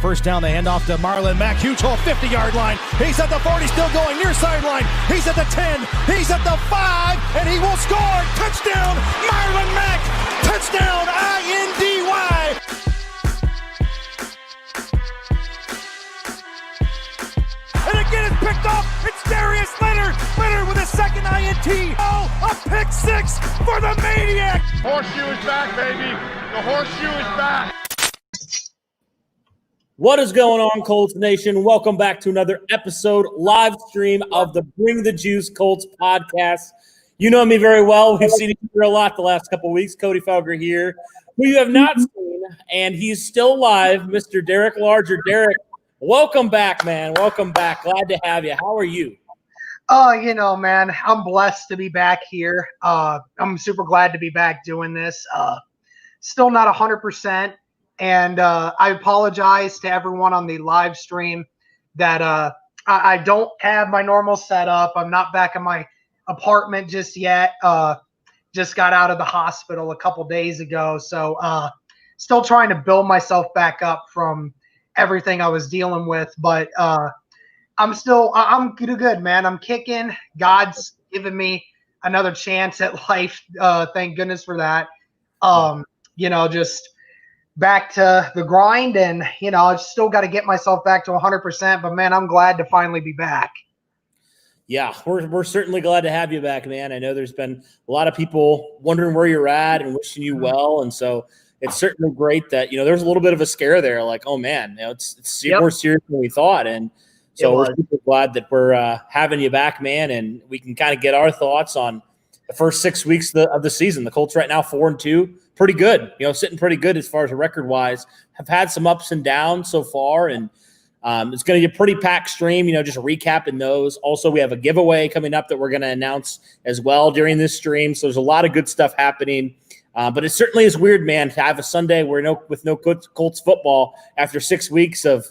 first down. They hand off to Marlon Mack. Huge hole, 50-yard line. He's at the 40, still going near sideline. He's at the 10. He's at the 5, and he will score. Touchdown, Marlon Mack. Touchdown, I-N-D-Y. And again, it's picked off. It's Darius Leonard. Leonard with a second INT. Oh, a pick six for the Maniac. Horseshoe is back, baby. The horseshoe is back. What is going on, Colts Nation? Welcome back to another episode, live stream of the Bring the Juice Colts podcast. You know me very well. We've seen each other a lot the last couple of weeks. Cody Felger here, who you have not seen, and he's still alive, Mr. Derek Larger. Derek, welcome back, man. Welcome back. Glad to have you. How are you? Oh, you know, man, I'm blessed to be back here. I'm super glad to be back doing this. Still not 100%. And I apologize to everyone on the live stream that I don't have my normal setup. I'm not back in my apartment just yet. Just got out of the hospital a couple days ago. So still trying to build myself back up from everything I was dealing with. But I'm good, man. I'm kicking. God's given me another chance at life. Thank goodness for that. Just back to the grind, and I still got to get myself back to 100%, but man, I'm glad to finally be back. Yeah, we're certainly glad to have you back, man. I know there's been a lot of people wondering where you're at and wishing you well, and so it's certainly great that there's a little bit of a scare there, like, oh man, it's more serious than we thought, and so we're super glad that we're having you back, man, and we can kind of get our thoughts on the first 6 weeks of the season. The Colts right now 4-2. Pretty good, sitting pretty good as far as a record-wise. Have had some ups and downs so far, and it's going to be a pretty packed stream, just recapping those. Also, we have a giveaway coming up that we're going to announce as well during this stream, so there's a lot of good stuff happening. But it certainly is weird, man, to have a Sunday with no Colts football after 6 weeks of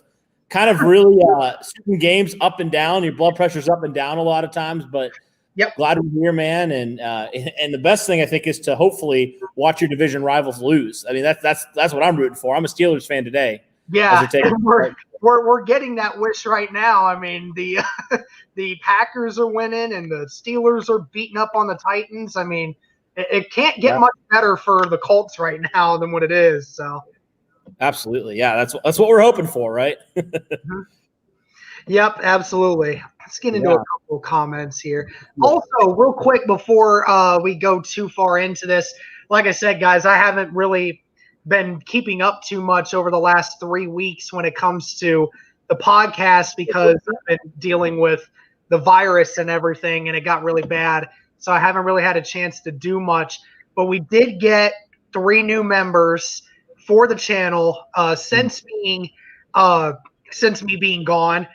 kind of really certain games up and down. Your blood pressure's up and down a lot of times, but yep. Glad to be here, man. And the best thing I think is to hopefully watch your division rivals lose. I mean, that's what I'm rooting for. I'm a Steelers fan today. Yeah, we're getting that wish right now. I mean, the Packers are winning and the Steelers are beating up on the Titans. I mean, it can't get much better for the Colts right now than what it is. So, absolutely, yeah, that's what we're hoping for, right? Mm-hmm. Yep, absolutely. Let's get into a couple of comments here. Also, real quick before we go too far into this, like I said, guys, I haven't really been keeping up too much over the last 3 weeks when it comes to the podcast because I've been dealing with the virus and everything, and it got really bad. So I haven't really had a chance to do much. But we did get 3 new members for the channel since me being gone.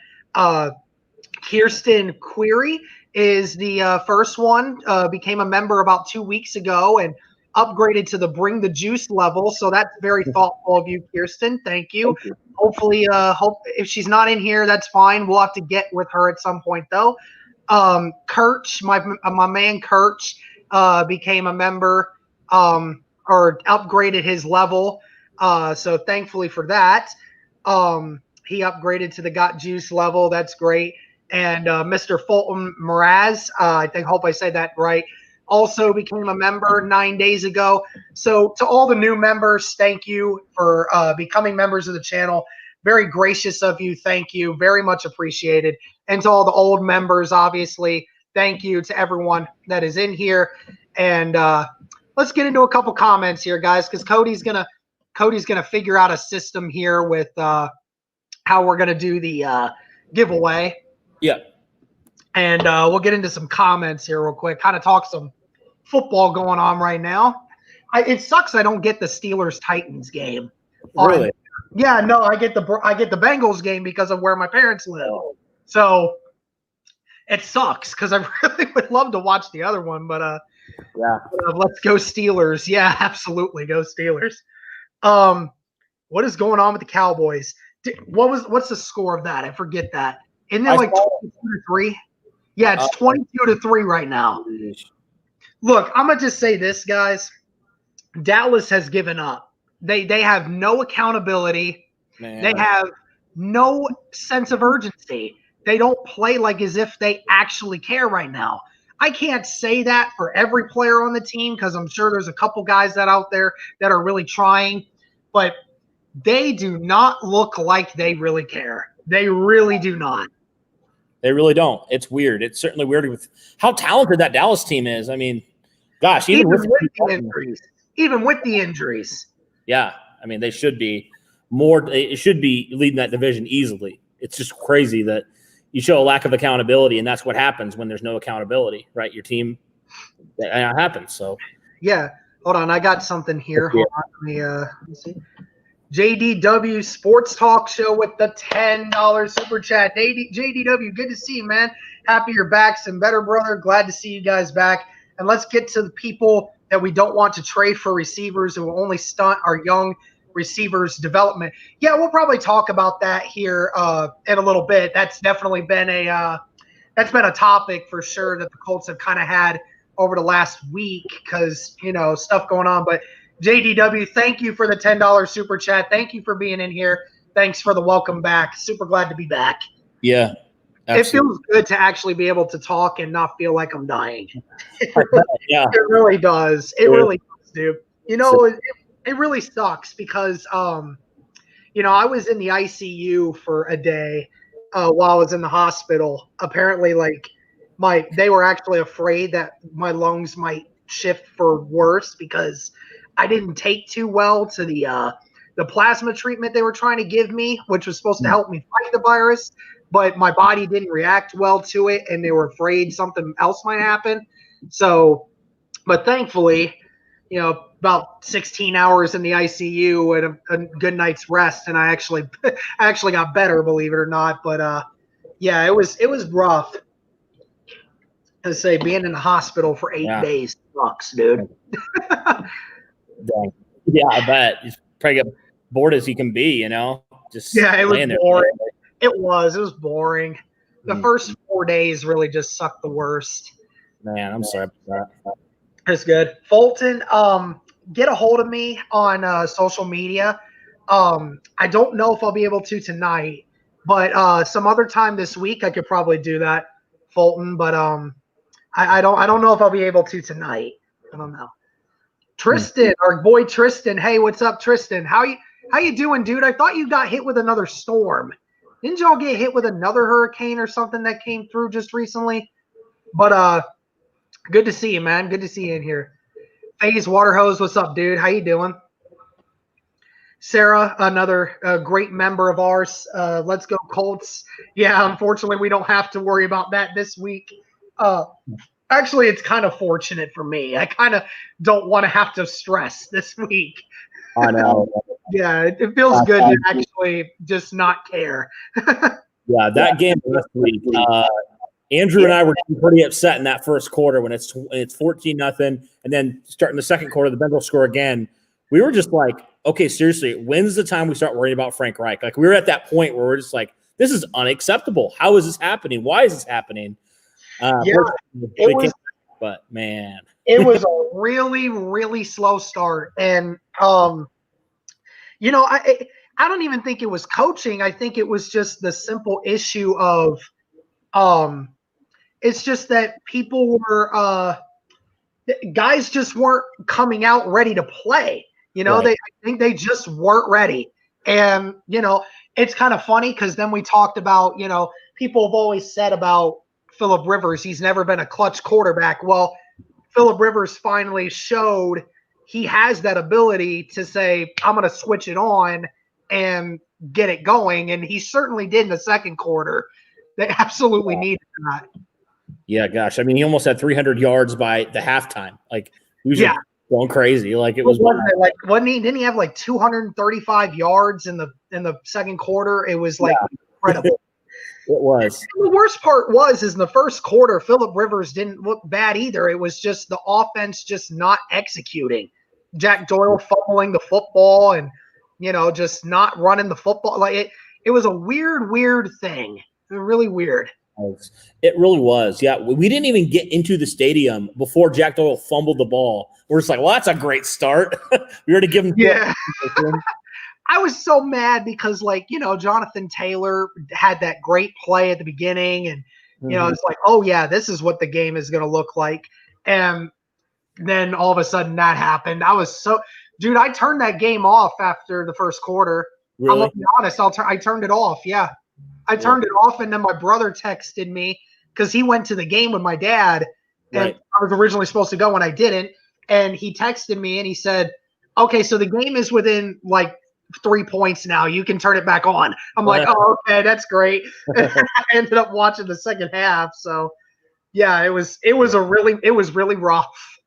Kirsten Query is the first one, became a member about 2 weeks ago and upgraded to the Bring the Juice level. So that's very thoughtful of you, Kirsten. Thank you. Hopefully, if she's not in here, that's fine. We'll have to get with her at some point, though. Kirch, my man Kirch, became a member or upgraded his level. So thankfully for that. He upgraded to the Got Juice level. That's great. And Mr. Fulton Mraz, hope I said that right, also became a member 9 days ago. So to all the new members, thank you for becoming members of the channel. Very gracious of you. Thank you. Very much appreciated. And to all the old members, obviously, thank you to everyone that is in here. And let's get into a couple comments here, guys, because Cody's gonna figure out a system here with how we're gonna do the giveaway. Yeah. And we'll get into some comments here real quick, kind of talk some football going on right now. It sucks I don't get the Steelers-Titans game. Really? Yeah, no, I get the Bengals game because of where my parents live. So it sucks because I really would love to watch the other one, but let's go Steelers. Yeah, absolutely, go Steelers. What is going on with the Cowboys? What's the score of that? I forget that. Isn't it like 22-3? Yeah, it's 22-3 right now. Look, I'm gonna just say this, guys. Dallas has given up. They have no accountability. Man. They have no sense of urgency. They don't play like as if they actually care right now. I can't say that for every player on the team because I'm sure there's a couple guys that out there that are really trying, but they do not look like they really care. They really do not. They really don't. It's weird. It's certainly weird with how talented that Dallas team is. I mean, gosh, even with the injuries. Yeah, I mean, they should be more. It should be leading that division easily. It's just crazy that you show a lack of accountability, and that's what happens when there's no accountability, right? Your team, that happens. So, yeah. Hold on, I got something here. Hold on, let me see. JDW Sports Talk Show with the $10 super chat. JDW, good to see you, man. Happy you're back. Some better, brother. Glad to see you guys back. And let's get to the people that we don't want to trade for receivers who will only stunt our young receivers' development. Yeah, we'll probably talk about that here in a little bit. That's definitely been a topic for sure that the Colts have kind of had over the last week because, stuff going on. But JDW, thank you for the $10 super chat. Thank you for being in here. Thanks for the welcome back. Super glad to be back. Yeah. Absolutely. It feels good to actually be able to talk and not feel like I'm dying. Yeah. It really does. It really does, dude. It really sucks because, I was in the ICU for a day while I was in the hospital. Apparently, they were actually afraid that my lungs might shift for worse because I didn't take too well to the plasma treatment they were trying to give me, which was supposed to help me fight the virus. But my body didn't react well to it, and they were afraid something else might happen. So, but thankfully, about 16 hours in the ICU and a good night's rest, and I actually got better, believe it or not. But yeah, it was rough. To say being in the hospital for 8 days sucks, dude. Dang. Yeah, I bet. You probably get bored as you can be, Just it was boring. It was boring. The first 4 days really just sucked the worst. Man, I'm sorry about that. That's good. Fulton, get a hold of me on social media. I don't know if I'll be able to tonight, but some other time this week I could probably do that, Fulton. But I don't know if I'll be able to tonight. I don't know. Tristan, our boy Tristan. Hey, what's up, Tristan? How you doing, dude? I thought you got hit with another storm. Didn't y'all get hit with another hurricane or something that came through just recently? But good to see you, man. Good to see you in here. FaZe Waterhose, what's up, dude? How you doing? Sarah, another great member of ours. Let's go Colts. Yeah, unfortunately, we don't have to worry about that this week. Actually, it's kind of fortunate for me. I kind of don't want to have to stress this week. I know. Yeah, it feels good to actually just not care. Yeah, that game last week, Andrew and I were pretty upset in that first quarter when it's 14-0, and then starting the second quarter, the Bengals score again. We were just like, okay, seriously, when's the time we start worrying about Frank Reich? Like, we were at that point where we're just like, this is unacceptable. How is this happening? Why is this happening? It was a really, really slow start. And, I don't even think it was coaching. I think it was just the simple issue of it's just that people were guys just weren't coming out ready to play. Right. I think they just weren't ready. And, it's kind of funny because then we talked about, people have always said about Phillip Rivers, he's never been a clutch quarterback. Well, Phillip Rivers finally showed he has that ability to say, I'm going to switch it on and get it going. And he certainly did in the second quarter. They absolutely needed that. Yeah, gosh. I mean, he almost had 300 yards by the halftime. Like, he was just going crazy. Like, it was didn't he have like 235 yards in the second quarter? It was like incredible. It was. And the worst part is in the first quarter, Phillip Rivers didn't look bad either. It was just the offense just not executing. Jack Doyle fumbling the football and, just not running the football. Like it was a weird thing. Really weird. It really was. Yeah. We didn't even get into the stadium before Jack Doyle fumbled the ball. We're just like, well, that's a great start. We already given him. Yeah. I was so mad because, like, Jonathan Taylor had that great play at the beginning, and it's like, oh yeah, this is what the game is going to look like. And then all of a sudden that happened. Dude, I turned that game off after the first quarter. Really? I'm going to be honest. I turned it off. Yeah. I turned it off, and then my brother texted me because he went to the game with my dad, and I was originally supposed to go and I didn't. And he texted me and he said, okay, so the game is within like 3 points now. You can turn it back on. I'm like, oh, okay, that's great. I ended up watching the second half. So yeah, it was really rough.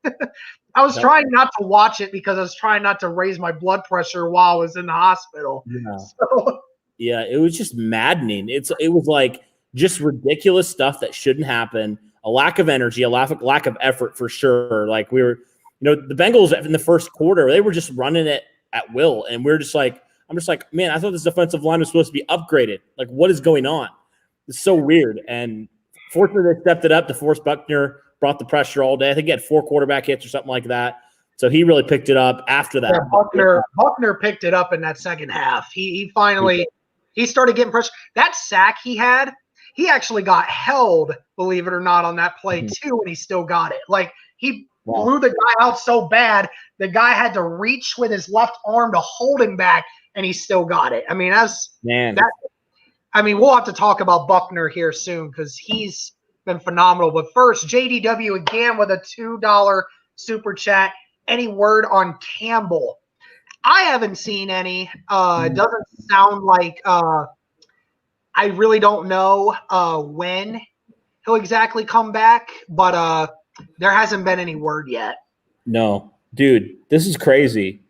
I was trying not to watch it because I was trying not to raise my blood pressure while I was in the hospital. Yeah. So, yeah, it was just maddening. It was like just ridiculous stuff that shouldn't happen. A lack of energy, a lack of effort for sure. Like we were, the Bengals in the first quarter, they were just running it at will, and I'm just like, man, I thought this defensive line was supposed to be upgraded. Like, what is going on? It's so weird. And fortunately, they stepped it up. DeForest Buckner brought the pressure all day. I think he had 4 quarterback hits or something like that. So he really picked it up after that. Yeah, Buckner picked it up in that second half. He finally he started getting pressure. That sack he had, he actually got held, believe it or not, on that play too, and he still got it. Like, he blew the guy out so bad, the guy had to reach with his left arm to hold him back, and he still got it. I mean, we'll have to talk about Buckner here soon because he's been phenomenal. But first, JDW again with a $2 super chat. Any word on Campbell? I haven't seen any. It doesn't sound like I really don't know when he'll exactly come back, but there hasn't been any word yet. No, dude, this is crazy.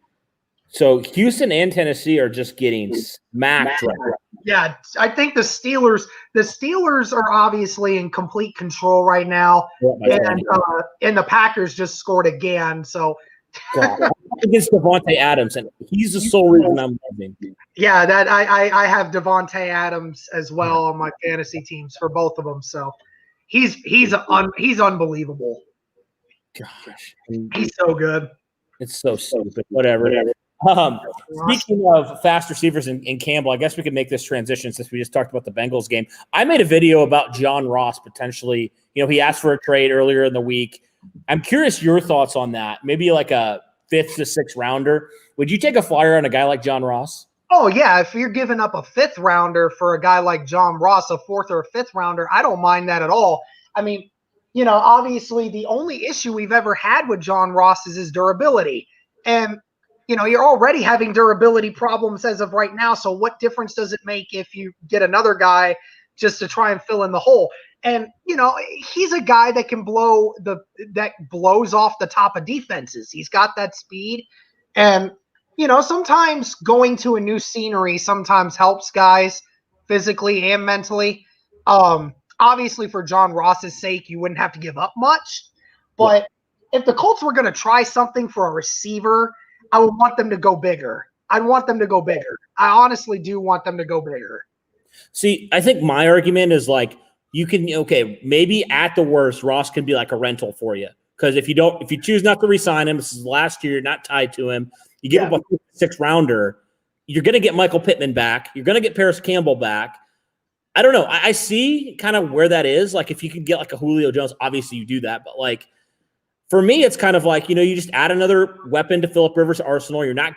So Houston and Tennessee are just getting smacked right now. Yeah, I think the Steelers are obviously in complete control right now, and the Packers just scored again. So against Devontae Adams, and he's the sole reason I'm loving. Yeah, that I have Devontae Adams as well on my fantasy teams for both of them. So he's unbelievable. Gosh, he's so good. It's so stupid. Whatever. Speaking of fast receivers in Campbell, I guess we could make this transition since we just talked about the Bengals game. I made a video about John Ross potentially. He asked for a trade earlier in the week. I'm curious your thoughts on that. Maybe like a 5th to 6th rounder. Would you take a flyer on a guy like John Ross? Oh, yeah. If you're giving up a 5th rounder for a guy like John Ross, a 4th or a 5th rounder, I don't mind that at all. I mean, obviously the only issue we've ever had with John Ross is his durability. And you're already having durability problems as of right now. So what difference does it make if you get another guy just to try and fill in the hole? And, he's a guy that can that blows off the top of defenses. He's got that speed. And, sometimes going to a new scenery sometimes helps guys physically and mentally. Obviously for John Ross's sake, you wouldn't have to give up much. But if the Colts were going to try something for a receiver, I would want them to go bigger. I honestly do want them to go bigger. See, I think my argument is like maybe at the worst, Ross can be like a rental for you. Because if you choose not to re-sign him, this is last year, you're not tied to him, you give up a 6th rounder, you're going to get Michael Pittman back. You're going to get Paris Campbell back. I don't know. I see kind of where that is. Like if you can get like a Julio Jones, obviously you do that. But like, for me, it's kind of like, you just add another weapon to Phillip Rivers' arsenal. You're not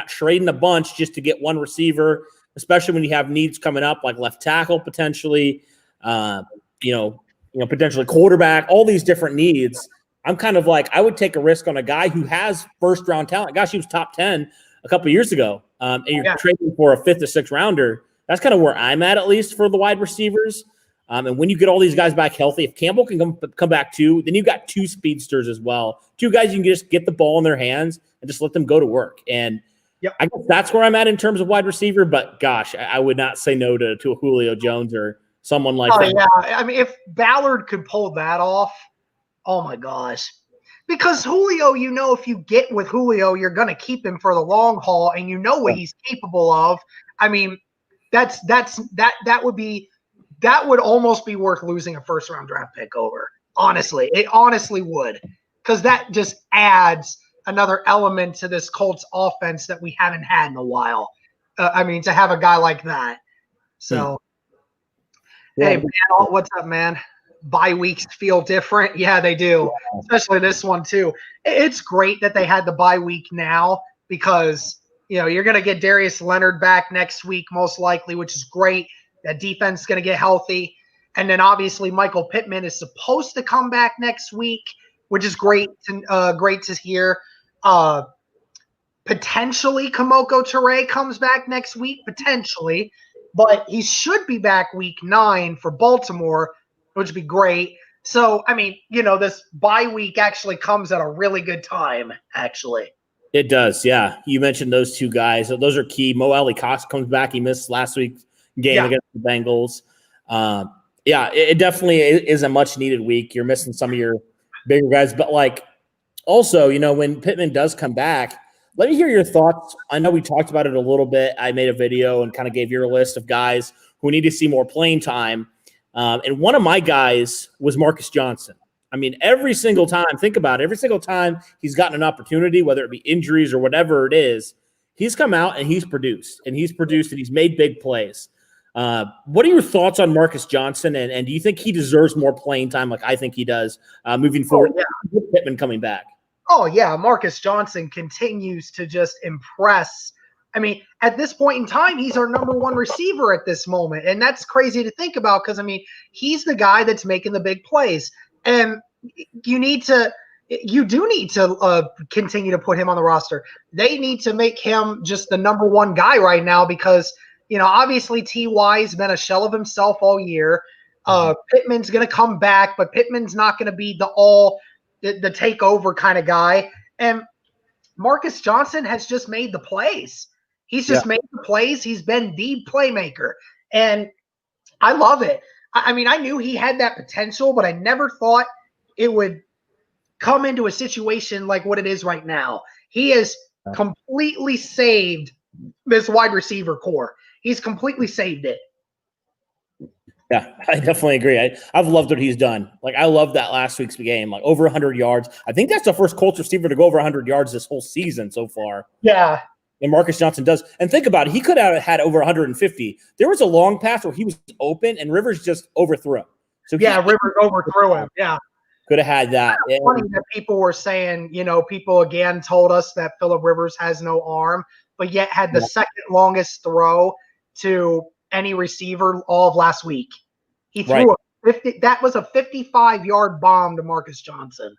trading a bunch just to get one receiver, especially when you have needs coming up like left tackle potentially, potentially quarterback, all these different needs. I'm kind of like, I would take a risk on a guy who has first-round talent. Gosh, he was top 10 a couple of years ago, and you're trading for a 5th or 6th rounder. That's kind of where I'm at least for the wide receivers. And when you get all these guys back healthy, if Campbell can come back too, then you've got 2 speedsters as well. 2 guys you can just get the ball in their hands and just let them go to work. And I guess that's where I'm at in terms of wide receiver. But gosh, I would not say no to a Julio Jones or someone like that. Yeah, I mean, if Ballard could pull that off, oh my gosh. Because Julio, if you get with Julio, you're going to keep him for the long haul, and what he's capable of. I mean, that would almost be worth losing a 1st-round draft pick over. Honestly, it honestly would, because that just adds another element to this Colts offense that we haven't had in a while. to have a guy like that. So, hey, man, what's up, man? Bye weeks feel different. Yeah, they do, especially this one too. It's great that they had the bye week now because, you're going to get Darius Leonard back next week, most likely, which is great. That defense is going to get healthy. And then obviously Michael Pittman is supposed to come back next week, which is great to hear. Potentially Kamoko Toure comes back next week, potentially. But he should be back week 9 for Baltimore, which would be great. So, this bye week actually comes at a really good time, actually. It does, yeah. You mentioned those two guys. Those are key. Mo Alley-Cox comes back. He missed last week's game against the Bengals. It definitely is a much-needed week. You're missing some of your bigger guys. But, also, when Pittman does come back, let me hear your thoughts. I know we talked about it a little bit. I made a video and kind of gave your list of guys who need to see more playing time. And one of my guys was Marcus Johnson. Every single time, think about it, every single time he's gotten an opportunity, whether it be injuries or whatever it is, he's come out and he's produced and he's made big plays. What are your thoughts on Marcus Johnson? And do you think he deserves more playing time like I think he does moving forward with Pittman coming back? Oh, yeah. Marcus Johnson continues to just impress. At this point in time, he's our number one receiver at this moment. And that's crazy to think about because, he's the guy that's making the big plays. And you do need to continue to put him on the roster. They need to make him just the number one guy right now because, obviously T.Y.'s been a shell of himself all year. Pittman's going to come back, but Pittman's not going to be the takeover kind of guy. And Marcus Johnson has just made the plays. He's just made the plays. He's been the playmaker. And I love it. I knew he had that potential, but I never thought it would come into a situation like what it is right now. He has completely saved this wide receiver core. He's completely saved it. Yeah, I definitely agree. I've loved what he's done. I love that last week's game, over 100 yards. I think that's the first Colts receiver to go over 100 yards this whole season so far. Yeah. And Marcus Johnson does. And think about it. He could have had over 150. There was a long pass where he was open and Rivers just overthrew him. So Rivers overthrew him. Yeah. Could have had that. It's funny that people were saying, people again told us that Phillip Rivers has no arm, but yet had the second longest throw to any receiver all of last week. He threw that was a 55-yard bomb to Marcus Johnson.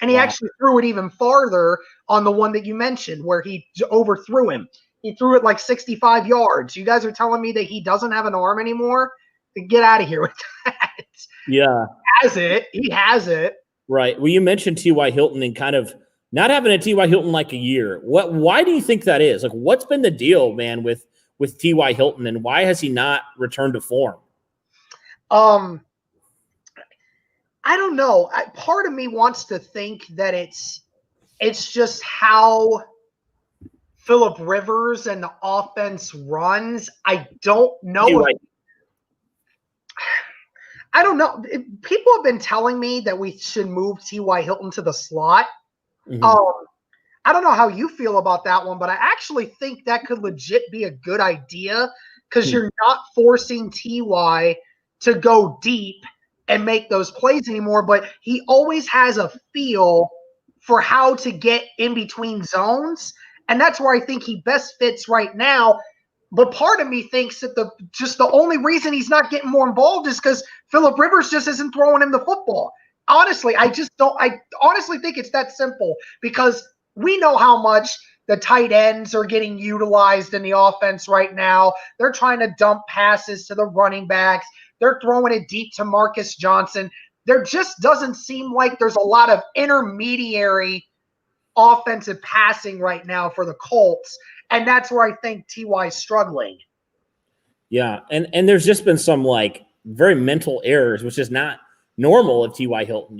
And he actually threw it even farther on the one that you mentioned where he overthrew him. He threw it 65 yards. You guys are telling me that he doesn't have an arm anymore? Get out of here with that. Yeah. He has it. Right. Well, you mentioned T.Y. Hilton and kind of not having a T.Y. Hilton a year. Why do you think that is? What's been the deal, man, with T.Y. Hilton, and why has he not returned to form? I don't know. Part of me wants to think that it's just how Phillip Rivers and the offense runs. I don't know. I don't know. People have been telling me that we should move T.Y. Hilton to the slot. Mm-hmm. I don't know how you feel about that one, but I actually think that could legit be a good idea because you're not forcing T.Y. to go deep and make those plays anymore, but he always has a feel for how to get in between zones, and that's where I think he best fits right now. But part of me thinks that the only reason he's not getting more involved is because Phillip Rivers just isn't throwing him the football. Honestly, I honestly think it's that simple because we know how much the tight ends are getting utilized in the offense right now. They're trying to dump passes to the running backs. They're throwing it deep to Marcus Johnson. There just doesn't seem like there's a lot of intermediary offensive passing right now for the Colts. And that's where I think T.Y. is struggling. Yeah, and there's just been some very mental errors, which is not normal of T.Y. Hilton,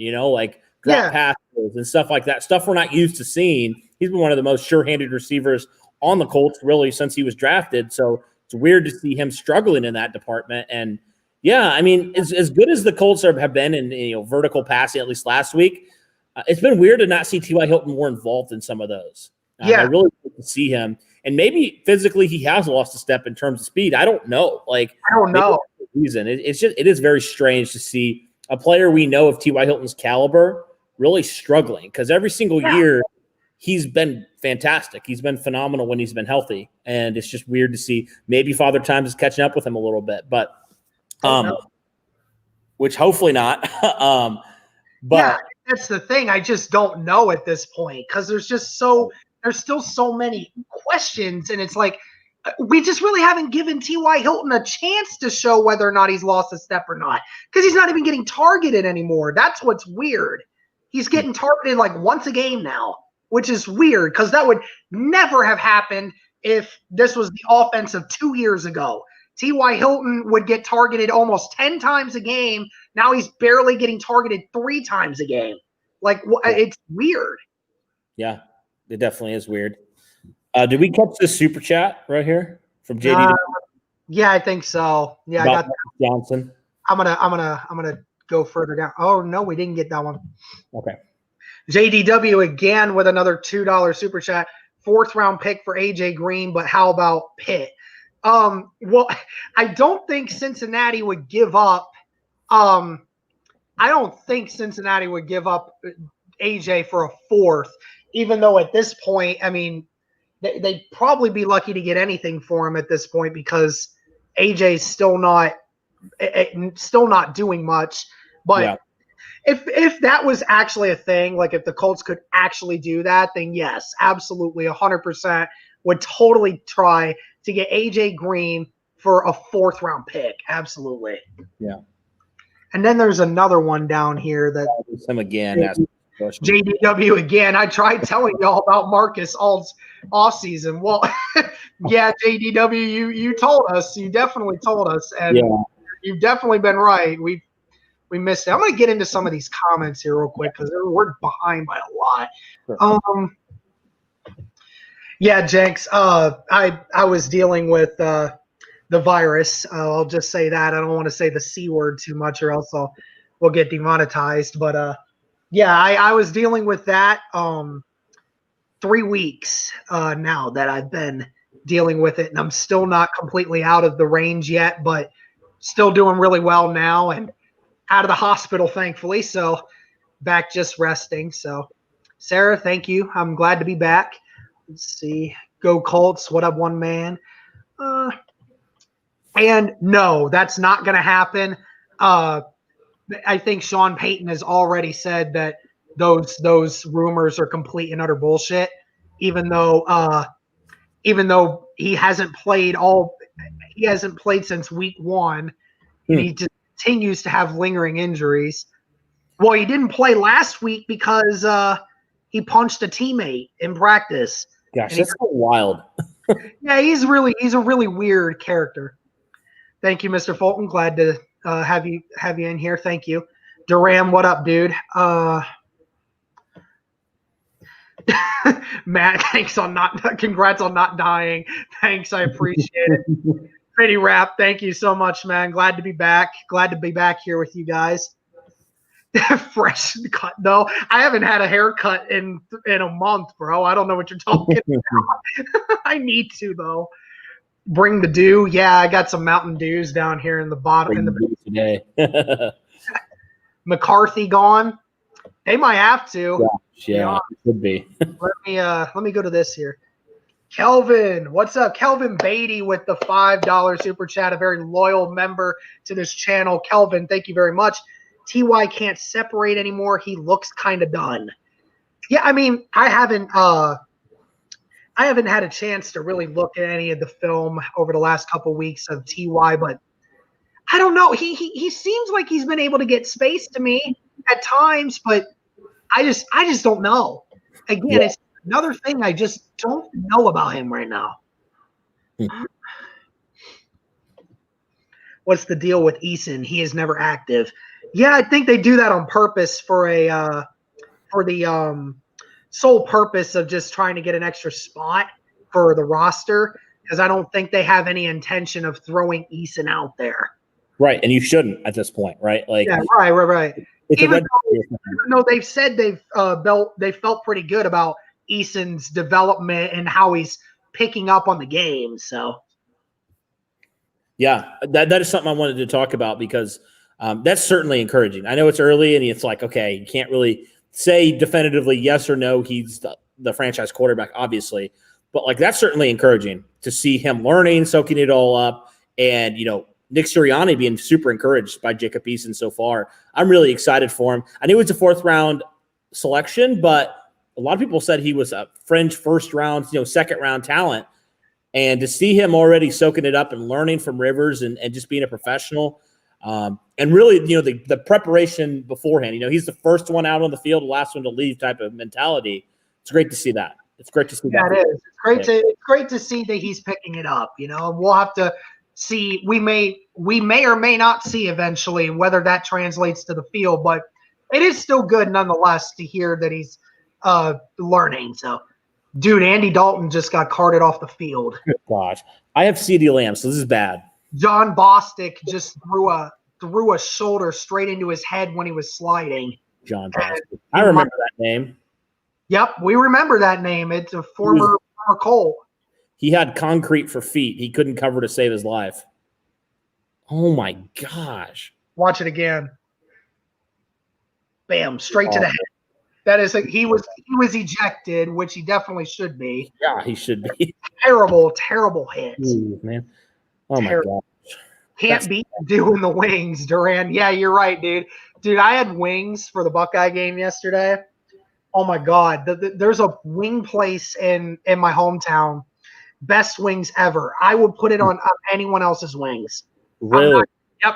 drop passes and stuff like that. Stuff we're not used to seeing. He's been one of the most sure-handed receivers on the Colts really since he was drafted. So it's weird to see him struggling in that department. And yeah, as good as the Colts have been in vertical passing, at least last week, it's been weird to not see T.Y. Hilton more involved in some of those. I really like to see him. And maybe physically he has lost a step in terms of speed. I don't know. Like, I don't know. Reason. It is very strange to see a player we know of T.Y. Hilton's caliber really struggling, because every single year he's been fantastic. He's been phenomenal when he's been healthy. And it's just weird to see. Maybe Father Time is catching up with him a little bit, but which hopefully not. But that's the thing. I just don't know at this point, because there's still so many questions, and it's like we just really haven't given T.Y. Hilton a chance to show whether or not he's lost a step or not, because he's not even getting targeted anymore. That's what's weird. He's getting targeted like once a game now, which is weird, because that would never have happened if this was the offense of 2 years ago. T.Y. Hilton would get targeted almost 10 times a game. Now he's barely getting targeted 3 times a game. Like, it's weird. Yeah, it definitely is weird. Did we catch the super chat right here from JD? Yeah, I think so. Yeah, I got that. Johnson. I'm gonna go further down. Oh no, we didn't get that one. Okay. JDW again with another $2 super chat. 4th round pick for AJ Green, but how about Pitt? Well, I don't think Cincinnati would give up. I don't think Cincinnati would give up AJ for a 4th, even though at this point, I mean, they'd probably be lucky to get anything for him at this point, because AJ's still not doing much. But if that was actually a thing, like if the Colts could actually do that, then yes, absolutely, 100% would totally try to get AJ Green for a 4th round pick. Absolutely. Yeah. And then there's another one down here that him again. JDW again. I tried telling y'all about Marcus Alt's off season. Well, yeah, JDW, you told us. You definitely told us, and you've definitely been right. We missed it. I'm gonna get into some of these comments here real quick, because we're behind by a lot. Sure. Yeah, Jenks. I was dealing with the virus. I'll just say that. I don't want to say the C word too much, or else we'll get demonetized. But yeah, I was dealing with that 3 weeks now that I've been dealing with it, and I'm still not completely out of the range yet, but still doing really well now and out of the hospital, thankfully. So back just resting. So Sarah, thank you. I'm glad to be back. Let's see. Go Colts. What up, one man? And no, that's not going to happen. I think Sean Payton has already said that those rumors are complete and utter bullshit. Even though he hasn't played since week 1, and he just continues to have lingering injuries. Well, he didn't play last week because he punched a teammate in practice. Gosh, that's so wild. Yeah, he's a really weird character. Thank you, Mr. Fulton. Glad to have you in here. Thank you. Duran, what up, dude? Matt, congrats on not dying. Thanks, I appreciate it. Pretty Rap, thank you so much, man. Glad to be back. Glad to be back here with you guys. Fresh cut, though. I haven't had a haircut in a month, bro. I don't know what you're talking about. I need to, though. Bring the dew. Yeah, I got some Mountain Dews down here in the bottom. Today. McCarthy gone. They might have to. Yeah, it could be. let me go to this here. Kelvin, what's up? Kelvin Beatty with the $5 super chat, a very loyal member to this channel. Kelvin, thank you very much. TY can't separate anymore. He looks kind of done. Yeah, I mean, I haven't had a chance to really look at any of the film over the last couple weeks of TY, but I don't know. He seems like he's been able to get space to me at times, but I just don't know. Again, It's another thing I just don't know about him right now. What's the deal with Eason? He is never active. Yeah, I think they do that on purpose for the sole purpose of just trying to get an extra spot for the roster, because I don't think they have any intention of throwing Eason out there. Right, and you shouldn't at this point, right? Like, yeah, right. Even though they've said they felt pretty good about Eason's development and how he's picking up on the game. So. Yeah, that is something I wanted to talk about because that's certainly encouraging. I know it's early and it's like, okay, you can't really say definitively yes or no he's the franchise quarterback, obviously. But, like, that's certainly encouraging to see him learning, soaking it all up, and, Nick Sirianni being super encouraged by Jacob Eason so far. I'm really excited for him. I knew it was a fourth-round selection, but a lot of people said he was a fringe first-round, second-round talent. And to see him already soaking it up and learning from Rivers and just being a professional, and really, the preparation beforehand. He's the first one out on the field, the last one to leave type of mentality. It's great to see that. It's great to see that. Yeah, it is. It's great to see that he's picking it up. We'll have to see. We may or may not see eventually whether that translates to the field, but it is still good nonetheless to hear that he's learning. So. Dude, Andy Dalton just got carted off the field. Good gosh. I have CeeDee Lamb, so this is bad. John Bostic just threw a shoulder straight into his head when he was sliding. John Bostic. I remember that name. Yep, we remember that name. It's a former Colt. He had concrete for feet. He couldn't cover to save his life. Oh, my gosh. Watch it again. Bam, straight to the head. That is, he was ejected, which he definitely should be. Yeah, he should be. Terrible hit. Ooh, man. Oh, my gosh. Can't beat doing the wings, Duran. Yeah, you're right, dude. Dude, I had wings for the Buckeye game yesterday. Oh, my God. There's a wing place in my hometown. Best wings ever. I would put it on anyone else's wings. Really? Yep.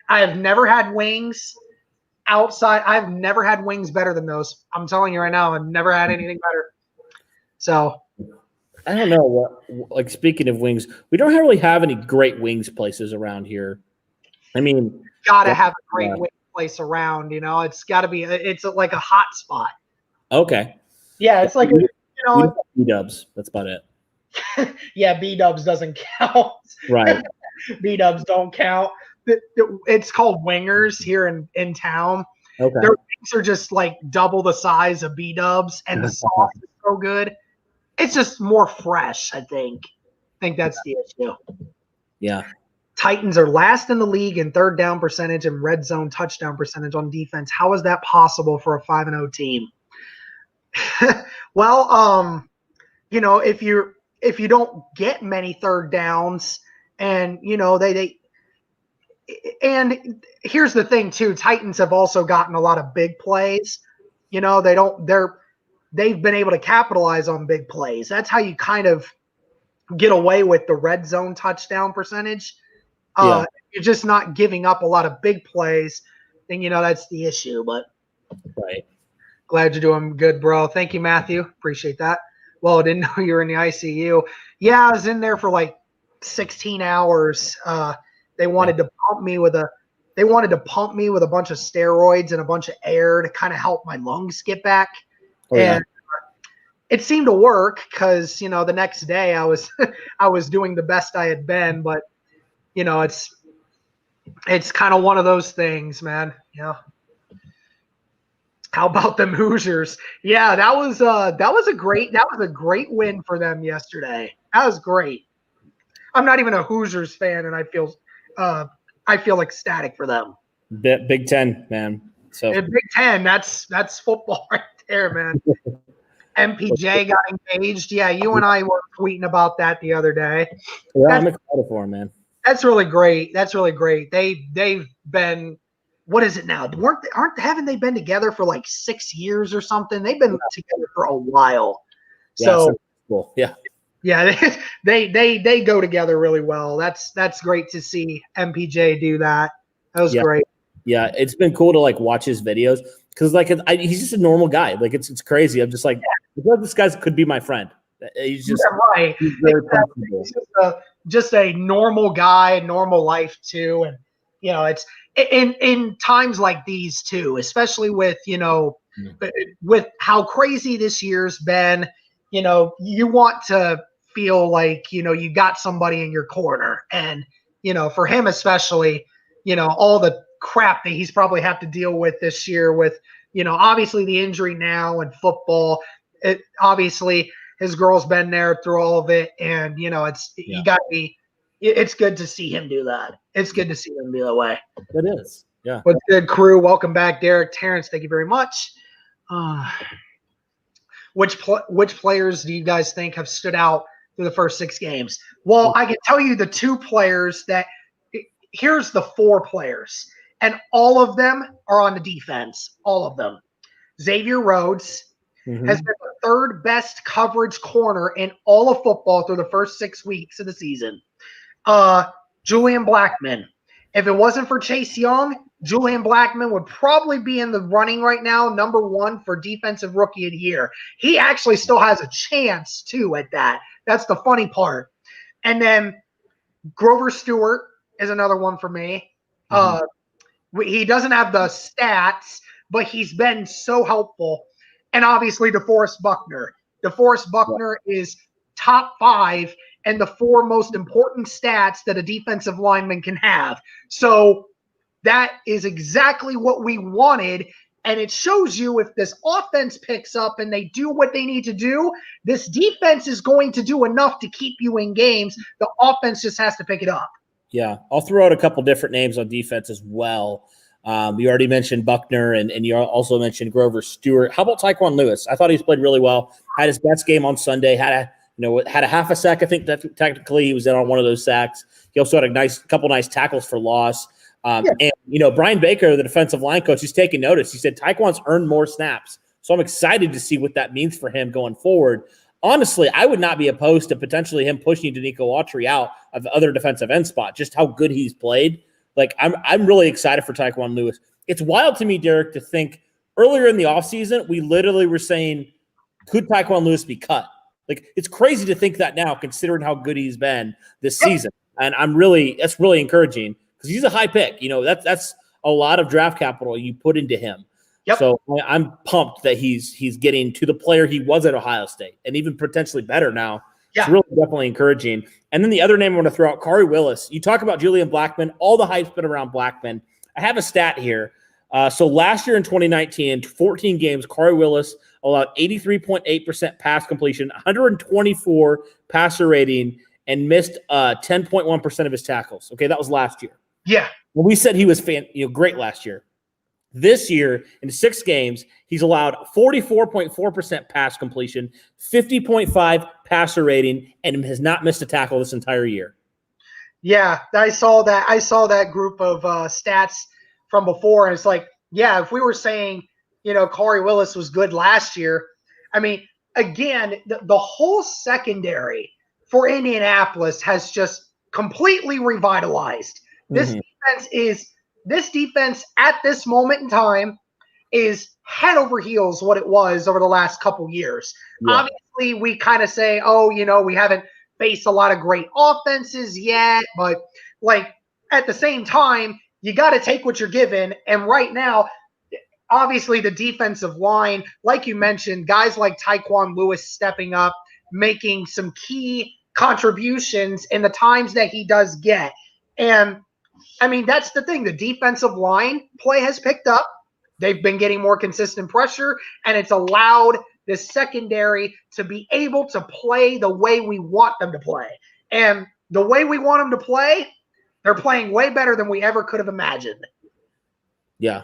I have never had wings outside. I've never had wings better than those. I'm telling you right now, I've never had anything better. So I don't know. Like, speaking of wings, we don't really have any great wings places around here. I mean, gotta have a great wing place around. It's got to be. It's like a hot spot. Okay. Yeah, it's like B-dubs. That's about it. Yeah, B-dubs doesn't count. Right. B-dubs don't count. It's called Wingers here in town. Okay. Their wings are just like double the size of B-dubs, and the sauce is so good. It's just more fresh, I think. I think that's the issue. Yeah. Titans are last in the league in third down percentage and red zone touchdown percentage on defense. How is that possible for a 5-0 team? Well, if you don't get many third downs, and and here's the thing too, Titans have also gotten a lot of big plays. They've been able to capitalize on big plays. That's how you kind of get away with the red zone touchdown percentage. You're just not giving up a lot of big plays, then that's the issue. But right. Glad you're doing good, bro. Thank you, Matthew. Appreciate that. Well, I didn't know you were in the ICU. Yeah, I was in there for like 16 hours. They wanted to pump me with a bunch of steroids and a bunch of air to kind of help my lungs get back. And it seemed to work because, the next day I was doing the best I had been, but it's kind of one of those things, man. How about them Hoosiers? Yeah, that was a great win for them yesterday. That was great. I'm not even a Hoosiers fan, and I feel ecstatic for them. Big Ten, man. So Big Ten, that's football right there, man. MPJ got engaged. Yeah, you and I were tweeting about that the other day. Yeah, I'm excited for him, man. That's really great. They've been, what is it now? Haven't they been together for like 6 years or something? They've been together for a while. So cool. Yeah. Yeah, they go together really well. That's great to see MPJ do that. That was great. Yeah, it's been cool to like watch his videos because he's just a normal guy. Like it's crazy. I'm just like, I feel like this guy could be my friend. He's just right. He's very comfortable. He's just a normal guy, normal life too, and it's in times like these too, especially with with how crazy this year's been. You want to feel like you got somebody in your corner, and for him especially, all the crap that he's probably have to deal with this year with obviously the injury now and football. Obviously his girl's been there through all of it, and you got to be. It's good to see him do that. It's good to see him be that way. It is. Yeah. What's good, crew? Welcome back, Derek, Terrence. Thank you very much. Which players do you guys think have stood out through the first 6 games? Well, I can tell you the 2 players that – here's the 4 players, and all of them are on the defense, all of them. Xavier Rhodes has been the 3rd best coverage corner in all of football through the first 6 weeks of the season. Julian Blackmon. If it wasn't for Chase Young, Julian Blackmon would probably be in the running right now, number 1 for Defensive Rookie of the Year. He actually still has a chance, too, at that. That's the funny part. And then Grover Stewart is another one for me. He doesn't have the stats, but he's been so helpful. And obviously DeForest Buckner. DeForest Buckner is top 5 and the 4 most important stats that a defensive lineman can have. So that is exactly what we wanted. And it shows you if this offense picks up and they do what they need to do, this defense is going to do enough to keep you in games. The offense just has to pick it up. Yeah, I'll throw out a couple different names on defense as well. You already mentioned Buckner, and you also mentioned Grover Stewart. How about Taekwon Lewis? I thought he's played really well. Had his best game on Sunday. Had a half a sack. I think that technically he was in on one of those sacks. He also had a couple nice tackles for loss. And Brian Baker, the defensive line coach, he's taking notice. He said Taekwon's earned more snaps. So I'm excited to see what that means for him going forward. Honestly, I would not be opposed to potentially him pushing Danico Autry out of the other defensive end spot, just how good he's played. Like, I'm really excited for Taekwon Lewis. It's wild to me, Derek, to think earlier in the offseason, we literally were saying, could Taekwon Lewis be cut? Like, it's crazy to think that now, considering how good he's been this season. And that's really encouraging because he's a high pick. That's a lot of draft capital you put into him. Yep. So I'm pumped that he's getting to the player he was at Ohio State and even potentially better now. Yeah. It's really definitely encouraging. And then the other name I want to throw out, Cary Willis. You talk about Julian Blackmon, all the hype's been around Blackmon. I have a stat here. So last year in 2019, 14 games, Cary Willis allowed 83.8% pass completion, 124 passer rating, and missed 10.1% of his tackles. Okay, that was last year. Yeah. Well, we said he was great last year. This year, in 6 games, he's allowed 44.4% pass completion, 50.5 passer rating, and has not missed a tackle this entire year. Yeah, I saw that. I saw that group of stats from before, and it's like, yeah, if we were saying, Cary Willis was good last year, I mean, again, the whole secondary for Indianapolis has just completely revitalized. This defense at this moment in time is head over heels what it was over the last couple years. Yeah. Obviously, we kind of say, we haven't faced a lot of great offenses yet, but at the same time, you got to take what you're given. And right now, obviously the defensive line, like you mentioned, guys like Taekwon Lewis stepping up, making some key contributions in the times that he does get. And I mean, that's the thing. The defensive line play has picked up. They've been getting more consistent pressure, and it's allowed the secondary to be able to play the way we want them to play. And the way we want them to play, they're playing way better than we ever could have imagined. Yeah,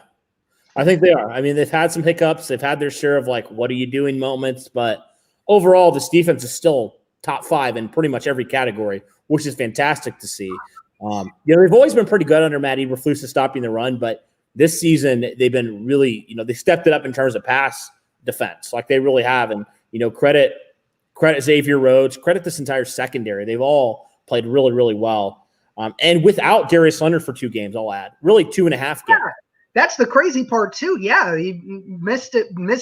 I think they are. I mean, they've had some hiccups. They've had their share of, what are you doing moments. But overall, this defense is still top 5 in pretty much every category, which is fantastic to see. They've always been pretty good under Matt Eberflus stopping the run, but this season they've been really, they stepped it up in terms of pass defense, like they really have. And, credit Xavier Rhodes, credit this entire secondary. They've all played really, really well. And without Darius Leonard for 2 games, I'll add, really 2.5 games. Yeah, that's the crazy part too. Yeah, you missed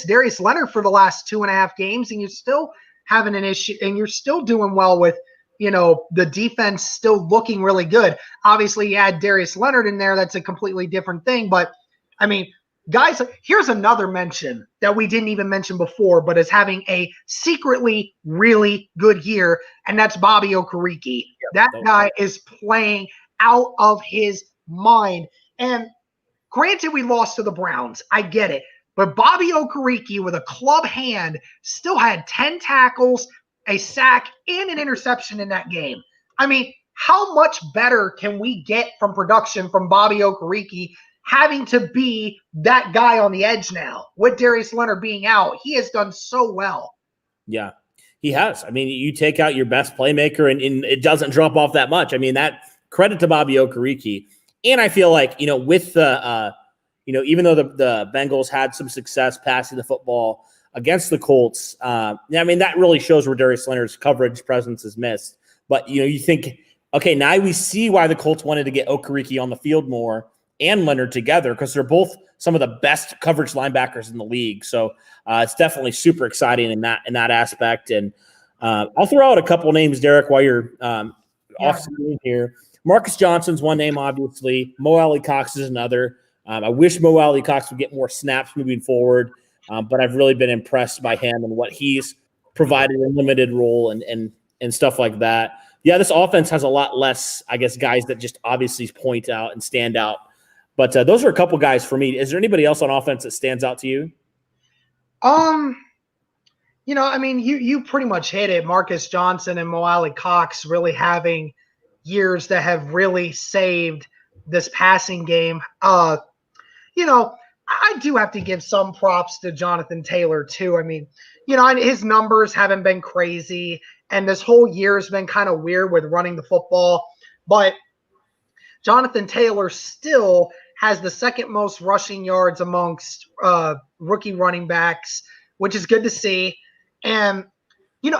Darius Leonard for the last 2.5 games, and you're still having an issue, and you're still doing well with, the defense still looking really good. Obviously, you add Darius Leonard in there. That's a completely different thing. But, I mean, guys, here's another mention that we didn't even mention before, but is having a secretly really good year, and that's Bobby Okereke. That guy is playing out of his mind. And granted, we lost to the Browns. I get it. But Bobby Okereke with a club hand still had 10 tackles, a sack, and an interception in that game. I mean, how much better can we get from production from Bobby Okereke having to be that guy on the edge now? With Darius Leonard being out, he has done so well. Yeah, he has. I mean, you take out your best playmaker and it doesn't drop off that much. I mean, that credit to Bobby Okereke. And I feel like, with the, even though the Bengals had some success passing the football against the Colts, I mean, that really shows where Darius Leonard's coverage presence is missed. But, you think, okay, now we see why the Colts wanted to get Okereke on the field more and Leonard together, because they're both some of the best coverage linebackers in the league. So it's definitely super exciting in that aspect. And I'll throw out a couple names, Derek, while you're off screen here. Marcus Johnson's one name, obviously. Mo Alley Cox is another. I wish Mo Alley Cox would get more snaps moving forward, but I've really been impressed by him and what he's provided in limited role and stuff like that. Yeah, this offense has a lot less, I guess, guys that just obviously point out and stand out. But those are a couple guys for me. Is there anybody else on offense that stands out to you? I mean, you pretty much hit it. Marcus Johnson and Mo Alley Cox really having years that have really saved this passing game. I do have to give some props to Jonathan Taylor too. I mean, his numbers haven't been crazy, and this whole year has been kind of weird with running the football. But Jonathan Taylor still has the second most rushing yards amongst rookie running backs, which is good to see. And,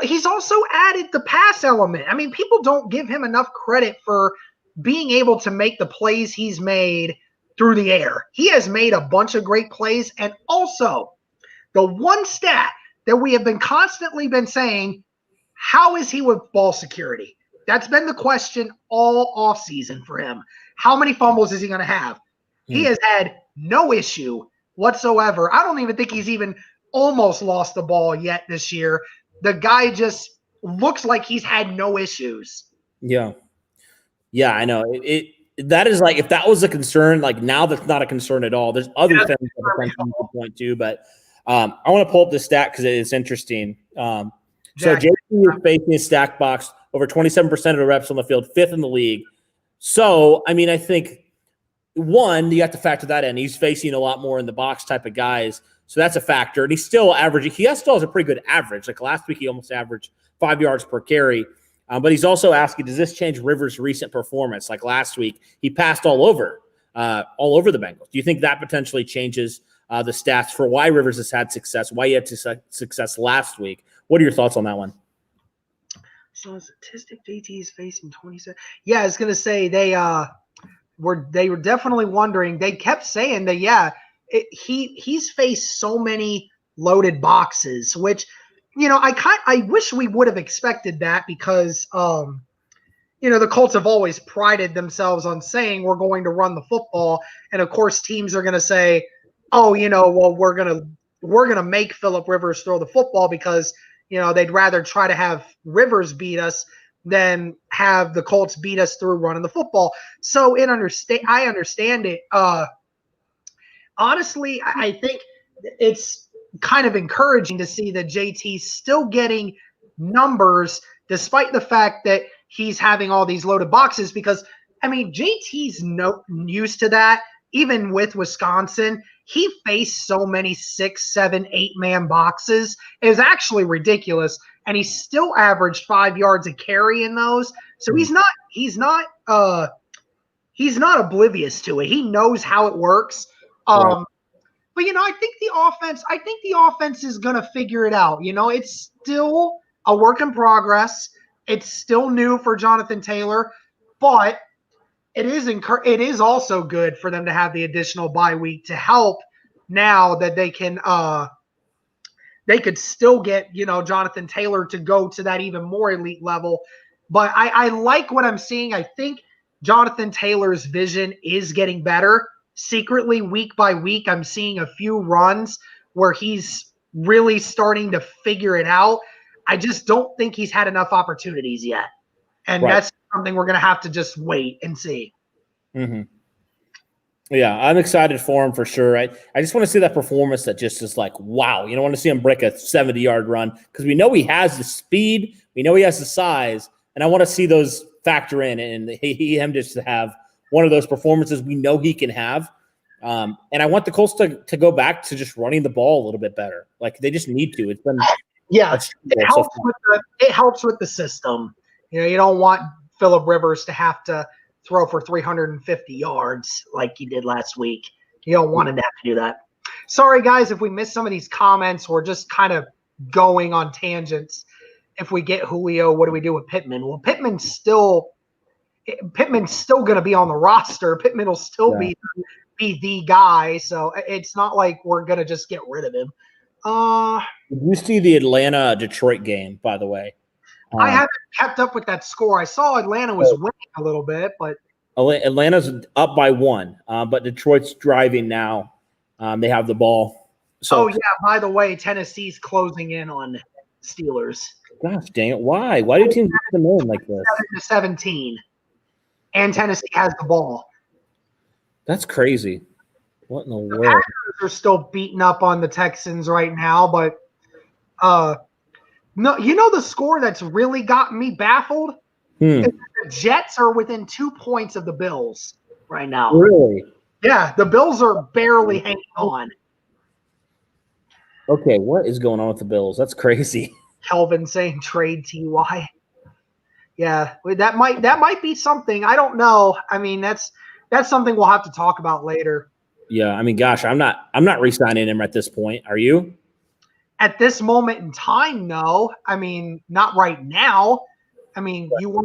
he's also added the pass element. I mean, people don't give him enough credit for being able to make the plays he's made through the air. He has made a bunch of great plays. And also, the one stat that we have constantly been saying, how is he with ball security? That's been the question all offseason for him. How many fumbles is he going to have? He has had no issue whatsoever. I don't even think he's even almost lost the ball yet this year. The guy just looks like he's had no issues. Yeah. Yeah, I know. That is like, if that was a concern, like now that's not a concern at all. There's other things that I can point to, but I want to pull up this stat because it's interesting. So JT is facing a stack box over 27% of the reps on the field, 5th in the league. So, I mean, I think one, you have to factor that in. He's facing a lot more in the box type of guys. So that's a factor. And he's still averaging. He still has a pretty good average. Like last week, he almost averaged 5 yards per carry. But he's also asking, does this change Rivers' recent performance? Like last week, he passed all over the Bengals. Do you think that potentially changes the stats for why Rivers has had success, why he had success last week? What are your thoughts on that one? So statistic JT is facing 27. Yeah, I was gonna say they were definitely wondering. They kept saying that he's faced so many loaded boxes, which I wish we would have expected that because the Colts have always prided themselves on saying we're going to run the football, and of course teams are gonna say, oh, well we're gonna make Phillip Rivers throw the football because they'd rather try to have Rivers beat us than have the Colts beat us through running the football. So I understand it. Honestly, I think it's kind of encouraging to see that JT's still getting numbers despite the fact that he's having all these loaded boxes because, I mean, JT's used to that. Even with Wisconsin, he faced so many 6, 7, 8-man boxes. It was actually ridiculous, and he still averaged 5 yards a carry in those. So he's not oblivious to it. He knows how it works. Right. But I think the offense is gonna figure it out. It's still a work in progress. It's still new for Jonathan Taylor, but it is also good for them to have the additional bye week to help now that they could still get, Jonathan Taylor to go to that even more elite level. But I like what I'm seeing. I think Jonathan Taylor's vision is getting better. Secretly, week by week, I'm seeing a few runs where he's really starting to figure it out. I just don't think he's had enough opportunities yet. And That's something we're going to have to just wait and see. Mm-hmm. Yeah, I'm excited for him for sure. I just want to see that performance that just is like, wow. You don't want to see him break a 70-yard run because we know he has the speed, we know he has the size, and I want to see those factor in and him just to have one of those performances we know he can have. And I want the Colts to go back to just running the ball a little bit better. Like they just need to. It's been it helps with the system. You know, you don't want Phillip Rivers to have to throw for 350 yards like he did last week. You don't want him to have to do that. Sorry, guys, if we missed some of these comments. We're just kind of going on tangents. If we get Julio, what do we do with Pittman? Well, Pittman's still going to be on the roster. Pittman will still be the guy, so it's not like we're going to just get rid of him. Did you see the Atlanta-Detroit game, by the way? I haven't kept up with that score. I saw Atlanta was winning a little bit, but Atlanta's up by 1, but Detroit's driving now. They have the ball. So, by the way, Tennessee's closing in on Steelers. Gosh dang it! Why? Why do teams get them in like this? 7-17, and Tennessee has the ball. That's crazy. What in the world? Packers are still beating up on the Texans right now, but no, you know the score that's really gotten me baffled? Is that the Jets are within 2 points of the Bills right now. Really? Yeah, the Bills are barely hanging on. Okay, what is going on with the Bills? That's crazy. Kelvin saying trade Ty. Yeah, that might be something. I don't know. I mean, that's something we'll have to talk about later. Yeah, I mean, gosh, I'm not re-signing him at this point. Are you? At this moment in time, no. I mean, not right now. I mean, you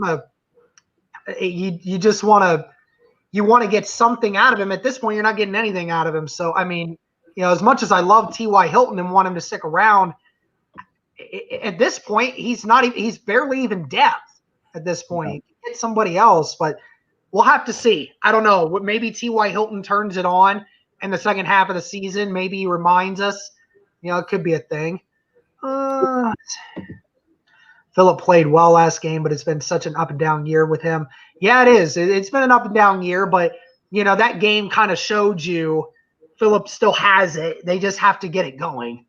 just want to get something out of him. At this point, you're not getting anything out of him. So, I mean, you know, as much as I love T.Y. Hilton and want him to stick around, at this point, he's barely even depth at this point. Yeah. Get somebody else, but we'll have to see. I don't know. Maybe T.Y. Hilton turns it on in the second half of the season. Maybe he reminds us. You know, it could be a thing. Phillip played well last game, but it's been such an up and down year with him. Yeah, it is. It's been an up and down year, but, you know, that game kind of showed you Phillip still has it. They just have to get it going.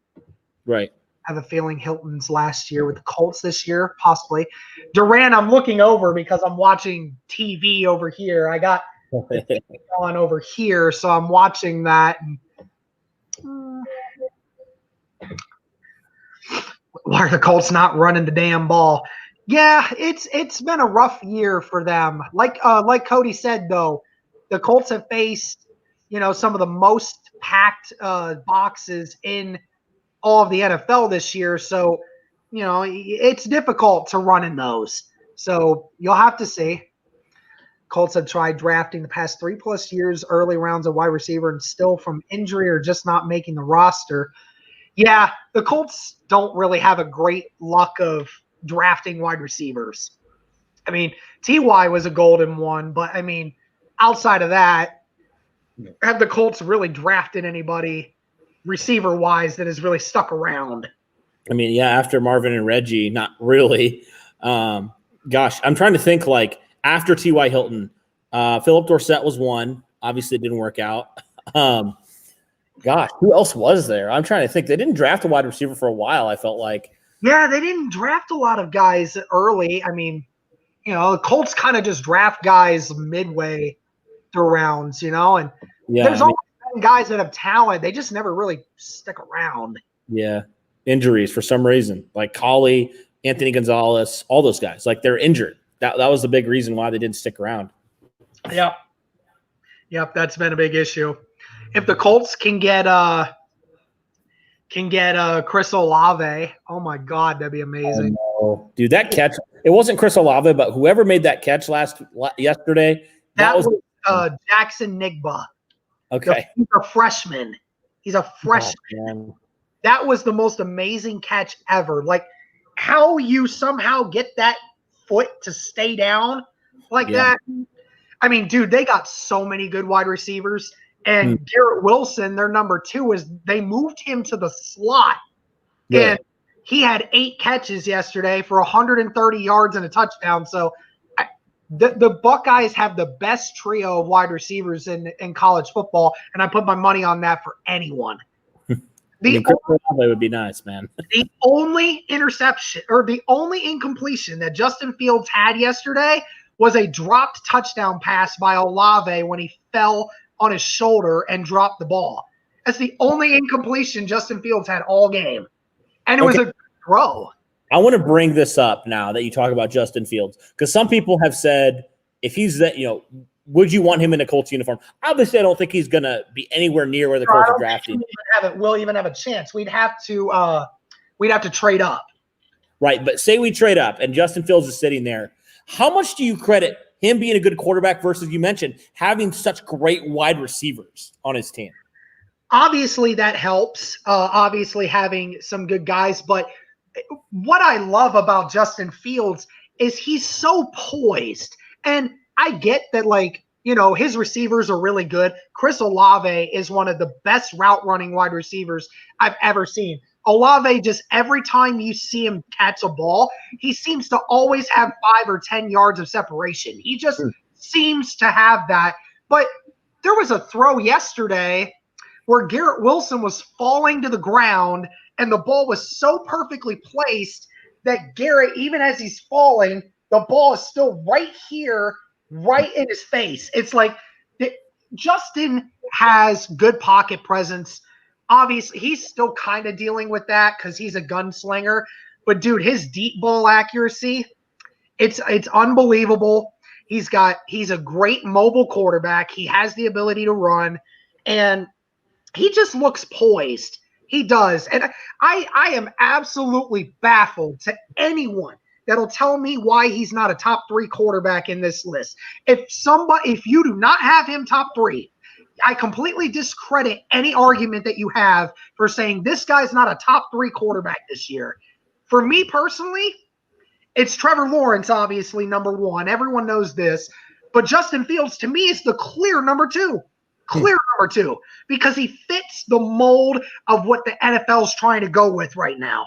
Right. I have a feeling Hilton's last year with the Colts this year, possibly. Durant, I'm looking over because I'm watching TV over here. I got on over here, so I'm watching that. Why are the Colts not running the damn ball? Yeah, it's been a rough year for them. Like Cody said, though, the Colts have faced, you know, some of the most packed boxes in all of the NFL this year. So, you know, it's difficult to run in those. So you'll have to see. Colts have tried drafting the past 3+ years, early rounds of wide receiver, and still from injury or just not making the roster. Yeah, the Colts don't really have a great luck of drafting wide receivers. I mean, T.Y. was a golden one, but, I mean, outside of that, have the Colts really drafted anybody receiver-wise that has really stuck around? I mean, yeah, after Marvin and Reggie, not really. Gosh, I'm trying to think, like, after T.Y. Hilton, Philip Dorsett was one. Obviously, it didn't work out. Gosh, who else was there? I'm trying to think. They didn't draft a wide receiver for a while, I felt like. Yeah, they didn't draft a lot of guys early. I mean, you know, the Colts kind of just draft guys midway through rounds, you know, and there's always been guys that have talent. They just never really stick around. Yeah, injuries for some reason, like Colley, Anthony Gonzalez, all those guys. Like, they're injured. That was the big reason why they didn't stick around. Yep, that's been a big issue. If the Colts can get Chris Olave, oh my God, that'd be amazing. Oh, dude, that catch, it wasn't Chris Olave, but whoever made that catch yesterday, that was Jackson Nigba. Okay. He's a freshman. Oh, that was the most amazing catch ever. Like, how you somehow get that foot to stay down like that. I mean, dude, they got so many good wide receivers. And Garrett Wilson, their number 2, they moved him to the slot. Yeah. And he had 8 catches yesterday for 130 yards and a touchdown. So The Buckeyes have the best trio of wide receivers in college football, and I put my money on that for anyone. Chris Olave would be nice, man. The only interception or the only incompletion that Justin Fields had yesterday was a dropped touchdown pass by Olave when he fell on his shoulder and dropped the ball. That's the only incompletion Justin Fields had all game. And it was a good throw. I want to bring this up now that you talk about Justin Fields, because some people have said if he's that, would you want him in a Colts uniform? Obviously, I don't think he's going to be anywhere near where the Colts are drafting. We'll even have a chance. We'd have to trade up. Right, but say we trade up and Justin Fields is sitting there. How much do you credit him being a good quarterback versus, you mentioned, having such great wide receivers on his team? Obviously, that helps. Obviously, having some good guys. But what I love about Justin Fields is he's so poised. And I get that, his receivers are really good. Chris Olave is one of the best route-running wide receivers I've ever seen. Olave, just every time you see him catch a ball, he seems to always have 5 or 10 yards of separation. He just seems to have that. But there was a throw yesterday where Garrett Wilson was falling to the ground, and the ball was so perfectly placed that Garrett, even as he's falling, the ball is still right here, right in his face. It's like Justin has good pocket presence. Obviously, he's still kind of dealing with that because he's a gunslinger. But, dude, his deep ball accuracy, it's unbelievable. He's a great mobile quarterback. He has the ability to run, and he just looks poised. He does. And I am absolutely baffled to anyone that'll tell me why he's not a top 3 quarterback in this list. If you do not have him top 3, I completely discredit any argument that you have for saying this guy's not a top 3 quarterback this year. For me personally, it's Trevor Lawrence, obviously, number 1. Everyone knows this. But Justin Fields, to me, is the clear number 2. Clear number 2. Because he fits the mold of what the NFL's trying to go with right now.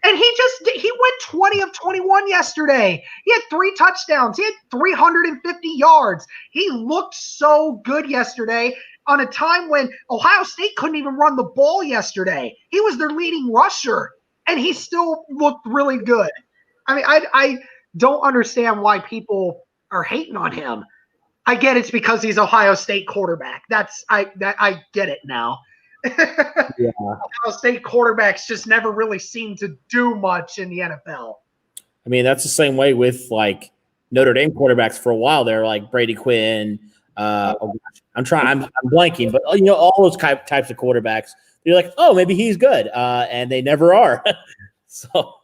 And he went 20 of 21 yesterday. He had 3 touchdowns. He had 350 yards. He looked so good yesterday on a time when Ohio State couldn't even run the ball yesterday. He was their leading rusher, and he still looked really good. I mean, I don't understand why people are hating on him. I get it's because he's Ohio State quarterback. I get it now. Yeah. Ohio State quarterbacks just never really seem to do much in the NFL. I mean, that's the same way with Notre Dame quarterbacks for a while there, like Brady Quinn. I'm blanking, but all those types of quarterbacks. You're like, oh, maybe he's good, and they never are. So,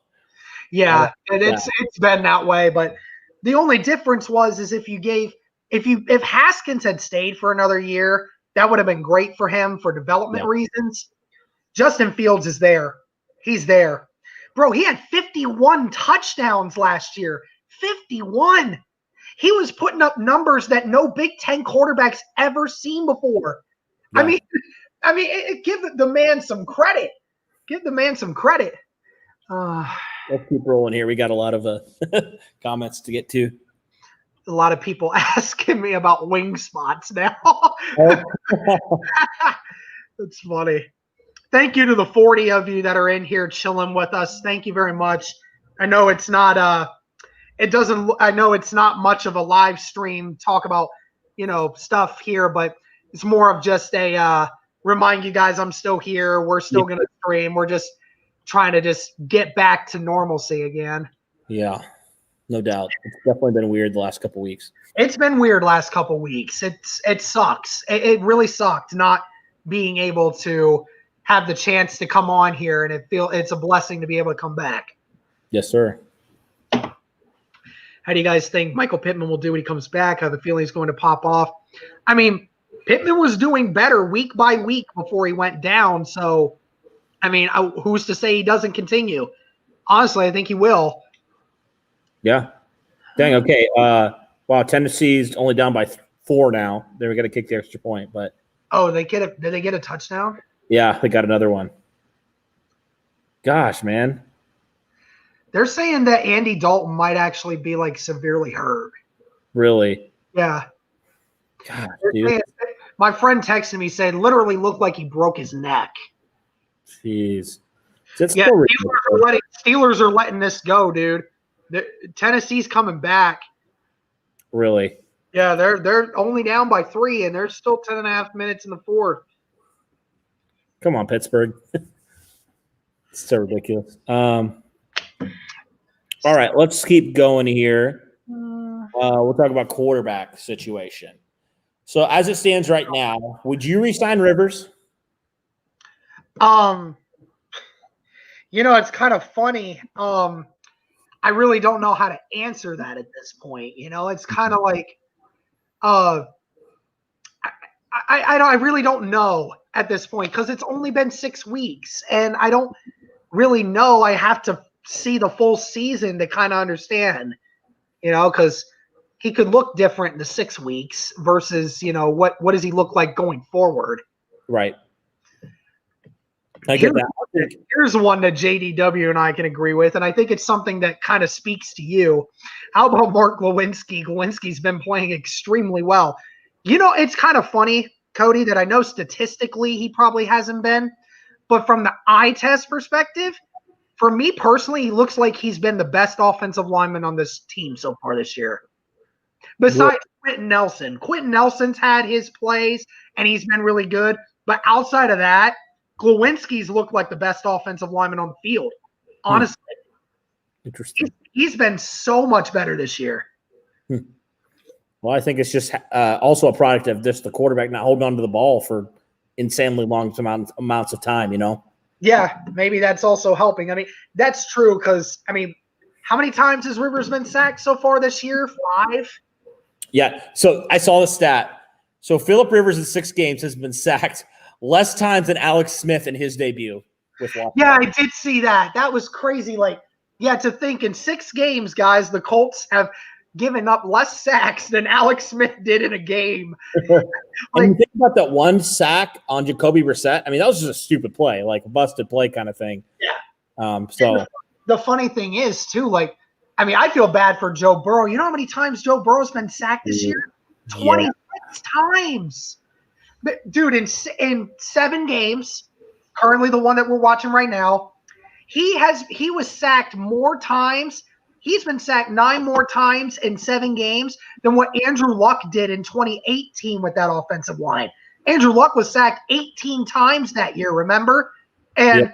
yeah, and it's been that way. But the only difference is if Haskins had stayed for another year, that would have been great for him for development reasons. Justin Fields is there. He's there. Bro, he had 51 touchdowns last year. 51. He was putting up numbers that no Big Ten quarterback's ever seen before. Yeah. I mean, give the man some credit. Give the man some credit. Let's keep rolling here. We got a lot of comments to get to. A lot of people asking me about wing spots now. That's funny. Thank you to the 40 of you that are in here chilling with us. Thank you very much. I know it's not I know it's not much of a live stream talk about, stuff here, but it's more of just a remind you guys I'm still here. We're still going to stream. We're just trying to just get back to normalcy again. Yeah. No doubt. It's definitely been weird the last couple weeks. It's been weird last couple weeks. It sucks. It really sucked not being able to have the chance to come on here, and it's a blessing to be able to come back. Yes, sir. How do you guys think Michael Pittman will do when he comes back? I have a feeling he's going to pop off. I mean, Pittman was doing better week by week before he went down. So, I mean, who's to say he doesn't continue? Honestly, I think he will. Yeah. Dang. Okay. Wow. Tennessee's only down by 4 now. They're going to kick the extra point, but. Oh, did they get a touchdown? Yeah, they got another one. Gosh, man. They're saying that Andy Dalton might actually be like severely hurt. Really? Yeah. God, dude. My friend texted me saying literally looked like he broke his neck. Jeez. That's Yeah, still Steelers are letting this go, dude. Tennessee's coming back. Really? Yeah, they're only down by 3, and there's still 10.5 minutes in the fourth. Come on, Pittsburgh. It's so ridiculous. All right, let's keep going here. We'll talk about quarterback situation. So as it stands right now, would you re-sign Rivers? It's kind of funny. I really don't know how to answer that at this point. It's kind of like, I really don't know at this point because it's only been 6 weeks, and I don't really know. I have to see the full season to kind of understand, because he could look different in the 6 weeks versus, what does he look like going forward? Right. I get that. Here's one that JDW and I can agree with, and I think it's something that kind of speaks to you. How about Mark Lewinsky? Lewinsky's been playing extremely well. It's kind of funny, Cody, that I know statistically he probably hasn't been, but from the eye test perspective, for me personally, he looks like he's been the best offensive lineman on this team so far this year. Besides Quentin Nelson. Quentin Nelson's had his plays, and he's been really good, but outside of that, Lewinsky's looked like the best offensive lineman on the field. Honestly. Interesting. He's been so much better this year. Well, I think it's just also a product of just the quarterback not holding on to the ball for insanely long amounts of time, Yeah, maybe that's also helping. I mean, that's true because, how many times has Rivers been sacked so far this year? 5? Yeah, so I saw the stat. So Phillip Rivers in 6 games has been sacked less times than Alex Smith in his debut with Washington. Yeah, I did see that. That was crazy. To think in 6 games, guys, the Colts have given up less sacks than Alex Smith did in a game. And you think about that one sack on Jacoby Brissett. That was just a stupid play, like a busted play kind of thing. Yeah. So the funny thing is, too, I feel bad for Joe Burrow. You know how many times Joe Burrow's been sacked this year? 26 times. But, dude, in 7 games, currently the one that we're watching right now, he was sacked more times. He's been sacked 9 more times in 7 games than what Andrew Luck did in 2018 with that offensive line. Andrew Luck was sacked 18 times that year, remember? And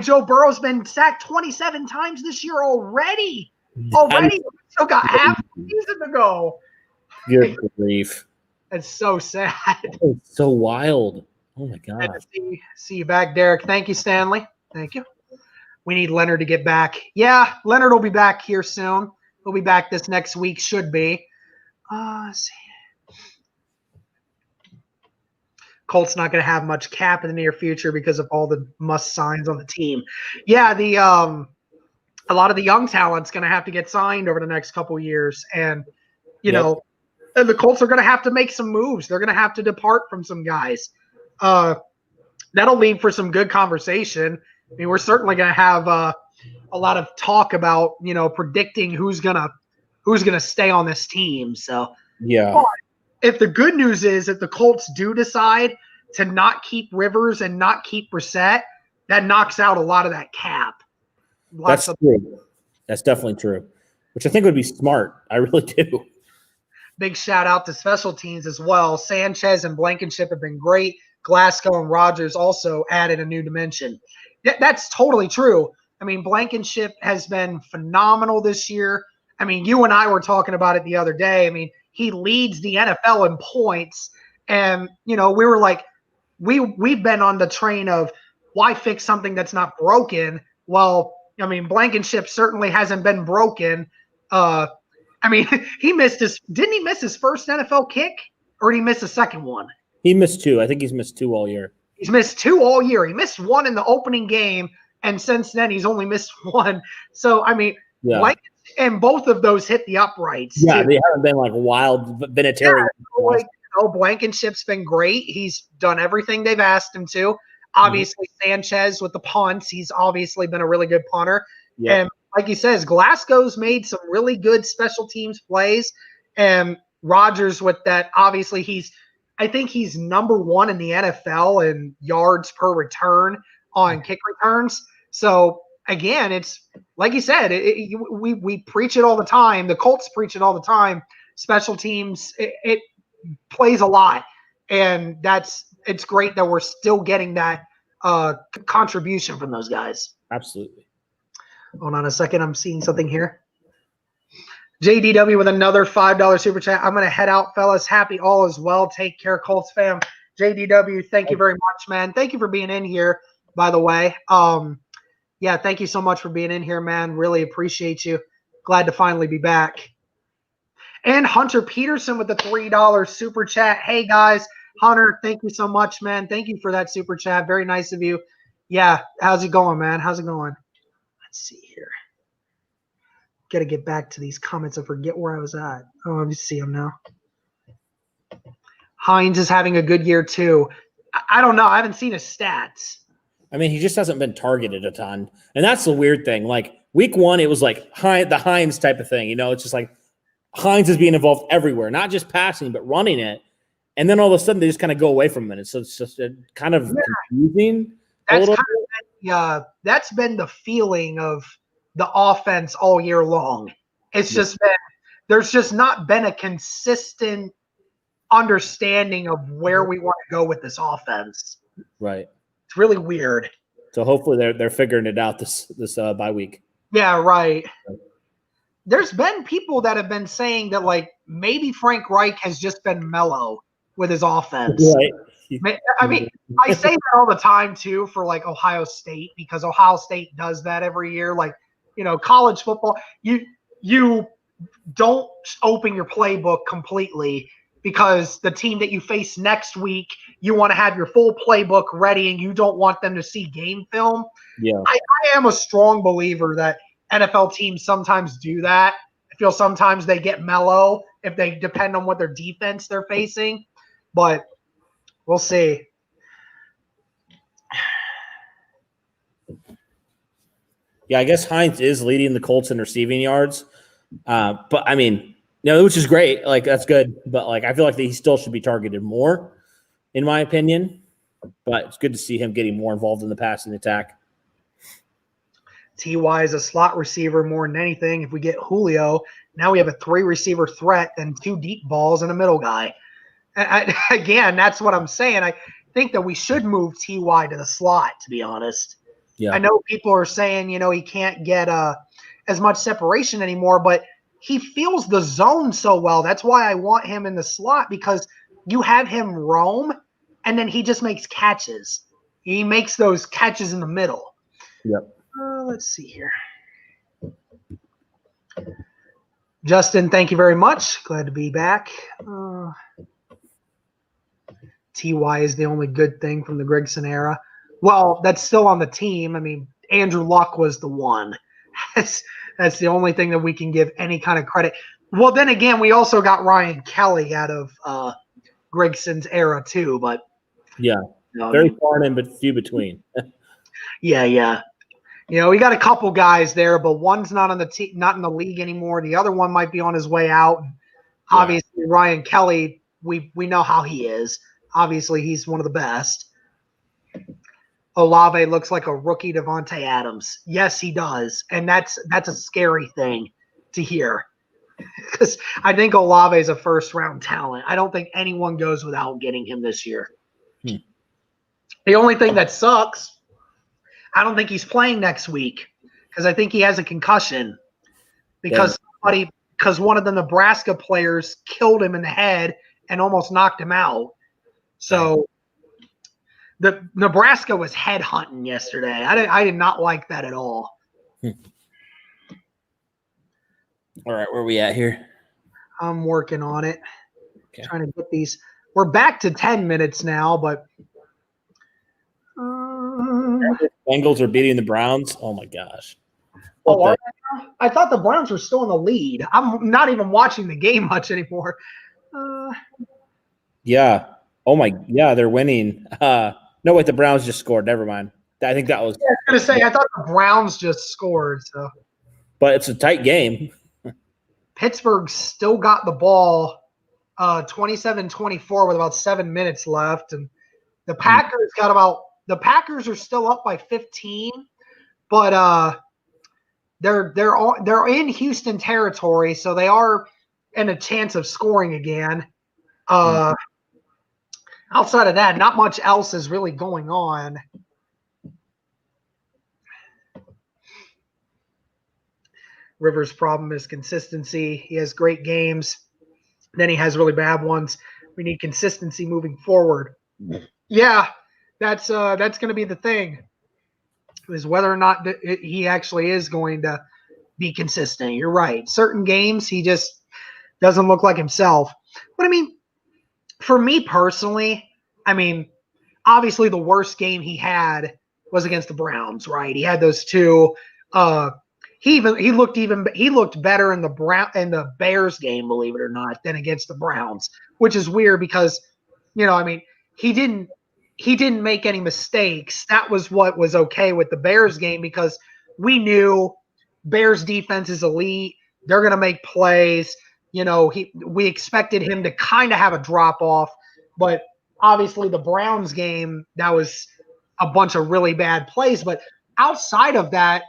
Joe Burrow's been sacked 27 times this year already. Still got half the season to go. Good grief. It's so sad. It's so wild. Oh, my God. Good to see you back, Derek. Thank you, Stanley. Thank you. We need Leonard to get back. Yeah, Leonard will be back here soon. He'll be back this next week, should be. Let's see. Colts not going to have much cap in the near future because of all the must signs on the team. Yeah, a lot of the young talent's going to have to get signed over the next couple years, and the Colts are going to have to make some moves. They're going to have to depart from some guys. That'll lead for some good conversation. We're certainly going to have a lot of talk about predicting who's gonna stay on this team. So yeah. But if the good news is if the Colts do decide to not keep Rivers and not keep Brissett, that knocks out a lot of that cap. That's true. That's definitely true, which I think would be smart. I really do. Big shout out to special teams as well. Sanchez and Blankenship have been great. Glasgow and Rogers also added a new dimension. That's totally true. Blankenship has been phenomenal this year. You and I were talking about it the other day. He leads the NFL in points. And, we were like, we've been on the train of why fix something that's not broken? Well, Blankenship certainly hasn't been broken. He missed didn't he miss his first NFL kick, or did he miss a second one? He missed 2. I think he's missed 2 all year. He's missed 2 all year. He missed 1 in the opening game, and since then he's only missed 1. So, and both of those hit the uprights. Yeah, they haven't been wild Vinatieri. Blankenship's been great. He's done everything they've asked him to. Obviously, Sanchez with the punts. He's obviously been a really good punter. Yeah. And like he says, Glasgow's made some really good special teams plays, and Rodgers with that. Obviously, I think he's number 1 in the NFL in yards per return on kick returns. So again, it's like you said, we preach it all the time. The Colts preach it all the time. Special teams, it plays a lot, and it's great that we're still getting that contribution from those guys. Absolutely. Hold on a second. I'm seeing something here. JDW with another $5 super chat. I'm going to head out, fellas. Happy all is well. Take care, Colts fam. JDW, thank you very much, man. Thank you for being in here, by the way. Yeah, thank you so much for being in here, man. Really appreciate you. Glad to finally be back. And Hunter Peterson with the $3 super chat. Hey, guys. Hunter, thank you so much, man. Thank you for that super chat. Very nice of you. Yeah, how's it going, man? How's it going? Let's see here. Got to get back to these comments. I forget where I was at. Oh, let me see them now. Hines is having a good year, too. I don't know. I haven't seen his stats. I mean, he just hasn't been targeted a ton. And that's the weird thing. Like, week 1, it was like the Hines type of thing. You know, it's just like Hines is being involved everywhere, not just passing, but running it. And then all of a sudden, they just kind of go away from it. So it's just kind of confusing. That's been the feeling of the offense all year long. It's just been there's just not been a consistent understanding of where we want to go with this offense. Right. It's really weird. So hopefully they're figuring it out this bye week. Yeah, right. There's been people that have been saying that like maybe Frank Reich has just been mellow with his offense. Right. I mean, I say that all the time too for like Ohio State because Ohio State does that every year. Like, you know, college football, you don't open your playbook completely because the team that you face next week, you want to have your full playbook ready and you don't want them to see game film. Yeah. I am a strong believer that NFL teams sometimes do that. I feel sometimes they get mellow if they depend on what their defense they're facing, but we'll see. Yeah, I guess Hines is leading the Colts in receiving yards. But, I mean, which is great. Like, that's good. But, like, I feel like he still should be targeted more, in my opinion. But it's good to see him getting more involved in the passing attack. T.Y. is a slot receiver more than anything. If we get Julio, now we have a 3-receiver threat and 2 deep balls and a middle guy. Again, that's what I'm saying. I think that we should move T.Y. to the slot, to be honest. Yeah. I know people are saying, he can't get as much separation anymore, but he feels the zone so well. That's why I want him in the slot because you have him roam, and then he just makes catches. He makes those catches in the middle. Yep. Let's see here. Justin, thank you very much. Glad to be back. T.Y. is the only good thing from the Gregson era. Well, that's still on the team. I mean, Andrew Luck was the one. That's the only thing that we can give any kind of credit. Well, then again, we also got Ryan Kelly out of Gregson's era too. But yeah, very far in, but few between. Yeah. We got a couple guys there, but one's not on the team, not in the league anymore. The other one might be on his way out. Obviously, Ryan Kelly, we know how he is. Obviously, he's one of the best. Olave looks like a rookie Devontae Adams. Yes, he does. And that's a scary thing to hear because I think Olave is a first-round talent. I don't think anyone goes without getting him this year. The only thing that sucks, I don't think he's playing next week because I think he has a concussion because one of the Nebraska players killed him in the head and almost knocked him out. So the Nebraska was headhunting yesterday. I did not like that at all. All right, where are we at here? I'm working on it. Okay. Trying to get these. We're back to 10 minutes now, but Bengals are beating the Browns. Oh my gosh. I thought the Browns were still in the lead. I'm not even watching the game much anymore. Yeah. Oh my. Yeah, they're winning. No, wait, the Browns just scored. Never mind. I think that was. Yeah, I was going to say, I thought the Browns just scored. So but it's a tight game. Pittsburgh still got the ball 27-24 with about 7 minutes left. And the Packers the Packers are still up by 15, but they're in Houston territory, so they are in a chance of scoring again. Outside of that, not much else is really going on. Rivers' problem is consistency. He has great games, then he has really bad ones. We need consistency moving forward. Yeah, that's going to be the thing, is whether or not he actually is going to be consistent. You're right. Certain games, he just doesn't look like himself. But, I mean, for me personally, I mean, obviously the worst game he had was against the Browns, right? He had those two. He looked better in the Bears game, believe it or not, than against the Browns, which is weird because, I mean, he didn't make any mistakes. That was what was okay with the Bears game, because we knew Bears defense is elite. They're going to make plays. We expected him to kind of have a drop off, but obviously the Browns game, that was a bunch of really bad plays. But outside of that,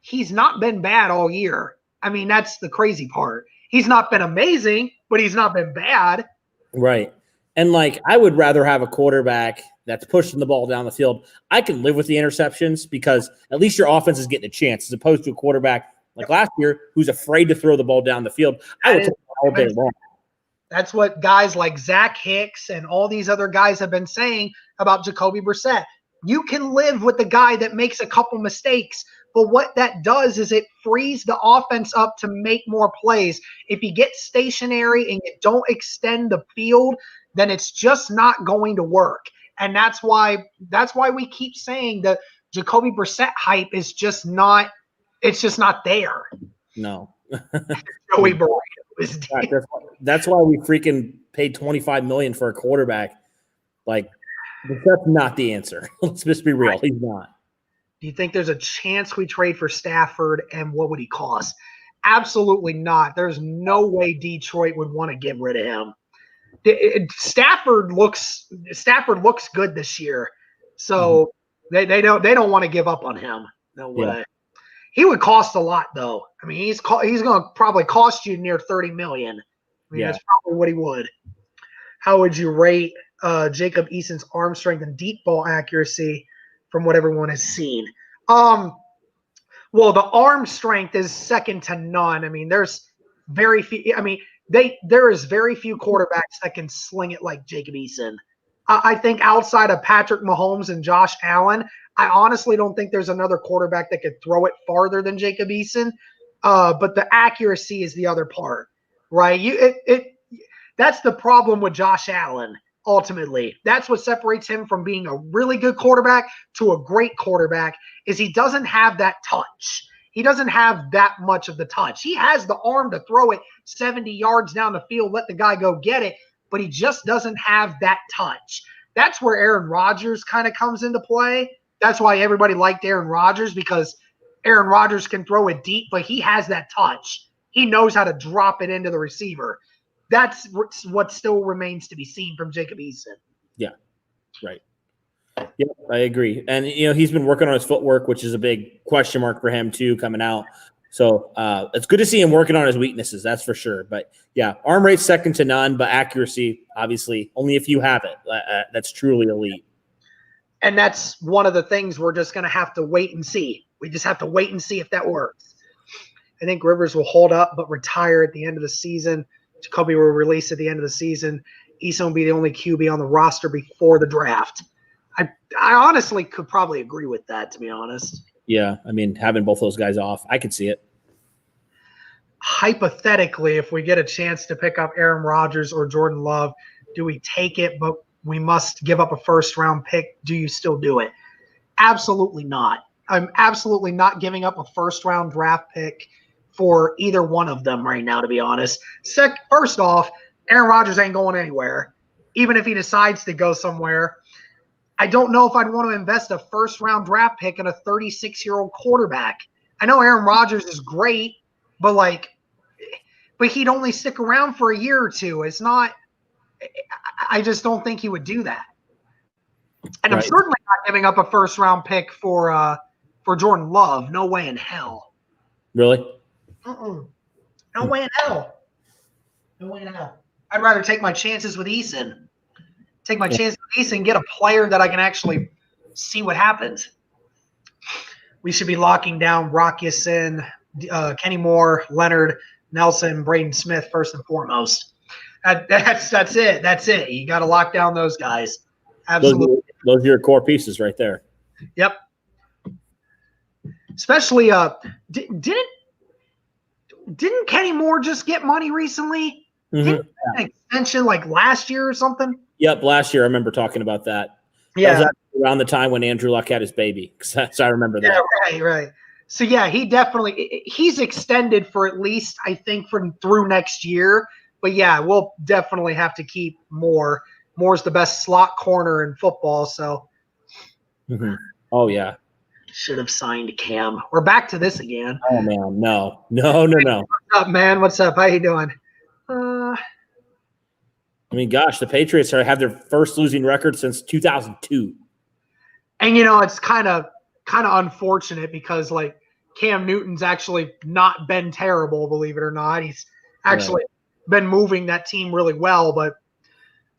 he's not been bad all year. I mean, that's the crazy part. He's not been amazing, but he's not been bad. Right. And, I would rather have a quarterback that's pushing the ball down the field. I can live with the interceptions because at least your offense is getting a chance, as opposed to a quarterback like last year who's afraid to throw the ball down the field. I will take it all day long. That's what guys like Zach Hicks and all these other guys have been saying about Jacoby Brissett. You can live with the guy that makes a couple mistakes, but what that does is it frees the offense up to make more plays. If you get stationary and you don't extend the field, then it's just not going to work. And that's why we keep saying that Jacoby Brissett hype is just not there. No. Joey Burrito is dead. That's why we freaking paid $25 million for a quarterback. That's not the answer. Let's just be real. He's not. Do you think there's a chance we trade for Stafford, and what would he cost? Absolutely not. There's no way Detroit would want to get rid of him. Stafford looks good this year, so they don't want to give up on him. No way. Yeah. He would cost a lot, though. I mean, he's going to probably cost you near $30 million. I mean, that's probably what he would. How would you rate Jacob Eason's arm strength and deep ball accuracy from what everyone has seen? Well, the arm strength is second to none. I mean, there's very few. I mean, there is very few quarterbacks that can sling it like Jacob Eason. I think outside of Patrick Mahomes and Josh Allen, I honestly don't think there's another quarterback that could throw it farther than Jacob Eason. But the accuracy is the other part, right? That's the problem with Josh Allen. Ultimately, that's what separates him from being a really good quarterback to a great quarterback, is he doesn't have that touch. He doesn't have that much of the touch. He has the arm to throw it 70 yards down the field, let the guy go get it, but he just doesn't have that touch. That's where Aaron Rodgers kind of comes into play. That's why everybody liked Aaron Rodgers, because Aaron Rodgers can throw it deep, but he has that touch. He knows how to drop it into the receiver. That's what still remains to be seen from Jacob Eason. Yeah, right. Yeah, I agree. And, he's been working on his footwork, which is a big question mark for him, too, coming out. So it's good to see him working on his weaknesses, that's for sure. But, yeah, arm rate second to none, but accuracy, obviously, only if you have it. That's truly elite. And that's one of the things we're just going to have to wait and see. We just have to wait and see if that works. I think Rivers will hold up but retire at the end of the season. Jacoby will release at the end of the season. Eason will be the only QB on the roster before the draft. I honestly could probably agree with that, to be honest. Yeah, I mean, having both those guys off, I could see it. Hypothetically, if we get a chance to pick up Aaron Rodgers or Jordan Love, do we take it, but we must give up a first-round pick? Do you still do it? Absolutely not. I'm absolutely not giving up a first-round draft pick for either one of them right now, to be honest. First off, Aaron Rodgers ain't going anywhere. Even if he decides to go somewhere, I don't know if I'd want to invest a first-round draft pick in a 36-year-old quarterback. I know Aaron Rodgers is great, but he'd only stick around for a year or two. It's not. I just don't think he would do that. And I'm certainly not giving up a first-round pick for Jordan Love. No way in hell. Really? No way in hell. No way in hell. I'd rather take my chances with Eason. Take my chances with Eason, get a player that I can actually see what happens. We should be locking down Brock Yassin, Kenny Moore, Leonard, Nelson, Braden Smith first and foremost. That's it. That's it. You got to lock down those guys. Absolutely. Those are your core pieces right there. Yep. Especially didn't Kenny Moore just get money recently? Mm-hmm. Didn't he get an extension like last year or something? Yep, last year I remember talking about that. Yeah. That was around the time when Andrew Luck had his baby. So I remember that. Yeah, right. So yeah, he's extended for at least I think through next year. But yeah, we'll definitely have to keep Moore. Moore's the best slot corner in football. So. Mm-hmm. Oh yeah. Should have signed Cam. We're back to this again. Oh man, no. What's up, man? What's up? How you doing? I mean, gosh, the Patriots have their first losing record since 2002. And it's kind of unfortunate because Cam Newton's actually not been terrible, believe it or not. He's actually been moving that team really well. But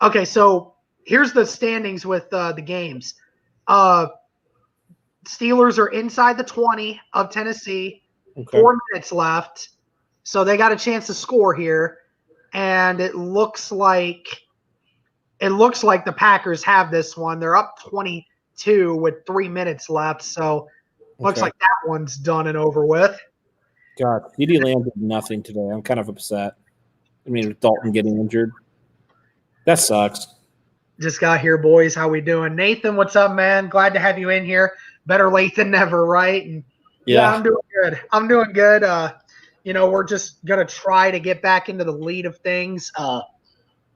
okay, so here's the standings with the games. Steelers are inside the 20 of Tennessee. Okay. 4 minutes left. So they got a chance to score here. And it looks like the Packers have this one. They're up 22 with 3 minutes left. So looks like that one's done and over with. God, CeeDee Lamb did nothing today. I'm kind of upset. I mean, with Dalton getting injured. That sucks. Just got here, boys. How we doing? Nathan, what's up, man? Glad to have you in here. Better late than never, right? And yeah, I'm doing good. We're just gonna try to get back into the lead of things.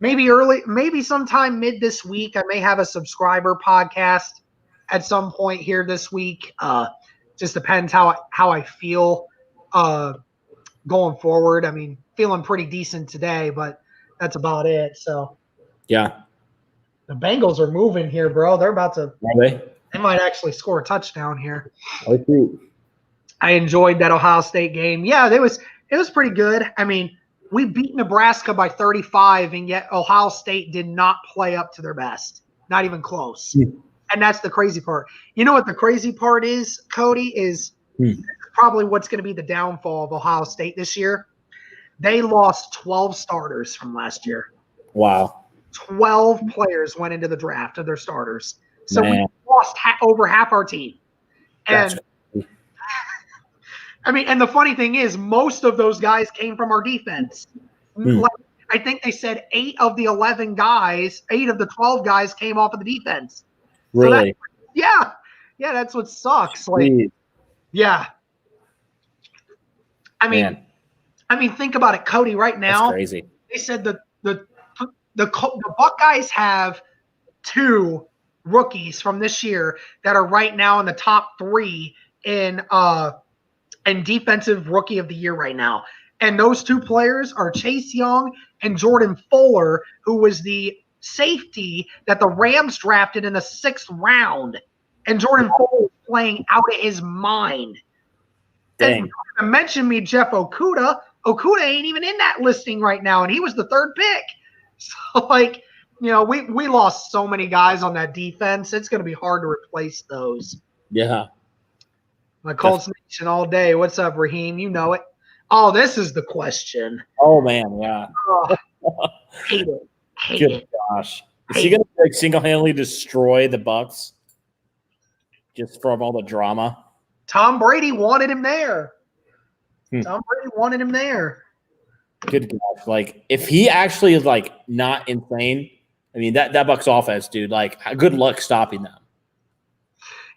Maybe sometime mid this week. I may have a subscriber podcast at some point here this week. Just depends how I feel going forward. I mean, feeling pretty decent today, but that's about it. So yeah. The Bengals are moving here, bro. They're about to. Are they? They might actually score a touchdown here. I see. I enjoyed that Ohio State game. Yeah, it was pretty good. I mean, we beat Nebraska by 35, and yet Ohio State did not play up to their best. Not even close. And that's the crazy part. You know what the crazy part is, Cody, is probably what's going to be the downfall of Ohio State this year. They lost 12 starters from last year. Wow. 12 players went into the draft of their starters. So we lost over half our team. And I mean, and the funny thing is, most of those guys came from our defense. I think they said 8 of the 12 guys came off of the defense. Really? So yeah, that's what sucks. Yeah. I mean, think about it, Cody. Right now, that's crazy. They said the Buckeyes have 2 rookies from this year that are right now in the top 3 in defensive rookie of the year right now. And those 2 players are Chase Young and Jordan Fuller, who was the safety that the Rams drafted in the 6th round. And Jordan Fuller was playing out of his mind. Dang. And mention me Jeff Okudah. Okudah ain't even in that listing right now, and he was the 3rd pick. So, we lost so many guys on that defense. It's going to be hard to replace those. Yeah. My Colts Nation all day. What's up, Raheem? You know it. Oh, this is the question. Oh, man, yeah. Hate it. Good gosh. Is he going to single-handedly destroy the Bucs just from all the drama? Tom Brady wanted him there. Tom Brady wanted him there. Good gosh. If he actually is, not insane, I mean, that Bucs offense, dude, good luck stopping them.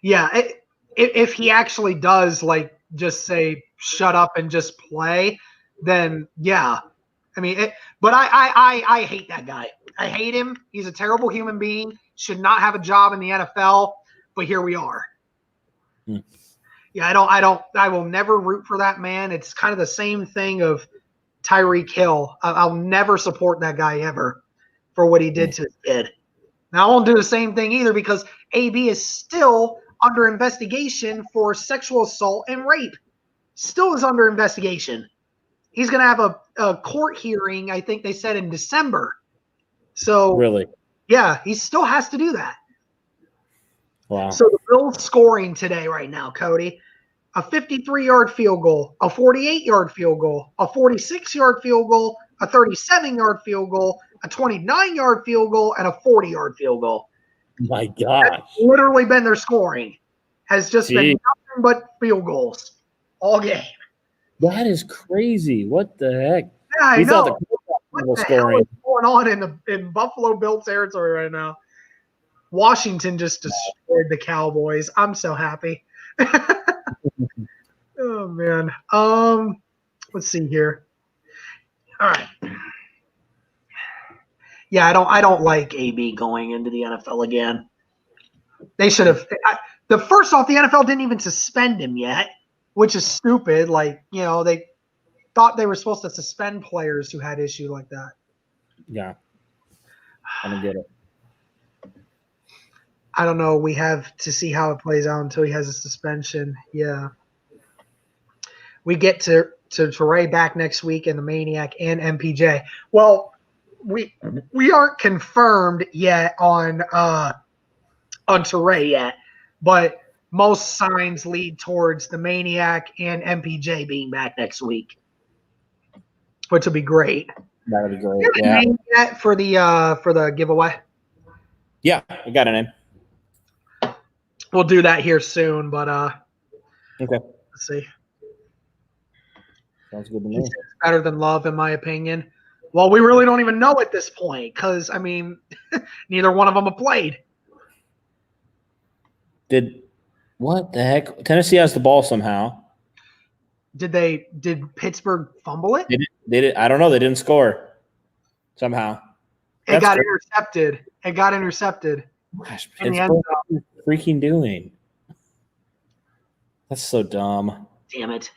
Yeah, if he actually does, just say, shut up and just play, then, yeah. I mean, but I hate that guy. I hate him. He's a terrible human being. Should not have a job in the NFL, but here we are. Yeah, I will never root for that man. It's kind of the same thing of Tyreek Hill. I'll never support that guy ever for what he did to his kid. Now, I won't do the same thing either because AB is still under investigation for sexual assault and rape. Still is under investigation. He's going to have a court hearing, I think they said, in December. So, Really? Yeah, he still has to do that. Wow. So the Bills scoring today right now, Cody, a 53-yard field goal, a 48-yard field goal, a 46-yard field goal, a 37-yard field goal, a 29-yard field goal, and a 40-yard field goal. My gosh. That's literally been their scoring. Has just been nothing but field goals all game. That is crazy. What the heck? Yeah, I know. What the hell is going on in Buffalo Bills territory right now? Washington just destroyed the Cowboys. I'm so happy. Oh man. Let's see here. All right. Yeah, I don't like AB going into the NFL again. They should have. The first off, the NFL didn't even suspend him yet, which is stupid. Like, they thought they were supposed to suspend players who had issue like that. Yeah. I don't get it. I don't know. We have to see how it plays out until he has a suspension. Yeah. We get to Teray back next week and the Maniac and MPJ. Well, we aren't confirmed yet on Teray yet, but most signs lead towards the Maniac and MPJ being back next week, which will be great. That would be great. Yeah. Maniac for the giveaway. Yeah, I got a name. We'll do that here soon, but okay. Let's see. Sounds good to me. Better than Love, in my opinion. Well, we really don't even know at this point because, neither one of them have played. What the heck? Tennessee has the ball somehow. Did Pittsburgh fumble it? They did. I don't know. They didn't score somehow. It got intercepted. Gosh, Pittsburgh, what are you freaking doing? That's so dumb. Damn it.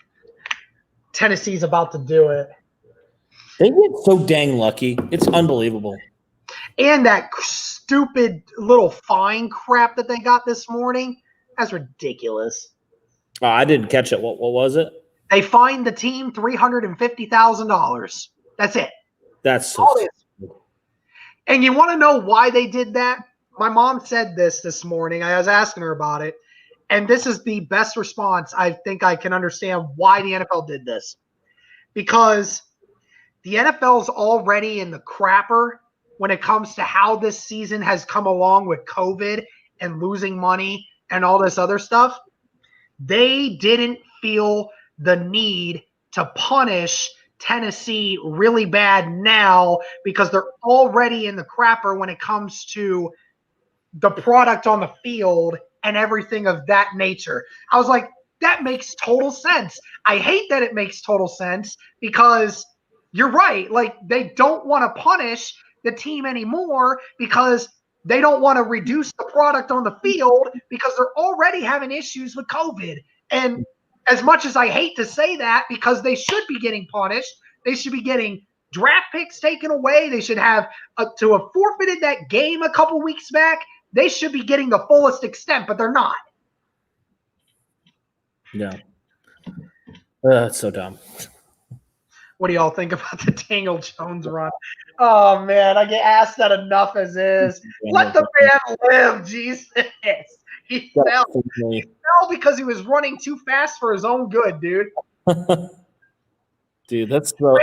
Tennessee's about to do it. They get so dang lucky. It's unbelievable. And that stupid little fine crap that they got this morning, that's ridiculous. Oh, I didn't catch it. What was it? They fined the team $350,000. That's it. That's so stupid. And you want to know why they did that? My mom said this morning. I was asking her about it. And this is the best response I think I can understand why the NFL did this. Because the NFL's already in the crapper when it comes to how this season has come along with COVID and losing money and all this other stuff. They didn't feel the need to punish Tennessee really bad now because they're already in the crapper when it comes to the product on the field and everything of that nature. I was like, that makes total sense. I hate that it makes total sense because you're right. Like, they don't want to punish the team anymore because they don't want to reduce the product on the field because they're already having issues with COVID. And as much as I hate to say that, because they should be getting punished, they should be getting draft picks taken away. They should have to have forfeited that game a couple weeks back. They should be getting the fullest extent, but they're not. Yeah. That's so dumb. What do y'all think about the Daniel Jones run? Oh, man, I get asked that enough as is. Let the man live, Jesus. He fell because he was running too fast for his own good, dude. Dude, that's so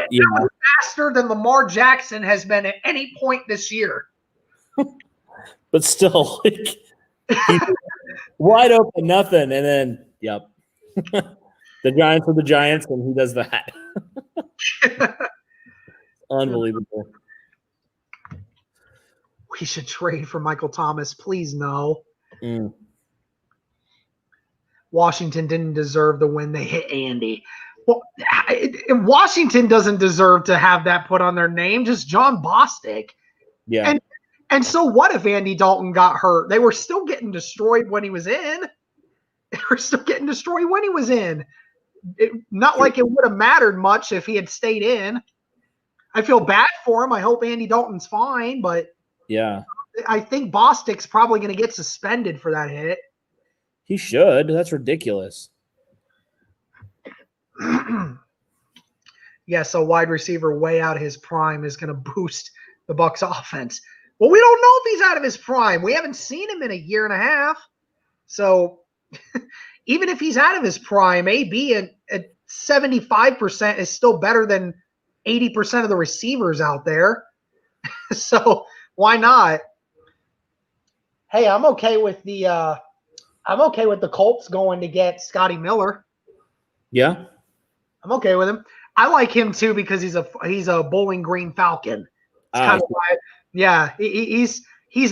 faster than Lamar Jackson has been at any point this year. But still, like, wide open, nothing, and then, yep. The Giants are the Giants, and he does that. Unbelievable. We should trade for Michael Thomas. Please, no. Washington didn't deserve the win. They hit Andy. Well, Washington doesn't deserve to have that put on their name. Just John Bostic. Yeah. And so what if Andy Dalton got hurt? They were still getting destroyed when he was in. They're still getting destroyed when he was in. Not like it would have mattered much if he had stayed in. I feel bad for him. I hope Andy Dalton's fine, but Yeah. I think Bostic's probably going to get suspended for that hit. He should. That's ridiculous. Yeah, so wide receiver way out of his prime is going to boost the Bucs offense. Well, we don't know if he's out of his prime. We haven't seen him in a year and a half. So even if he's out of his prime, AB at 75% is still better than 80% of the receivers out there. So why not? Hey, I'm okay with the Colts going to get Scotty Miller. Yeah. I'm okay with him. I like him too because he's a Bowling Green Falcon. It's kind of why, yeah, he's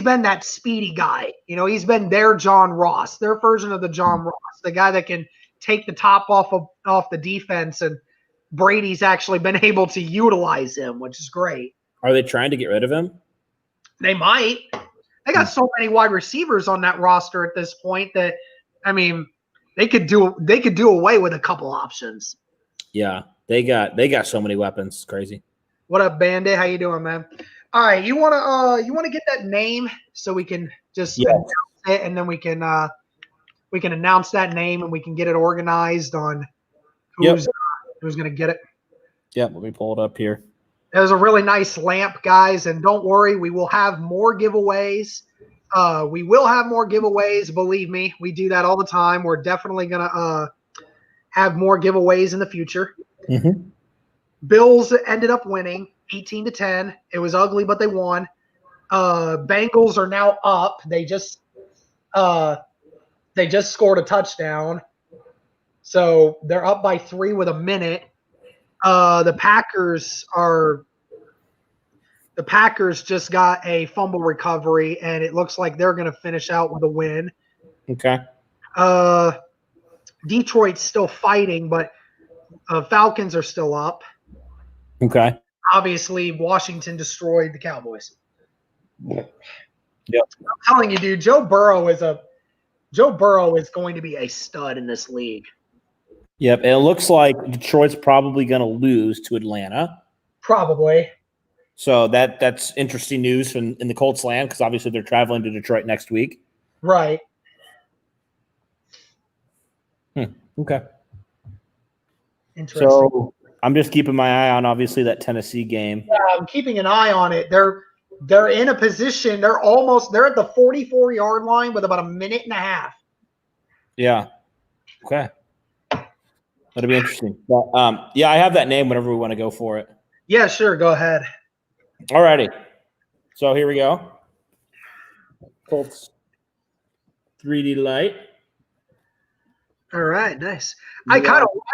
been that speedy guy. He's been their John Ross, their version of the John Ross, the guy that can take the top off the defense, and Brady's actually been able to utilize him, which is great. Are they trying to get rid of him? They might. They got so many wide receivers on that roster at this point that, I mean, they could do away with a couple options. Yeah, they got so many weapons. It's crazy. What up, Bandit? How you doing, man? All right, you wanna get that name so we can just announce it, and then we can announce that name and we can get it organized on who's gonna get it. Yep, let me pull it up here. There's a really nice lamp, guys, and don't worry, we will have more giveaways. Believe me, we do that all the time. We're definitely gonna have more giveaways in the future. Mm-hmm. Bills ended up winning 18-10. It was ugly, but they won. Bengals are now up. They just scored a touchdown, so they're up by 3 with a minute. The Packers just got a fumble recovery, and it looks like they're going to finish out with a win. Okay. Detroit's still fighting, but Falcons are still up. Okay. Obviously, Washington destroyed the Cowboys. Yep. I'm telling you, dude, Joe Burrow is going to be a stud in this league. Yep. And it looks like Detroit's probably going to lose to Atlanta. Probably. So that's interesting news in the Colts land, because obviously they're traveling to Detroit next week. Right. Okay. Interesting. So I'm just keeping my eye on, obviously, that Tennessee game. Yeah, I'm keeping an eye on it. They're in a position. They're at the 44-yard line with about a minute and a half. Yeah. Okay. That'll be interesting. But, yeah, I have that name whenever we want to go for it. Yeah, sure. Go ahead. All righty. So here we go. Colts 3D light. All right, nice. I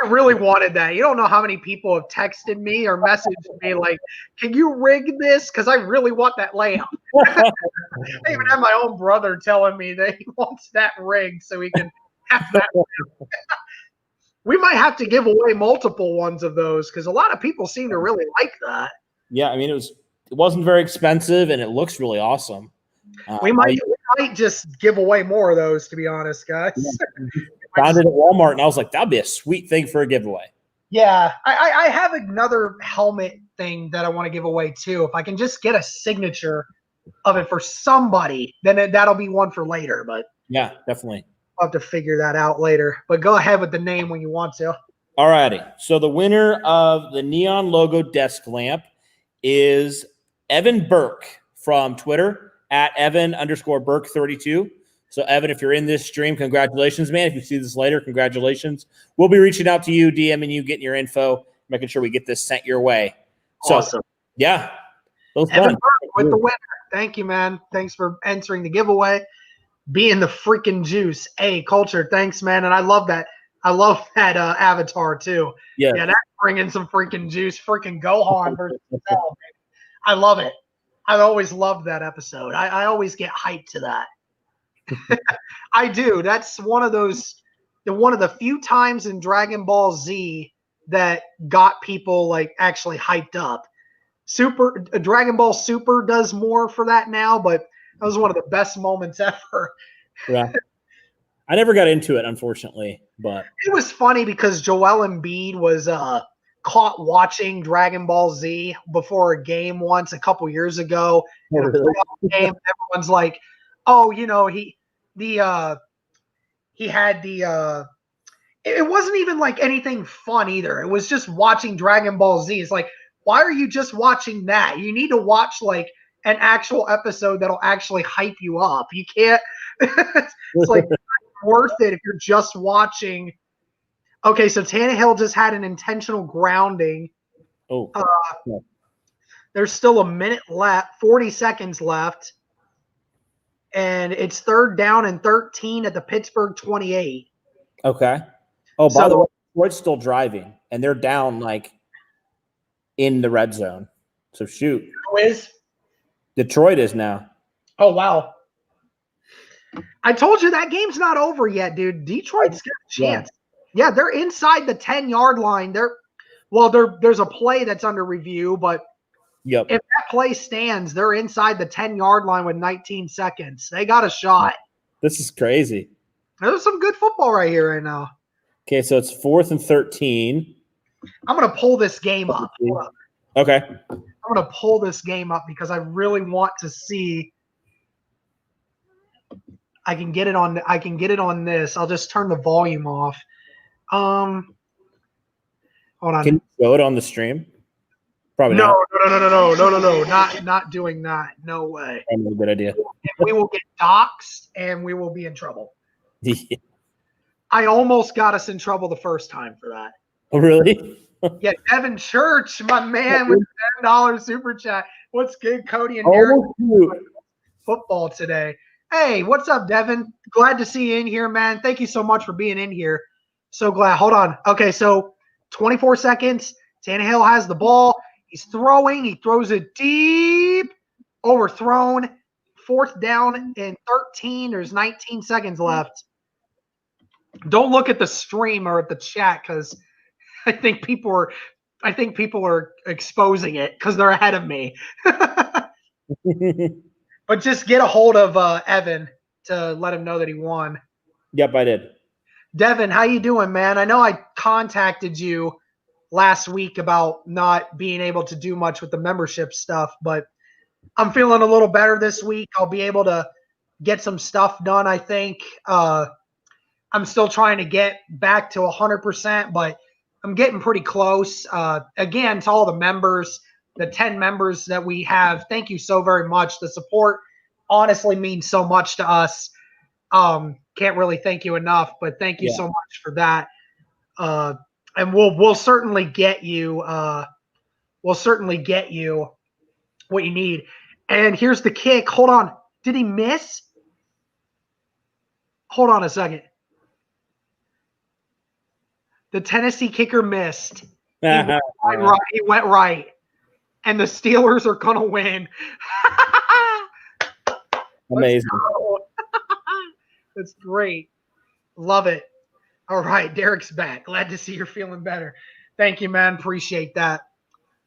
really wanted that. You don't know how many people have texted me or messaged me like, "Can you rig this?" Because I really want that layup. I even have my own brother telling me that he wants that rigged so he can have that. We might have to give away multiple ones of those because a lot of people seem to really like that. Yeah, I mean it wasn't very expensive and it looks really awesome. We might just give away more of those, to be honest, guys. Yeah. Found it at Walmart and I was like, that'd be a sweet thing for a giveaway. Yeah, I have another helmet thing that I want to give away too. If I can just get a signature of it for somebody, then that'll be one for later. But yeah, definitely. I'll have to figure that out later. But go ahead with the name when you want to. All righty. So the winner of the neon logo desk lamp is Evan Burke from Twitter at Evan_Burke32. So, Evan, if you're in this stream, congratulations, man. If you see this later, congratulations. We'll be reaching out to you, DMing you, getting your info, making sure we get this sent your way. So, awesome. Yeah. Evan Burke with the winner. Thank you, man. Thanks for entering the giveaway. Being the freaking juice. Hey, Culture, thanks, man. And I love that. I love that avatar, too. Yeah, that's bringing some freaking juice. Freaking Gohan versus Cell. I love it. I always loved that episode. I always get hyped to that. I do. That's one of the few times in Dragon Ball Z that got people like actually hyped up. Dragon Ball Super does more for that now, but that was one of the best moments ever. Yeah. I never got into it, unfortunately, but it was funny because Joel Embiid was caught watching Dragon Ball Z before a game once a couple years ago. Oh, In a really? playoff game, everyone's like, "Oh, he had the." It wasn't even like anything fun either. It was just watching Dragon Ball Z. It's like, why are you just watching that? You need to watch like an actual episode that'll actually hype you up. You can't. It's like worth it if you're just watching. Okay, so Tannehill just had an intentional grounding. Oh, yeah. There's still a minute left, 40 seconds left, and it's 3rd down and 13 at the Pittsburgh 28. Okay. Oh, by the way, Detroit's still driving, and they're down like in the red zone. So shoot. Who is? Detroit is now. Oh, wow. I told you that game's not over yet, dude. Detroit's got a chance. Yeah, they're inside the 10-yard line. There's a play that's under review, but Yep. if that play stands, they're inside the 10-yard line with 19 seconds. They got a shot. This is crazy. There's some good football right here right now. Okay, so it's 4th and 13. I'm going to pull this game up. Hold up. Okay. I'm going to pull this game up because I really want to see. I can get it on this. I'll just turn the volume off. Hold on. Can you show it on the stream? Probably No, not. not doing that. No way. Probably a good idea. We will get doxxed and we will be in trouble. Yeah. I almost got us in trouble the first time for that. Oh, really? Yeah, Devin Church, my man, with the $10 super chat. What's good, Cody and Derek? Football today. Hey, what's up, Devin? Glad to see you in here, man. Thank you so much for being in here. So glad. Hold on. Okay, so 24 seconds. Tannehill has the ball. He's throwing. He throws it deep. Overthrown. 4th down and 13. There's 19 seconds left. Don't look at the stream or at the chat because I think people are exposing it because they're ahead of me. But just get a hold of Evan to let him know that he won. Yep, I did. Devin, how you doing, man? I know I contacted you last week about not being able to do much with the membership stuff, but I'm feeling a little better this week. I'll be able to get some stuff done, I think. I'm still trying to get back to 100%, but I'm getting pretty close. Again, to all the members, the 10 members that we have, thank you so very much. The support honestly means so much to us. Can't really thank you enough, but thank you so much for that. And we'll certainly get you. We'll certainly get you what you need. And here's the kick. Hold on. Did he miss? Hold on a second. The Tennessee kicker missed. He went right. And the Steelers are going to win. Amazing. That's great. Love it. All right, Derek's back. Glad to see you're feeling better. Thank you, man. Appreciate that.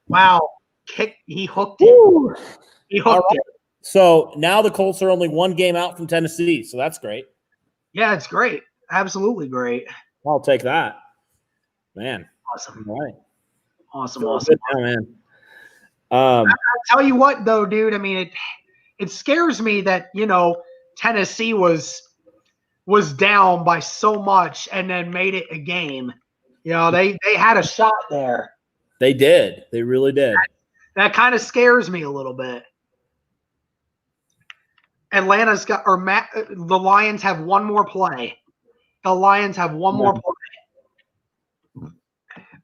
Wow. Kick. He hooked it. He hooked it. So now the Colts are only one game out from Tennessee, so that's great. Yeah, it's great. Absolutely great. I'll take that. Man. Awesome. All right. Awesome. Good now, man. I'll tell you what, though, dude. I mean, it scares me that, Tennessee was down by so much and then made it a game. They had a shot there. They did. They really did. That kind of scares me a little bit. The Lions have one more play. The Lions have one more play.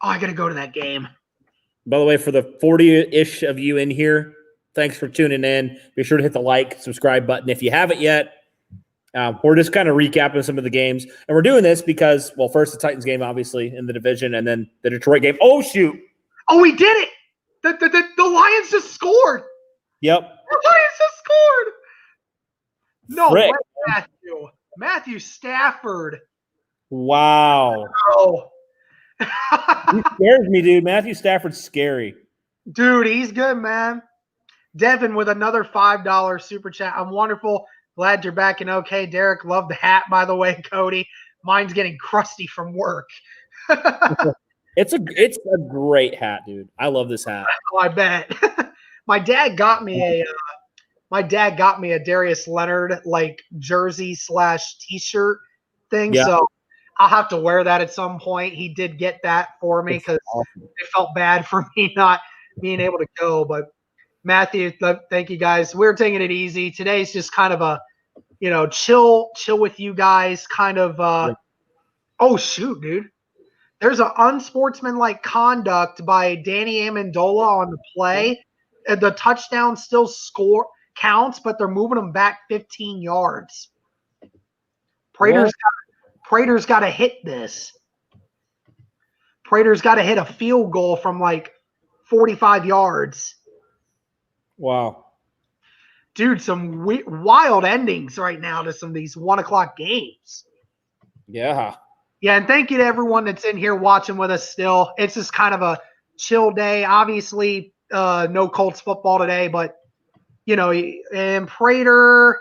Oh, I got to go to that game. By the way, for the 40-ish of you in here, thanks for tuning in. Be sure to hit the like, subscribe button if you haven't yet. We're just kind of recapping some of the games. And we're doing this because, well, first the Titans game, obviously, in the division, and then the Detroit game. Oh, shoot. Oh, we did it. The Lions just scored. Yep. The Lions just scored. No, Frick. Matthew Stafford. Wow. Oh. He scares me, dude. Matthew Stafford's scary. Dude, he's good, man. Devin with another $5 super chat. I'm wonderful. Glad you're back and okay, Derek. Love the hat, by the way, Cody. Mine's getting crusty from work. It's a great hat, dude. I love this hat. Oh, I bet. My dad got me a Darius Leonard like jersey / t-shirt thing. Yeah. So I'll have to wear that at some point. He did get that for me because awesome. it felt bad for me not being able to go. But Matthew, thank you guys. We're taking it easy. Today's just kind of a, chill with you guys kind of. Oh, shoot, dude. There's an unsportsmanlike conduct by Danny Amendola on the play. The touchdown still counts, but they're moving them back 15 yards. Prater's got to hit this. Prater's got to hit a field goal from like 45 yards. Wow. Dude, some wild endings right now to some of these 1 o'clock games. Yeah. Yeah, and thank you to everyone that's in here watching with us still. It's just kind of a chill day. Obviously, no Colts football today, but, and Prater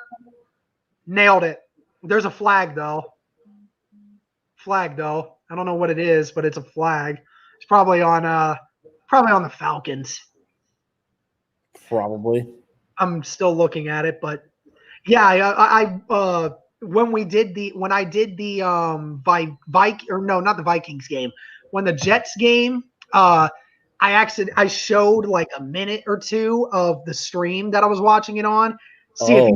nailed it. There's a flag, though. I don't know what it is, but it's a flag. It's probably on the Falcons. Probably. I'm still looking at it, but yeah, I when I did the not the Vikings game, when the Jets game, I showed like a minute or two of the stream that I was watching it on. See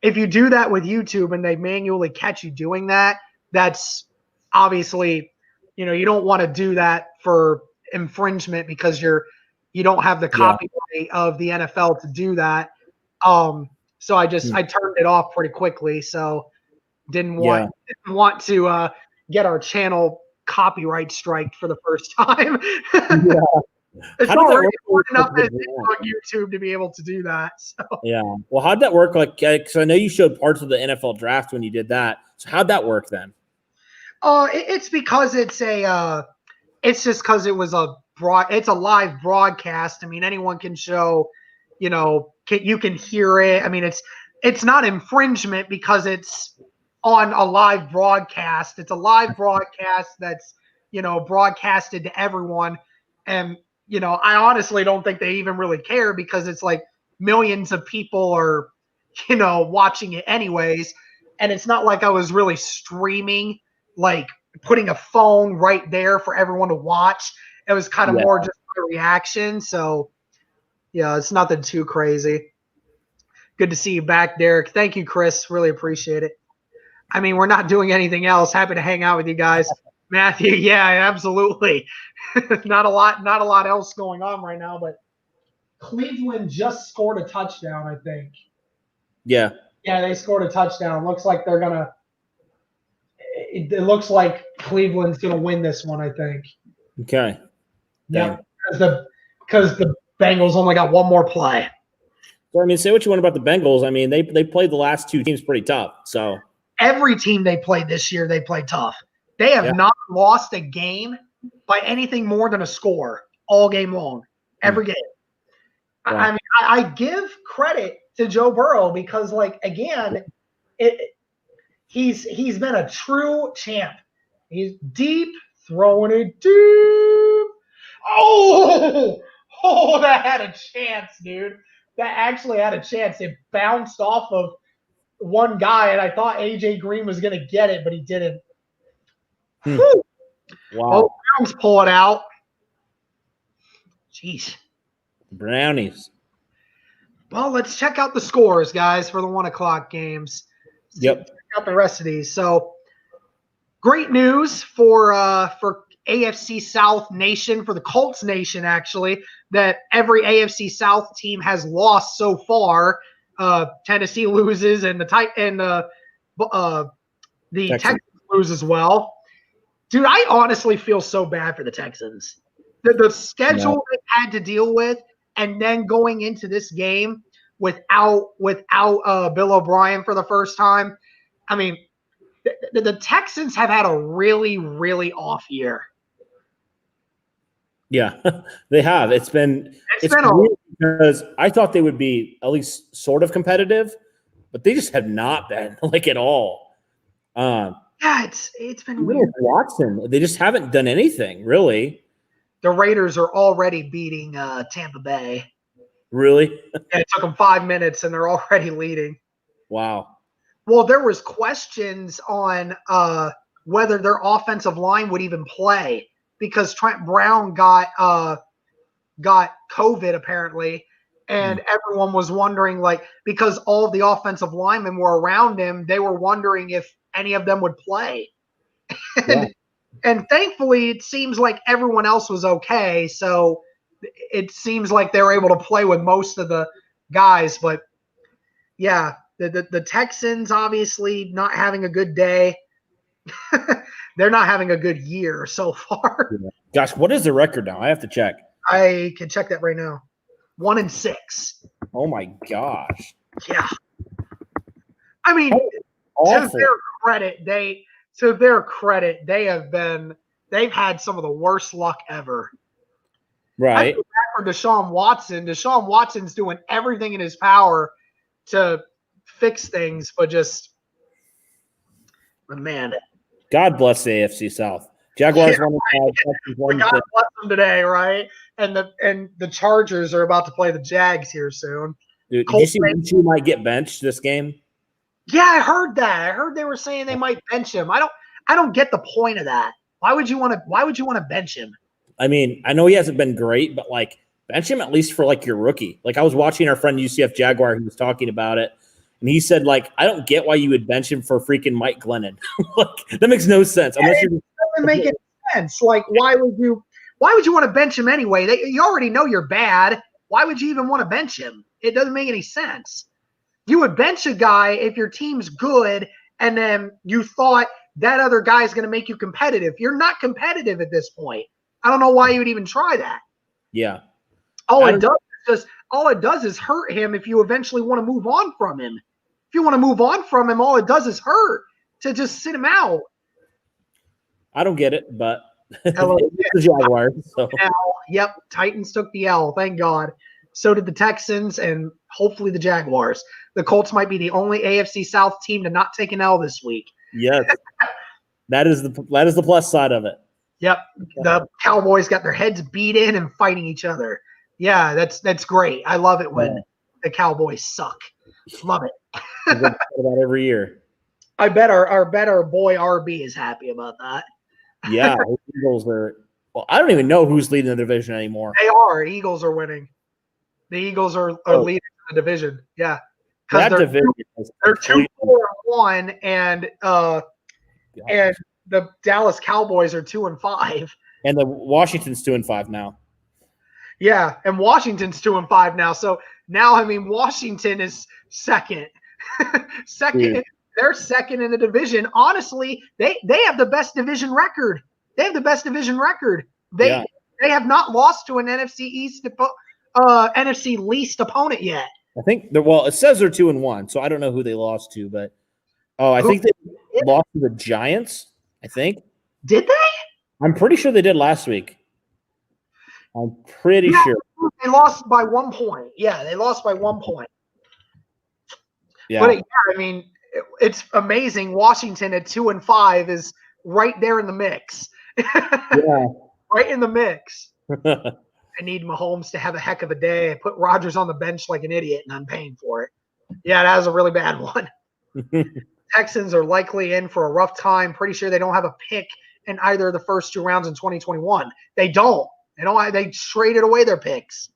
if you do that with YouTube and they manually catch you doing that, that's obviously, you don't want to do that for infringement because you don't have the copyright of the NFL to do that. So I turned it off pretty quickly. So didn't want to get our channel copyright striked for the first time. It's already hard enough on YouTube to be able to do that. So. Yeah. Well, how'd that work? Like, because I know you showed parts of the NFL draft when you did that. So how'd that work then? It's because it's just because it was it's a live broadcast. I mean, anyone can show, you can hear it. I mean, it's not infringement because it's on a live broadcast. It's a live broadcast that's, broadcasted to everyone. And, I honestly don't think they even really care because it's like millions of people are, watching it anyways. And it's not like I was really streaming, like putting a phone right there for everyone to watch. It was kind of more just a reaction. So, yeah, it's nothing too crazy. Good to see you back, Derek. Thank you, Chris. Really appreciate it. I mean, we're not doing anything else. Happy to hang out with you guys. Matthew, yeah, absolutely. Not a lot else going on right now, but Cleveland just scored a touchdown, I think. Yeah. Yeah, they scored a touchdown. Looks like they're going to – it looks like Cleveland's going to win this one, I think. Okay. Yeah, because the Bengals only got one more play. Well, I mean, say what you want about the Bengals. I mean, they played the last two teams pretty tough. So every team they played this year, they played tough. They have not lost a game by anything more than a score all game long, every game. Wow. I mean, I give credit to Joe Burrow because, like, again, he's been a true champ. He's deep, throwing it deep. Oh, that had a chance, dude. That actually had a chance. It bounced off of one guy, and I thought A.J. Green was going to get it, but he didn't. Wow. Oh, Browns pull it out. Jeez. Brownies. Well, let's check out the scores, guys, for the 1 o'clock games. Yep. Check out the rest of these. So, great news for AFC South Nation, for the Colts Nation, actually, that every AFC South team has lost so far. Tennessee loses, and the Texans lose as well. Dude, I honestly feel so bad for the Texans. The schedule they had to deal with, and then going into this game without Bill O'Brien for the first time. I mean, the Texans have had a really, really off year. Yeah, they have. It's been weird because I thought they would be at least sort of competitive, but they just have not been like at all. Yeah, it's been Even weird. with Watson, they just haven't done anything really. The Raiders are already beating Tampa Bay. Really? Yeah, it took them 5 minutes, and they're already leading. Wow. Well, there was questions on whether their offensive line would even play because Trent Brown got COVID apparently, and everyone was wondering, like, because all of the offensive linemen were around him, they were wondering if any of them would play. Yeah. And thankfully, it seems like everyone else was okay. So it seems like they were able to play with most of the guys. But yeah, the Texans obviously not having a good day. They're not having a good year so far. Gosh, what is the record now? I have to check. I can check that right now. 1-6. Oh my gosh. Yeah. I mean, Awful. to their credit, they've had some of the worst luck ever. Right. I feel bad for Deshaun Watson. Deshaun Watson's doing everything in his power to fix things, but man. God bless the AFC South. Jaguars won God bless them today, right? And the Chargers are about to play the Jags here soon. Dude, did you see Minshew might get benched this game? Yeah, I heard that. I heard they were saying they might bench him. I don't get the point of that. Why would you want to bench him? I mean, I know he hasn't been great, but like bench him at least for like your rookie. Like I was watching our friend UCF Jaguar who was talking about it, and he said like I don't get why you would bench him for freaking Mike Glennon. Like that makes no sense. Unless it doesn't make any sense. Like why would you want to bench him anyway? You already know you're bad. Why would you even want to bench him? It doesn't make any sense. You would bench a guy if your team's good and then you thought that other guy is going to make you competitive. You're not competitive at this point. I don't know why you would even try that. Yeah. All it does is hurt him if you eventually want to move on from him. If you want to move on from him, all it does is hurt to just sit him out. I don't get it, but the Jaguars. So. Yep, Titans took the L. Thank God. So did the Texans and hopefully the Jaguars. The Colts might be the only AFC South team to not take an L this week. Yes, that is the plus side of it. Yep, the Cowboys got their heads beat in and fighting each other. Yeah, that's great. I love it when the Cowboys suck. Love it. About every year. I bet our boy RB is happy about that. Yeah, the Eagles are. Well, I don't even know who's leading the division anymore. They are. Eagles are winning. The Eagles are leading the division. Yeah, that division. They're 2-4-1, and the Dallas Cowboys are 2-5. And the Washington's 2-5 now. Yeah, and Washington's 2-5 now. So now, I mean, Washington is second. Dude. They're second in the division. Honestly, they have the best division record. They have the best division record. They have not lost to an NFC East NFC least opponent yet. I think it says they're 2-1, so I don't know who they lost to, but I think they lost to the Giants. I think. Did they? I'm pretty sure they did last week. I'm pretty sure. They lost by 1 point. Yeah, they lost by 1 point. Yeah. But I mean, it's amazing. Washington at 2-5 is right there in the mix. Yeah. Right in the mix. I need Mahomes to have a heck of a day. I put Rodgers on the bench like an idiot, and I'm paying for it. Yeah, that was a really bad one. Texans are likely in for a rough time. Pretty sure they don't have a pick in either of the first 2 rounds in 2021. They don't. They traded away their picks.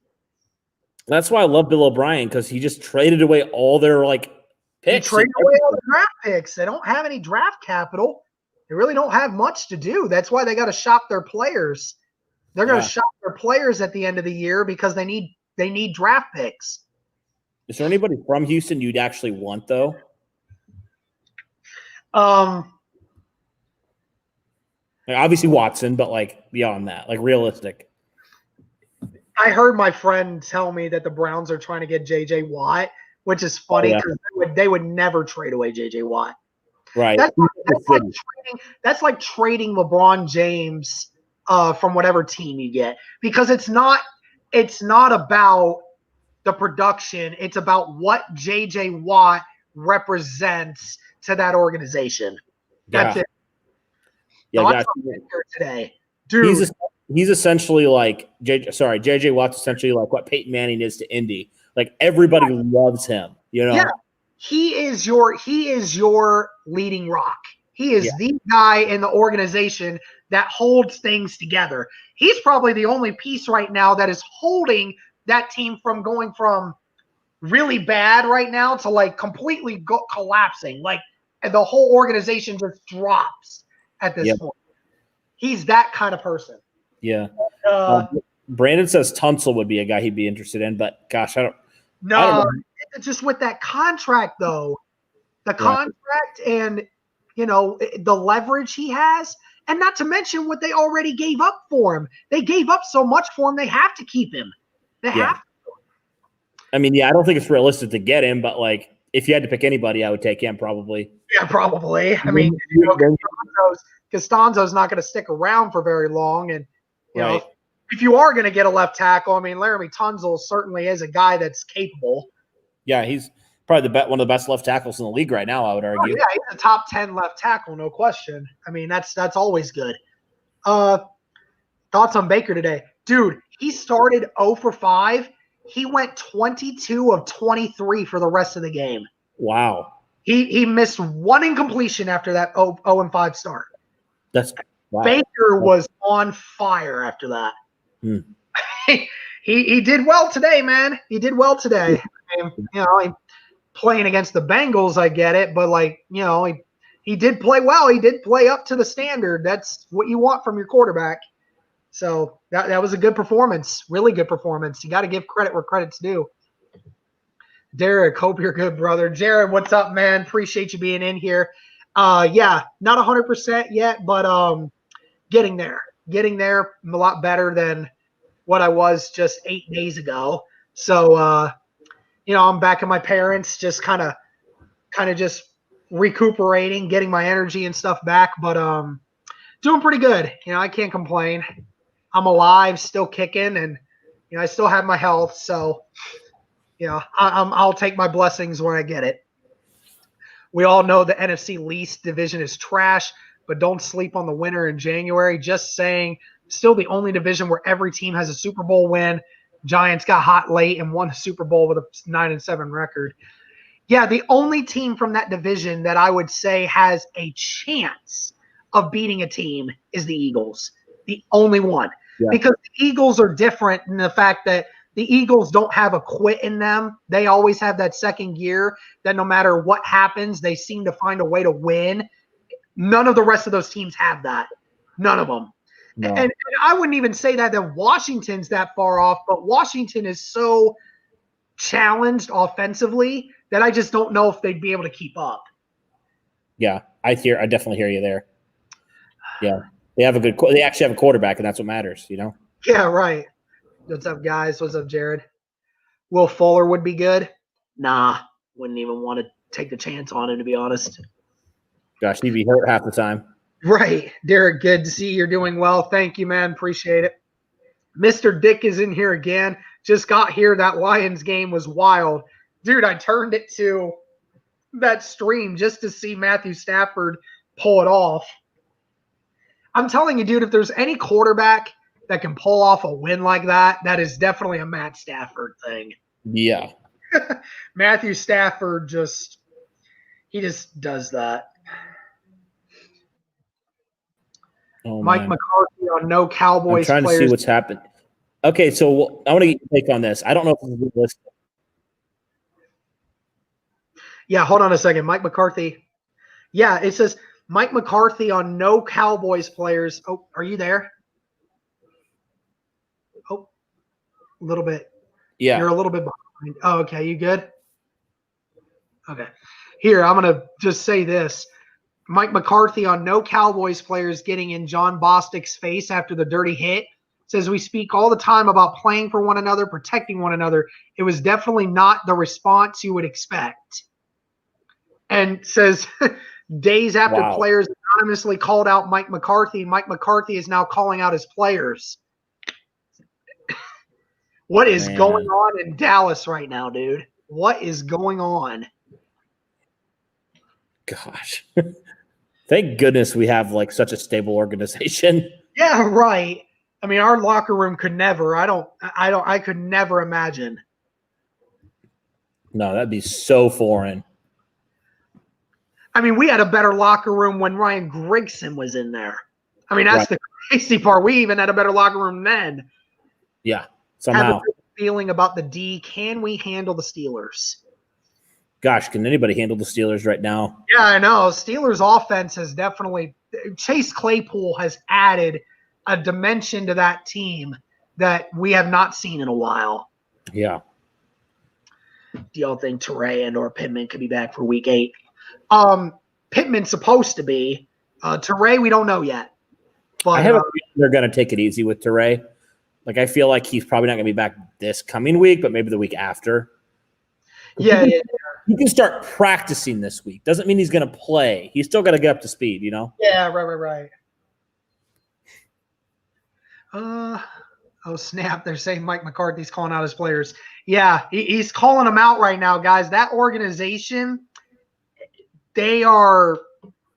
That's why I love Bill O'Brien, because he just traded away all their picks. He traded away all the draft picks. They don't have any draft capital. They really don't have much to do. That's why they got to shop their players. They're going to shop their players at the end of the year because they need draft picks. Is there anybody from Houston you'd actually want, though? Obviously Watson, but beyond that, realistic. I heard my friend tell me that the Browns are trying to get J.J. Watt, which is funny because they would never trade away J.J. Watt. Right. That's like trading LeBron James from whatever team you get, because it's not about the production. It's about what J.J. Watt represents to that organization. That's it. Yeah, so guys, today, dude. He's essentially like JJ Watt's essentially like what Peyton Manning is to Indy. Like everybody loves him, you know. Yeah, he is your leading rock. He is the guy in the organization that holds things together. He's probably the only piece right now that is holding that team from going from really bad right now to like completely collapsing. Like the whole organization just drops at this point. He's that kind of person. Yeah. Brandon says Tunsil would be a guy he'd be interested in, but gosh, I don't know. Just with that contract though, the contract and the leverage he has, and not to mention what they already gave up for him. They gave up so much for him, they have to keep him. They have to. I mean, I don't think it's realistic to get him, but like if you had to pick anybody, I would take him probably. Yeah, probably. I mean, Costanzo's not going to stick around for very long, and you know, if you are going to get a left tackle, I mean, Laramie Tunsil certainly is a guy that's capable. Yeah, he's probably one of the best left tackles in the league right now, I would argue. Oh, yeah, he's a top 10 left tackle, no question. I mean, that's always good. Thoughts on Baker today? Dude, he started 0 for 5. He went 22 of 23 for the rest of the game. Wow. He missed one incompletion after that 0 and 5 start. Wow. Baker was on fire after that. He did well today, man. He did well today. Playing against the Bengals, I get it, but he did play well. He did play up to the standard. That's what you want from your quarterback. So that was a good performance, really good performance. You got to give credit where credit's due. Derek, hope you're good, brother. Jared, what's up, man? Appreciate you being in here. Not 100% yet, but getting there. Getting there a lot better than what I was just 8 days ago. So, I'm back at my parents', just kind of just recuperating, getting my energy and stuff back, but doing pretty good. I can't complain. I'm alive, still kicking, and I still have my health. So, I'll take my blessings when I get it. We all know the NFC least division is trash, but don't sleep on the winner in January. Just saying, still the only division where every team has a Super Bowl win. Giants got hot late and won the Super Bowl with a 9-7 record. Yeah, the only team from that division that I would say has a chance of beating a team is the Eagles. The only one. Yeah. Because the Eagles are different in the fact that the Eagles don't have a quit in them. They always have that second gear that no matter what happens, they seem to find a way to win. None of the rest of those teams have that. None of them. No. And I wouldn't even say that Washington's that far off, but Washington is so challenged offensively that I just don't know if they'd be able to keep up. Yeah, I definitely hear you there. Yeah, they actually have a quarterback, and that's what matters, Yeah, right. What's up, guys? What's up, Jared? Will Fuller would be good? Nah, wouldn't even want to take the chance on him, to be honest. Gosh, he'd be hurt half the time. Right. Derek, good to see you're doing well. Thank you, man. Appreciate it. Mr. Dick is in here again. Just got here. That Lions game was wild. Dude, I turned it to that stream just to see Matthew Stafford pull it off. I'm telling you, dude, if there's any quarterback that can pull off a win like that, that is definitely a Matt Stafford thing. Yeah. Matthew Stafford just does that. Oh, Mike McCarthy on no Cowboys I'm trying players. to see what's happened. Okay, so I want to get your take on this. I don't know if this is realistic. Yeah, hold on a second. Mike McCarthy. Yeah, it says Mike McCarthy on no Cowboys players. Oh, are you there? Oh, a little bit. Yeah. You're a little bit behind. Oh, okay. You good? Okay. Here, I'm going to just say this. Mike McCarthy on no Cowboys players getting in John Bostic's face after the dirty hit. Says we speak all the time about playing for one another, protecting one another. It was definitely not the response you would expect. And says days after players anonymously called out Mike McCarthy is now calling out his players. What is going on in Dallas right now, dude? What is going on? Gosh. Thank goodness we have like such a stable organization. Yeah, right. I mean, our locker room could never. I could never imagine. No, that'd be so foreign. I mean, we had a better locker room when Ryan Grigson was in there. I mean, that's the crazy part. We even had a better locker room then. Yeah, Have somehow. a good feeling about the D. Can we handle the Steelers? Gosh, can anybody handle the Steelers right now? Yeah, I know. Steelers offense has definitely – Chase Claypool has added a dimension to that team that we have not seen in a while. Yeah. Do y'all think Teray and or Pittman could be back for week 8? Pittman's supposed to be. Teray, we don't know yet. But I have a feeling they're going to take it easy with Teray. Like, I feel like he's probably not going to be back this coming week, but maybe the week after. Yeah. You can start practicing this week. Doesn't mean he's going to play. He's still got to get up to speed, you know? Yeah, right. Oh, snap. They're saying Mike McCarthy's calling out his players. Yeah, he's calling them out right now, guys. That organization, they're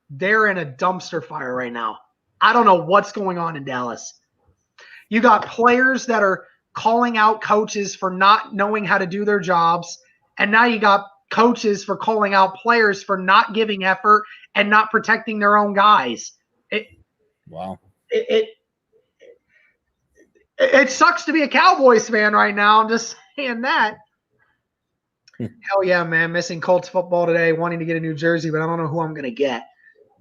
in a dumpster fire right now. I don't know what's going on in Dallas. You got players that are calling out coaches for not knowing how to do their jobs, and now you got coaches for calling out players for not giving effort and not protecting their own guys. Wow. It sucks to be a Cowboys fan right now. I'm just saying that. Hell yeah, man. Missing Colts football today, wanting to get a new jersey, but I don't know who I'm going to get.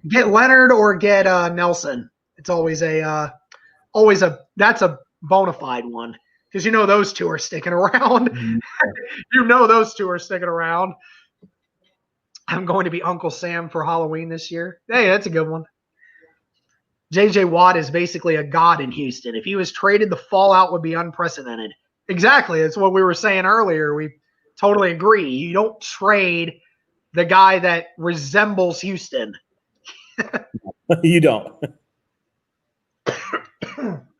Get Leonard or get Nelson. It's always that's a bona fide one because you know those two are sticking around. You know those two are sticking around. I'm going to be Uncle Sam for Halloween this year. Hey, that's a good one. J.J. Watt is basically a god in Houston. If he was traded, the fallout would be unprecedented. Exactly. That's what we were saying earlier. We totally agree. You don't trade the guy that resembles Houston. You don't.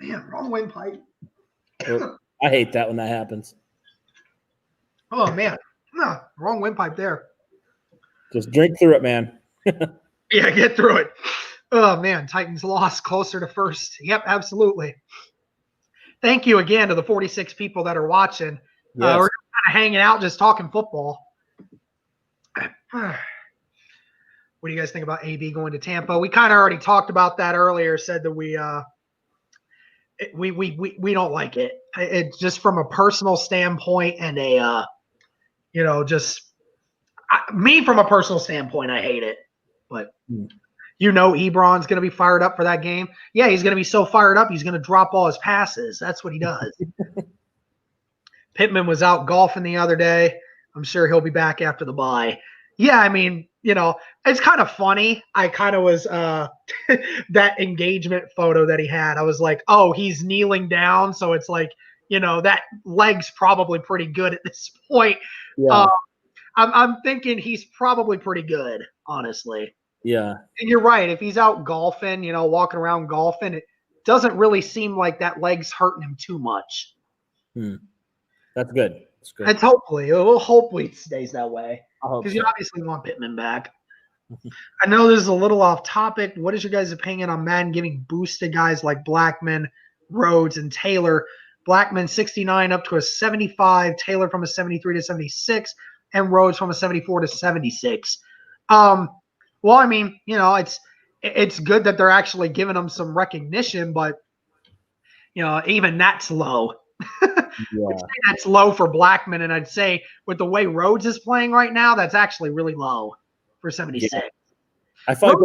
Man, wrong windpipe. I hate that when that happens. Oh, man. No, wrong windpipe there. Just drink through it, man. Yeah, get through it. Oh, man, Titans lost closer to first. Yep, absolutely. Thank you again to the 46 people that are watching. Yes. We're kind of hanging out, just talking football. What do you guys think about AB going to Tampa? We kind of already talked about that earlier, said that we don't like it. It's just from a personal standpoint and me from a personal standpoint, I hate it. But Ebron's going to be fired up for that game. Yeah, he's going to be so fired up, he's going to drop all his passes. That's what he does. Pittman was out golfing the other day. I'm sure he'll be back after the bye. Yeah, I mean, it's kind of funny. I kind of was that engagement photo that he had. I was like, oh, he's kneeling down. So it's like, that leg's probably pretty good at this point. Yeah. I'm thinking he's probably pretty good, honestly. Yeah. And you're right. If he's out golfing, walking around golfing, it doesn't really seem like that leg's hurting him too much. That's good. That's good. It's hopefully it stays that way. Because you obviously want Pittman back. I know this is a little off topic. What is your guys' opinion on Madden giving boosts to guys like Blackman, Rhodes, and Taylor? Blackman 69 up to a 75, Taylor from a 73 to 76, and Rhodes from a 74 to 76. Well, I mean, it's good that they're actually giving them some recognition, but even that's low. Yeah. That's low for Blackman, and I'd say with the way Rhodes is playing right now, that's actually really low for 76. Yeah. I feel like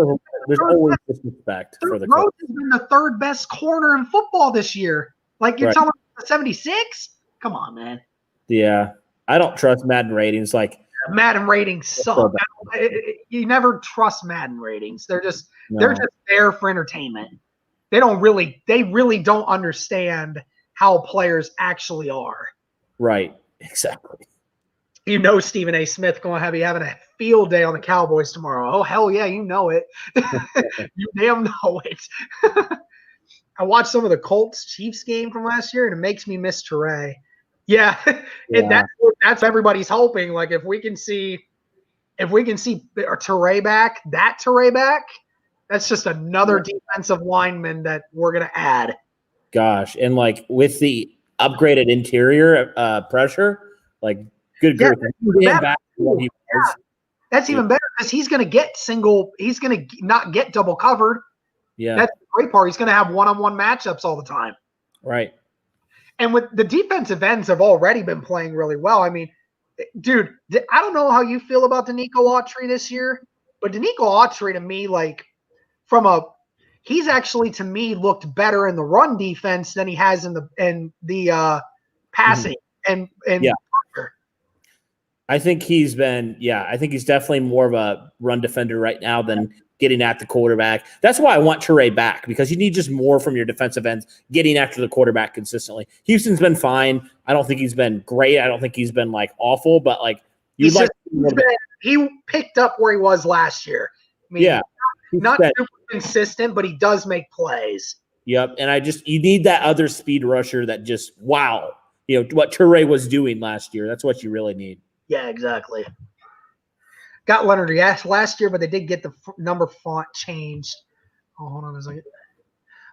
there's always disrespect for the Rhodes has been the third best corner in football this year. Like you're telling me 76? Come on, man. Yeah, I don't trust Madden ratings. Like Madden ratings suck. You never trust Madden ratings. They're just there for entertainment. They really don't understand how players actually are. Right. Exactly. Stephen A. Smith going to be having a field day on the Cowboys tomorrow. Oh, hell yeah, you know it. You damn know it. I watched some of the Colts-Chiefs game from last year, and it makes me miss Teray. Yeah. And that's everybody's hoping. Like, if we can see if we can see Teray back, that's just another defensive lineman that we're going to add. Gosh, and like with the upgraded interior pressure, like good grief. That's even better because he's going to get he's going to not get double covered. Yeah. That's the great part. He's going to have one-on-one matchups all the time. Right. And with the defensive ends have already been playing really well. I mean, dude, I don't know how you feel about Danico Autry this year, but Danico Autry to me, like he's actually to me looked better in the run defense than he has in the passing and yeah. I think he's definitely more of a run defender right now than getting at the quarterback. That's why I want Teray back, because you need just more from your defensive ends getting after the quarterback consistently. Houston's been fine. I don't think he's been great. I don't think he's been like awful, but like he picked up where he was last year. I mean, not super consistent, but he does make plays. Yep, and you need that other speed rusher that just what Teray was doing last year. That's what you really need. Yeah, exactly. Got Leonard last year, but they did get the number font changed. Oh, hold on a second.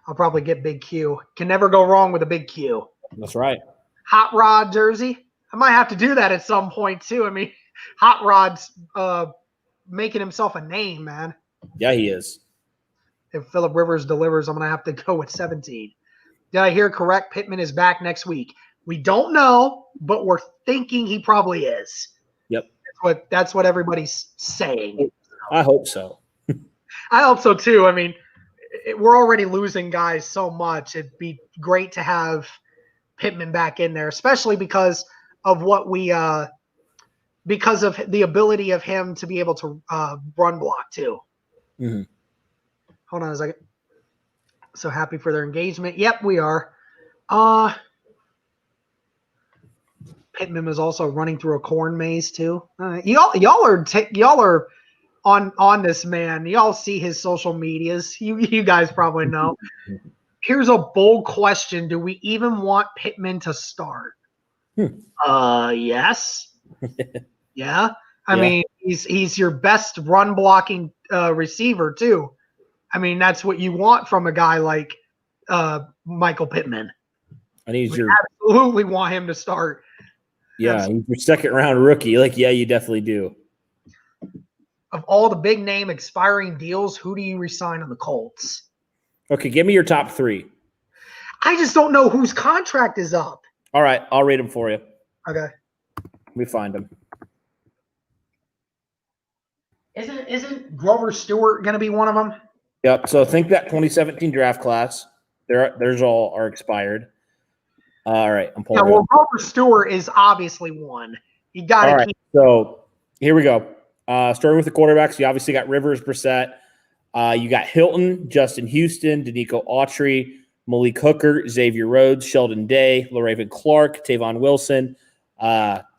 I'll probably get Big Q. Can never go wrong with a Big Q. That's right. Hot Rod jersey. I might have to do that at some point too. I mean, Hot Rod's making himself a name, man. Yeah, he is. If Phillip Rivers delivers, I'm going to have to go with 17. Did I hear correct? Pittman is back next week. We don't know, but we're thinking he probably is. Yep. That's what everybody's saying. I hope so. I hope so too. I mean, we're already losing guys so much. It'd be great to have Pittman back in there, especially because of because of the ability of him to be able to run block too. Mm-hmm. Hold on a second. So happy for their engagement. Yep, we are. Pittman was also running through a corn maze too. Y'all are on this man. Y'all see his social medias. You guys probably know. Here's a bold question: do we even want Pittman to start? Yes. Yeah. I mean, he's your best run blocking receiver too. I mean, that's what you want from a guy like Michael Pittman. And we absolutely want him to start. Yeah, he's your second round rookie. Like, yeah, you definitely do. Of all the big name expiring deals, who do you resign on the Colts? Okay, give me your top three. I just don't know whose contract is up. All right, I'll read them for you. Okay. Let me find them. Isn't Grover Stewart going to be one of them? Yep. So think that 2017 draft class. There's all are expired. All right, I'm pulling. Yeah, well, Grover Stewart is obviously one. You got to keep. So here we go. Starting with the quarterbacks, you obviously got Rivers, Brissett. You got Hilton, Justin Houston, Danico Autry, Malik Hooker, Xavier Rhodes, Sheldon Day, LaRaven Clark, Taekwon Wilson,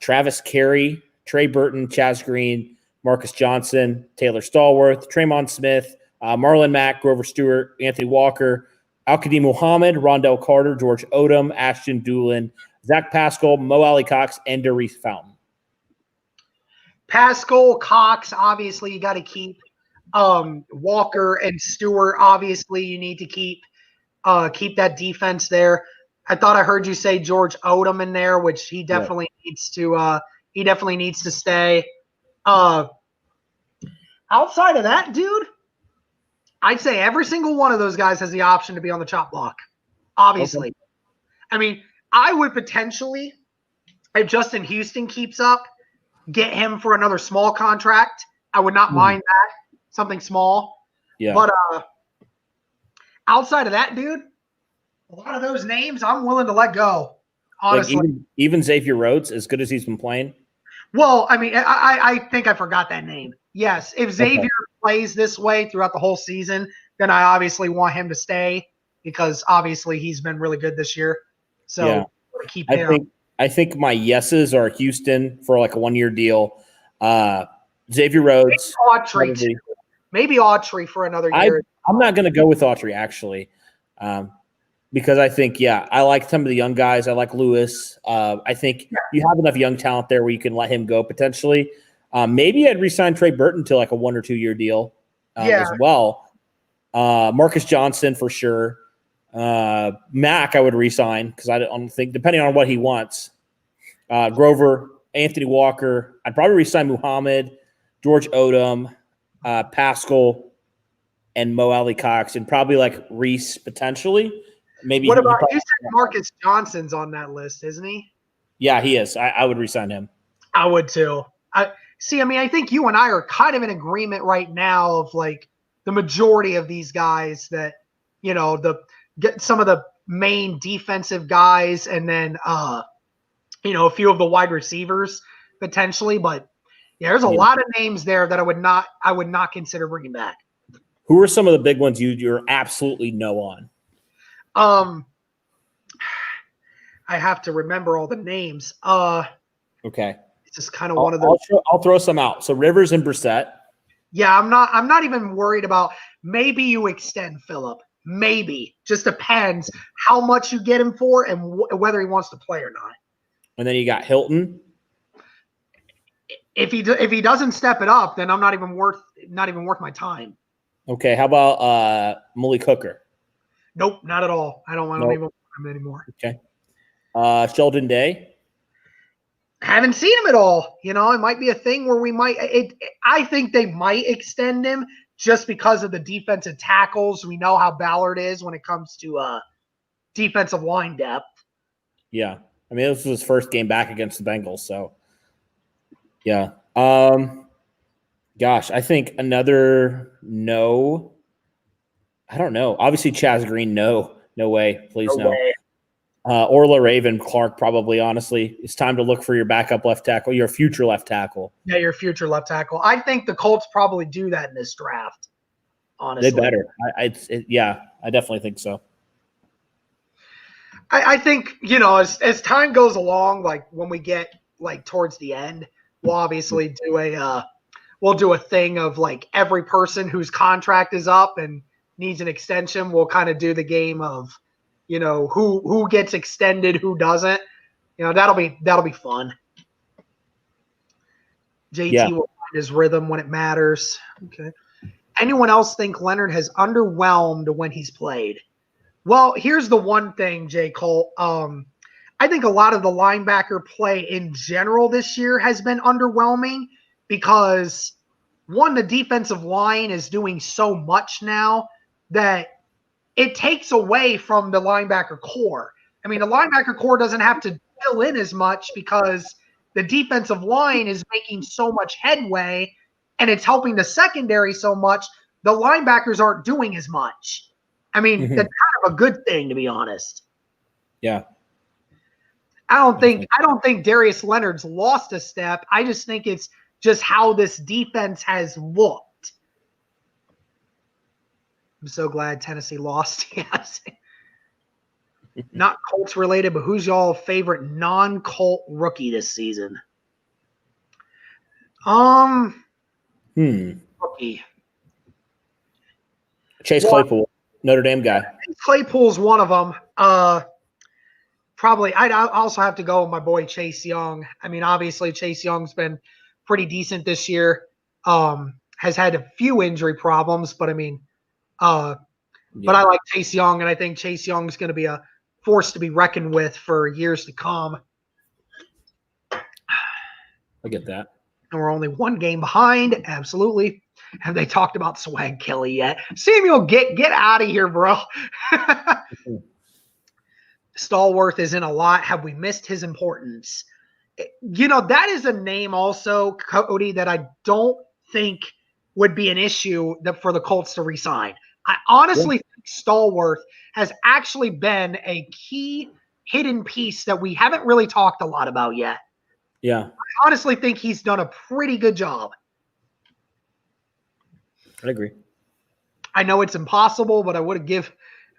Travis Cary, Trey Burton, Chaz Green, Marcus Johnson, Taylor Stallworth, Tremont Smith, Marlon Mack, Grover Stewart, Anthony Walker, Al-Qadim Muhammad, Rondell Carter, George Odom, Ashton Doolin, Zach Pascal, Mo Alley Cox, and Darius Fountain. Pascal, Cox, obviously you got to keep. Walker and Stewart, obviously you need to keep that defense there. I thought I heard you say George Odom in there, which he definitely needs to. He definitely needs to stay. Outside of that, dude, I'd say every single one of those guys has the option to be on the chop block. Obviously, okay. I mean, I would potentially, if Justin Houston keeps up, get him for another small contract. I would not mind that, something small. Yeah. But outside of that, dude, a lot of those names I'm willing to let go. Honestly, like even Xavier Rhodes, as good as he's been playing. Well, I mean, I think I forgot that name. Yes, if Xavier plays this way throughout the whole season, then I obviously want him to stay because obviously he's been really good this year. So keep him. I think my yeses are Houston for like a 1-year deal. Xavier Rhodes. Maybe Autry for another year. I'm not going to go with Autry actually, because I think I like some of the young guys. I like Lewis. I think you have enough young talent there where you can let him go potentially. Maybe I'd re-sign Trey Burton to like a 1 or 2 year deal as well. Marcus Johnson for sure. Mac I would re-sign because I don't think, depending on what he wants. Grover, Anthony Walker. I'd probably re-sign Muhammad, George Odom, Pascal, and Mo Alley Cox, and probably like Reese potentially. Maybe. What about you? Said Marcus Johnson's on that list, isn't he? Yeah, he is. I would re-sign him. I would too. I think you and I are kind of in agreement right now of like the majority of these guys that, get some of the main defensive guys and then, a few of the wide receivers potentially. But yeah, there's a lot of names there that I would not consider bringing back. Who are some of the big ones you're absolutely no on? I have to remember all the names. Okay. It's just kind of one of those. I'll throw some out. So Rivers and Brissett. Yeah, I'm not even worried about maybe you extend Phillip. Maybe. Just depends how much you get him for and whether he wants to play or not. And then you got Hilton. If he doesn't step it up, then I'm not even worth my time. Okay, how about Malik Hooker? Nope, not at all. I don't even want him anymore. Okay. Sheldon Day. Haven't seen him at all. It might be a thing where we might. I think they might extend him just because of the defensive tackles. We know how Ballard is when it comes to defensive line depth. Yeah, I mean this was his first game back against the Bengals, so yeah. Gosh, I think another no. I don't know. Obviously, Chaz Green, no way, please no. Way. Orla Raven Clark, probably, honestly. It's time to look for your backup left tackle, your future left tackle. Yeah, your future left tackle. I think the Colts probably do that in this draft, honestly. They better. I definitely think so. I think, as time goes along, like when we get like towards the end, we'll obviously do a thing of like every person whose contract is up and needs an extension. We'll kind of do the game of, who gets extended, who doesn't. That'll be fun. JT will find his rhythm when it matters. Okay. Anyone else think Leonard has underwhelmed when he's played? Well, here's the one thing, J. Cole. I think a lot of the linebacker play in general this year has been underwhelming because, one, the defensive line is doing so much now that it takes away from the linebacker core. I mean, the linebacker core doesn't have to fill in as much because the defensive line is making so much headway and it's helping the secondary so much. The linebackers aren't doing as much. I mean, that's kind of a good thing, to be honest. Yeah. I don't think Darius Leonard's lost a step. I just think it's just how this defense has looked. I'm so glad Tennessee lost. Yes. Not Colts related, but who's y'all favorite non-Colt rookie this season? Rookie. Chase Claypool, Notre Dame guy. Claypool's one of them. Probably. I'd also have to go with my boy Chase Young. I mean, obviously Chase Young's been pretty decent this year. Has had a few injury problems, but I mean, but I like Chase Young, and I think Chase Young's going to be a force to be reckoned with for years to come. I get that. And we're only one game behind. Absolutely. Have they talked about Swag Kelly yet? Samuel, get out of here, bro. Stallworth is in a lot. Have we missed his importance? That is a name also, Cody, that I don't think would be an issue for the Colts to re-sign. I honestly think Stallworth has actually been a key hidden piece that we haven't really talked a lot about yet. Yeah. I honestly think he's done a pretty good job. I agree. I know it's impossible, but I would give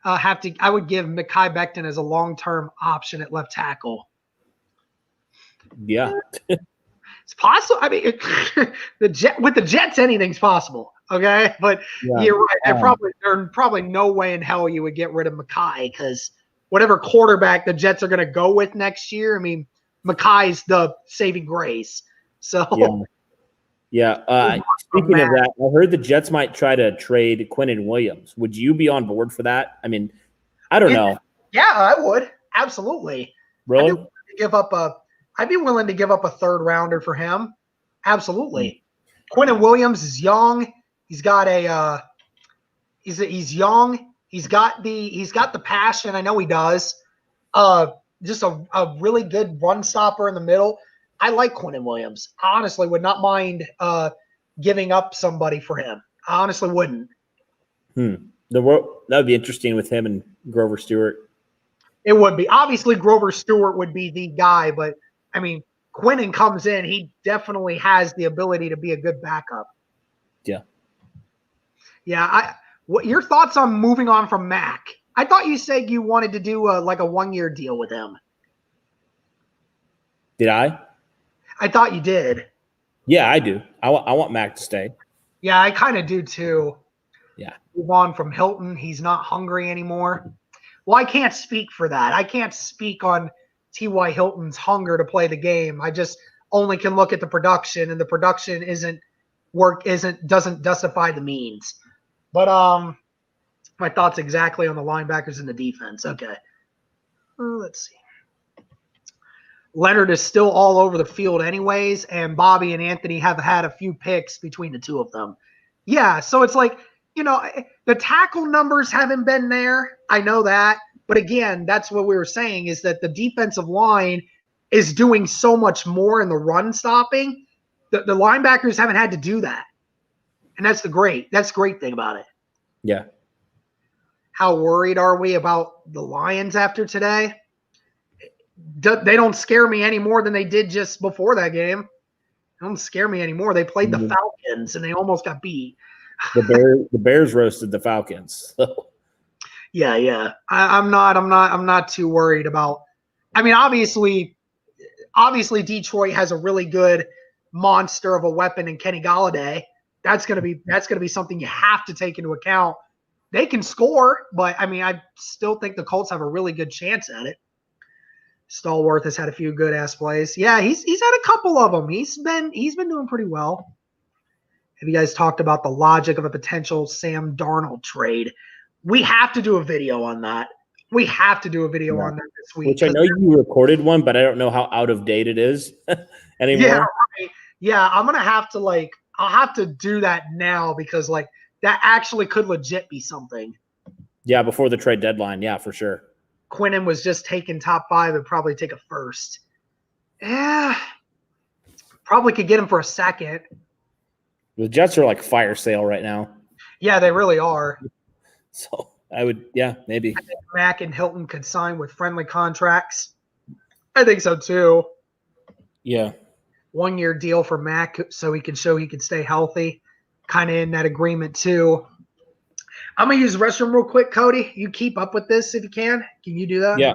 Mekhi Becton as a long-term option at left tackle. Yeah. It's possible. I mean, with the Jets, anything's possible. Okay, but you're right. There's probably no way in hell you would get rid of Mekhi because whatever quarterback the Jets are going to go with next year, I mean, Mekhi's the saving grace. So Yeah. Speaking of that, I heard the Jets might try to trade Quinnen Williams. Would you be on board for that? I mean, I don't know. Yeah, I would. Absolutely. Really? I'd be willing to give up a third rounder for him. Absolutely. Quinnen Williams is young. He's got he's young. He's got the passion. I know he does. Just a really good run stopper in the middle. I like Quinnen Williams. I honestly would not mind giving up somebody for him. I honestly wouldn't. That would be interesting with him and Grover Stewart. It would be. Obviously, Grover Stewart would be the guy, but I mean, Quinnen comes in. He definitely has the ability to be a good backup. Yeah. Yeah. What your thoughts on moving on from Mac? I thought you said you wanted to do a 1-year deal with him. Did I? I thought you did. Yeah, I do. I want Mac to stay. Yeah, I kind of do too. Yeah. Move on from Hilton. He's not hungry anymore. Well, I can't speak for that. I can't speak on T.Y. Hilton's hunger to play the game. I just only can look at the production, and the production doesn't justify the means. But my thoughts exactly on the linebackers and the defense. Okay. Let's see. Leonard is still all over the field anyways, and Bobby and Anthony have had a few picks between the two of them. Yeah, so it's like, the tackle numbers haven't been there. I know that. But again, that's what we were saying, is that the defensive line is doing so much more in the run stopping. The linebackers haven't had to do that. And that's the great thing about it. Yeah. How worried are we about the Lions after today? They don't scare me any more than they did just before that game. They don't scare me anymore. They played the Falcons, and they almost got beat. The Bears roasted the Falcons. So. Yeah. I'm not too worried about. I mean, obviously, Detroit has a really good monster of a weapon in Kenny Golladay. That's gonna be something you have to take into account. They can score, but I mean, I still think the Colts have a really good chance at it. Stallworth has had a few good ass plays. Yeah, he's had a couple of them. He's been doing pretty well. Have you guys talked about the logic of a potential Sam Darnold trade? We have to do a video on that. We have to do a video on that this week. Which I know you recorded one, but I don't know how out of date it is anymore. Yeah, right. Yeah, I'm gonna have to I'll have to do that now because that actually could legit be something. Yeah, before the trade deadline. Yeah, for sure. Quinnen was just taking top 5 and probably take a first. Yeah, probably could get him for a second. The Jets are like fire sale right now. Yeah, they really are. So I would, maybe. I think Mack and Hilton could sign with friendly contracts. I think so too. Yeah. 1-year deal for Mack so he can show he can stay healthy. Kind of in that agreement too. I'm going to use the restroom real quick, Cody. You keep up with this if you can. Can you do that? Yeah.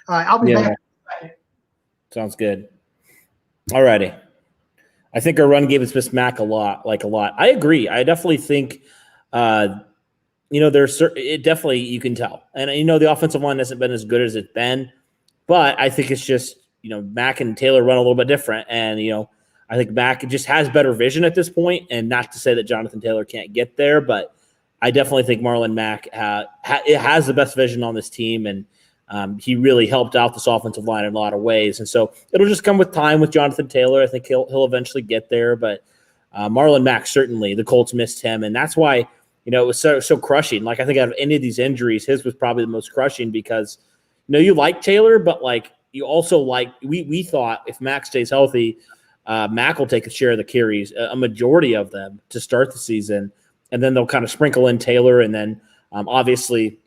All right, I'll be back. Sounds good. All righty. I think our run game has missed Mac a lot. I agree. I definitely think, it definitely, you can tell. And, the offensive line hasn't been as good as it's been. But I think it's just, Mac and Taylor run a little bit different. And, I think Mac just has better vision at this point. And not to say that Jonathan Taylor can't get there, but I definitely think Marlon Mack has the best vision on this team. And he really helped out this offensive line in a lot of ways. And so it'll just come with time with Jonathan Taylor. I think he'll eventually get there. But Marlon Mack, certainly, the Colts missed him. And that's why, it was so crushing. I think out of any of these injuries, his was probably the most crushing because, you like Taylor, but, you also we thought if Mack stays healthy, Mack will take a share of the carries, a majority of them to start the season. And then they'll kind of sprinkle in Taylor. And then obviously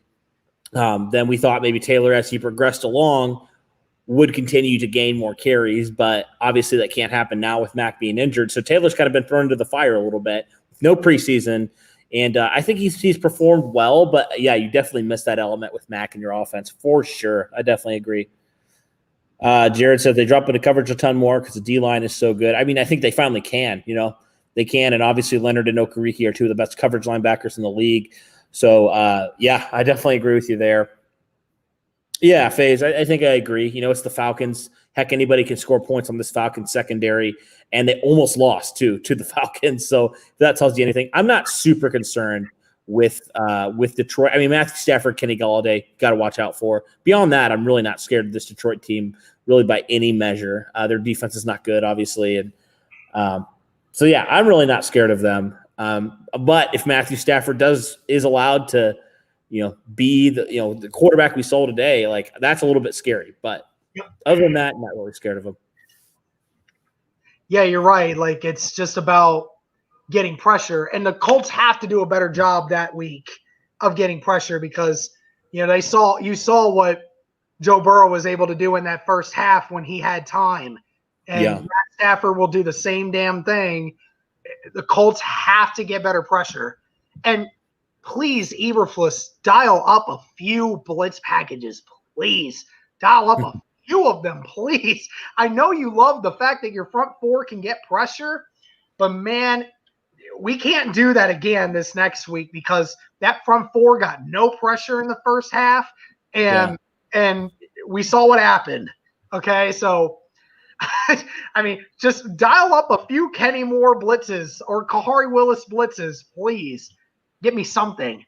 then we thought maybe Taylor, as he progressed along, would continue to gain more carries. But obviously that can't happen now with Mack being injured. So Taylor's kind of been thrown into the fire a little bit. No preseason. And I think he's performed well. But, yeah, you definitely missed that element with Mack in your offense for sure. I definitely agree. Jared said they drop into coverage a ton more because the D-line is so good. I mean, I think they finally can, They can, and obviously Leonard and Okereke are two of the best coverage linebackers in the league. So, yeah, I definitely agree with you there. Yeah, FaZe, I think I agree. It's the Falcons. heck, anybody can score points on this Falcons secondary, and they almost lost to the Falcons. So if that tells you anything. I'm not super concerned with Detroit. I mean, Matthew Stafford, Kenny Golladay, got to watch out for. Beyond that, I'm really not scared of this Detroit team, really by any measure. Their defense is not good, obviously, and so yeah, I'm really not scared of them. But if Matthew Stafford is allowed to, be the quarterback we saw today, like that's a little bit scary. But other than that, not really scared of him. Yeah, you're right. Like it's just about getting pressure, and the Colts have to do a better job that week of getting pressure because you saw what Joe Burrow was able to do in that first half when he had time, and Matt Stafford will do the same damn thing. The Colts have to get better pressure, and please, Eberflus, dial up a few blitz packages, please. Dial up a few of them, please. I know you love the fact that your front four can get pressure, but man, we can't do that again this next week because that front four got no pressure in the first half, and we saw what happened. Okay, so I mean, just dial up a few Kenny Moore blitzes or Cary Willis blitzes, please. Get me something.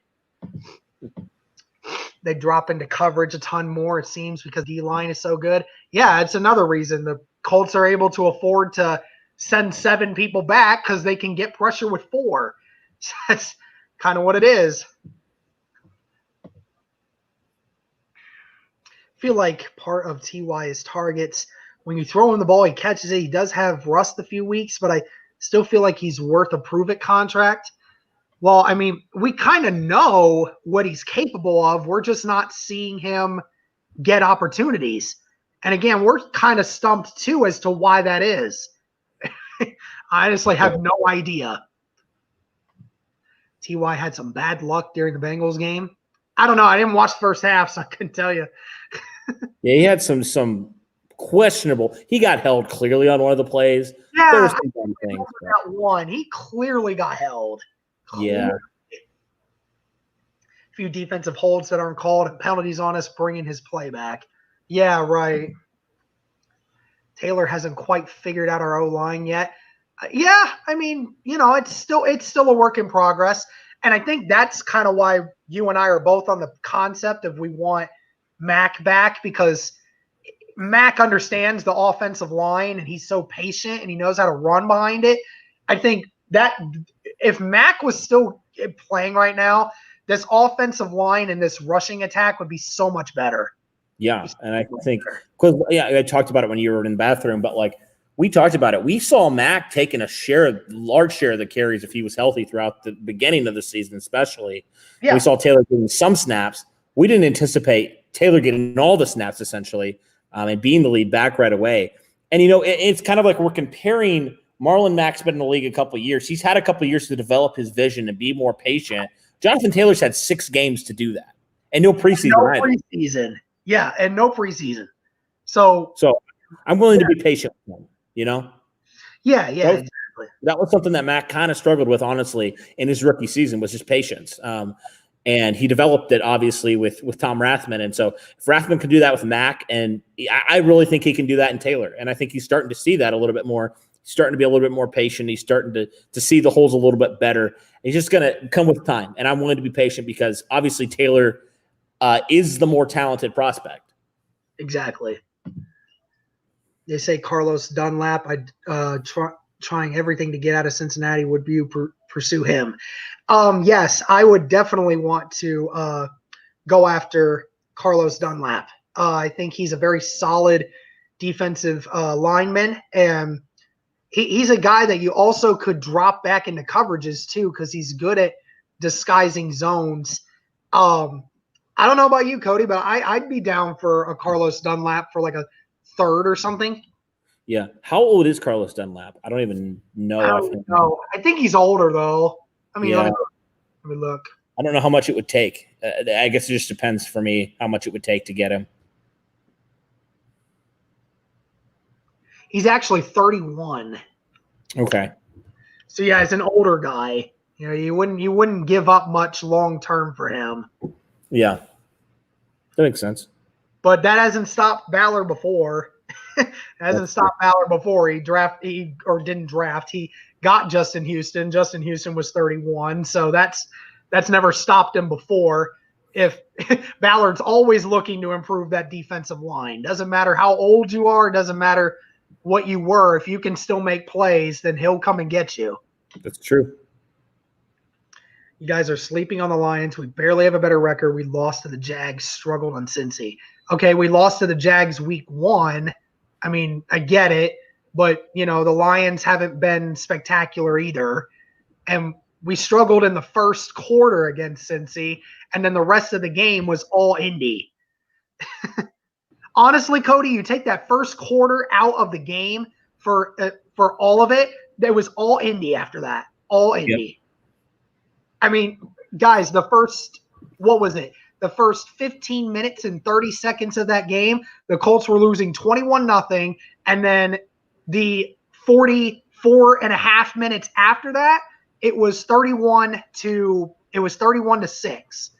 They drop into coverage a ton more, it seems, because D-line is so good. Yeah, it's another reason the Colts are able to afford to send 7 people back because they can get pressure with 4. That's kind of what it is. I feel like part of T.Y.'s targets, when you throw him the ball, he catches it. He does have rust a few weeks, but I still feel like he's worth a prove-it contract. Well, I mean, we kind of know what he's capable of. We're just not seeing him get opportunities. And again, we're kind of stumped too as to why that is. I honestly have no idea. T.Y. had some bad luck during the Bengals game. I don't know. I didn't watch the first half, so I couldn't tell you. Yeah, he had some questionable. He got held clearly on one of the plays. Yeah, there were some dumb things. That one, he clearly got held. Yeah. A few defensive holds that aren't called and penalties on us bringing his play back. Yeah, right. Taylor hasn't quite figured out our O-line yet. Yeah, I mean, it's still a work in progress. And I think that's kind of why you and I are both on the concept of we want Mac back, because Mac understands the offensive line and he's so patient and he knows how to run behind it. I think that if Mac was still playing right now, this offensive line and this rushing attack would be so much better. Yeah, and I think because I talked about it when you were in the bathroom, but like we talked about it, we saw Mac taking a large share of the carries if he was healthy throughout the beginning of the season, especially. Yeah. We saw Taylor getting some snaps. We didn't anticipate Taylor getting all the snaps essentially, and being the lead back right away. And it's kind of like we're comparing. Marlon Mack's been in the league a couple of years. He's had a couple of years to develop his vision and be more patient. Jonathan Taylor's had 6 games to do that, and no preseason. No preseason. Yeah, and no preseason. So I'm willing to be patient with him, Yeah, exactly. That was something that Mac kind of struggled with, honestly, in his rookie season, was just patience. And he developed it, obviously, with Tom Rathman. And so if Rathman can do that with Mac, and I really think he can do that in Taylor. And I think he's starting to see that a little bit more. He's starting to be a little bit more patient. He's starting to see the holes a little bit better. He's just going to come with time. And I'm willing to be patient because, obviously, Taylor is the more talented prospect. Exactly. They say Carlos Dunlap, trying everything to get out of Cincinnati. Would you pursue him? Yes, I would definitely want to go after Carlos Dunlap. I think he's a very solid defensive lineman, and he's a guy that you also could drop back into coverages too, because he's good at disguising zones. I don't know about you, Cody, but I'd be down for a Carlos Dunlap for like a third or something. Yeah. How old is Carlos Dunlap? I don't even know. I don't know. I think he's older, though. I mean, let me look. I don't know how much it would take. I guess it just depends for me how much it would take to get him. He's actually 31. Okay. So yeah, he's an older guy. You wouldn't give up much long term for him. Yeah. That makes sense. But that hasn't stopped Ballard before. Hasn't stopped Ballard before. He didn't draft. He got Justin Houston. Justin Houston was 31, so that's never stopped him before. If Ballard's always looking to improve that defensive line, doesn't matter how old you are, doesn't matter what you were. If you can still make plays, then he'll come and get you. That's true. You guys are sleeping on the Lions. We barely have a better record. We lost to the Jags, struggled on Cincy. Okay, we lost to the Jags week 1. I mean, I get it, but, the Lions haven't been spectacular either. And we struggled in the first quarter against Cincy, and then the rest of the game was all Indy. Honestly, Cody, you take that first quarter out of the game for all of it, there was all Indy after that. All Indy. Yep. I mean, guys, the first 15 minutes and 30 seconds of that game, the Colts were losing 21-0, and then the 44 and a half minutes after that, it was 31-6.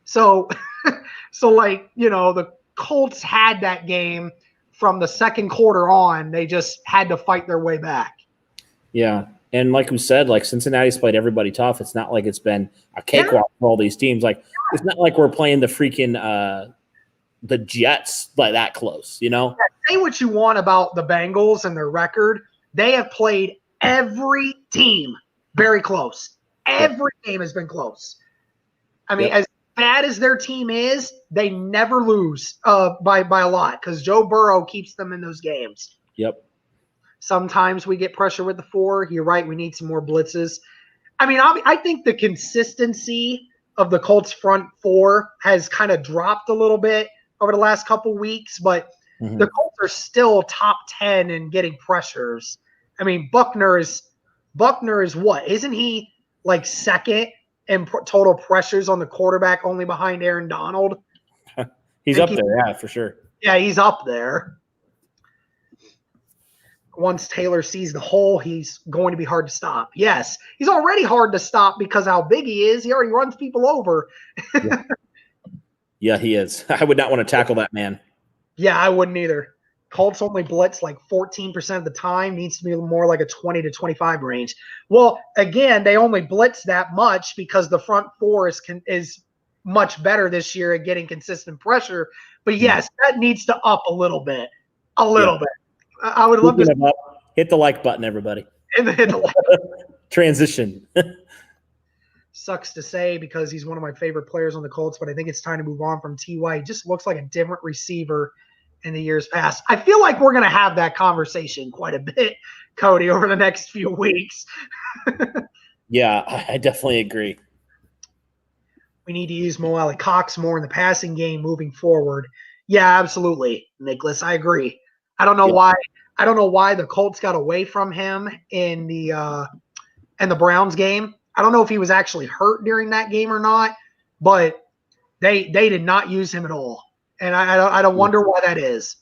So the Colts had that game from the second quarter on. They just had to fight their way back. Yeah. And like we said, Cincinnati's played everybody tough. It's not like it's been a cakewalk for all these teams. It's not like we're playing the freaking the Jets by that close, Yeah, say what you want about the Bengals and their record. They have played every team very close. Every game has been close. I mean, as bad as their team is, they never lose by a lot because Joe Burrow keeps them in those games. Yep. Sometimes we get pressure with the 4. You're right. We need some more blitzes. I mean, I think the consistency of the Colts front 4 has kind of dropped a little bit over the last couple weeks, but the Colts are still top 10 in getting pressures. I mean, Buckner is what? Isn't he second in total pressures on the quarterback, only behind Aaron Donald? He's up there, yeah, for sure. Yeah, he's up there. Once Taylor sees the hole, he's going to be hard to stop. Yes, he's already hard to stop because how big he is. He already runs people over. Yeah, he is. I would not want to tackle that man. Yeah, I wouldn't either. Colts only blitz 14% of the time. Needs to be more like a 20 to 25 range. Well, again, they only blitz that much because the front 4 is much better this year at getting consistent pressure. But yes, that needs to up a little bit. A little bit. I would love to hit the like button, everybody. Transition. Sucks to say because he's one of my favorite players on the Colts, but I think it's time to move on from T.Y. He just looks like a different receiver in the years past. I feel like we're going to have that conversation quite a bit, Cody, over the next few weeks. Yeah, I definitely agree. We need to use Mo Alley Cox more in the passing game moving forward. Yeah, absolutely, Nicholas. I agree. I don't know why. I don't know why the Colts got away from him in the Browns game. I don't know if he was actually hurt during that game or not, but they did not use him at all, and I don't wonder why that is.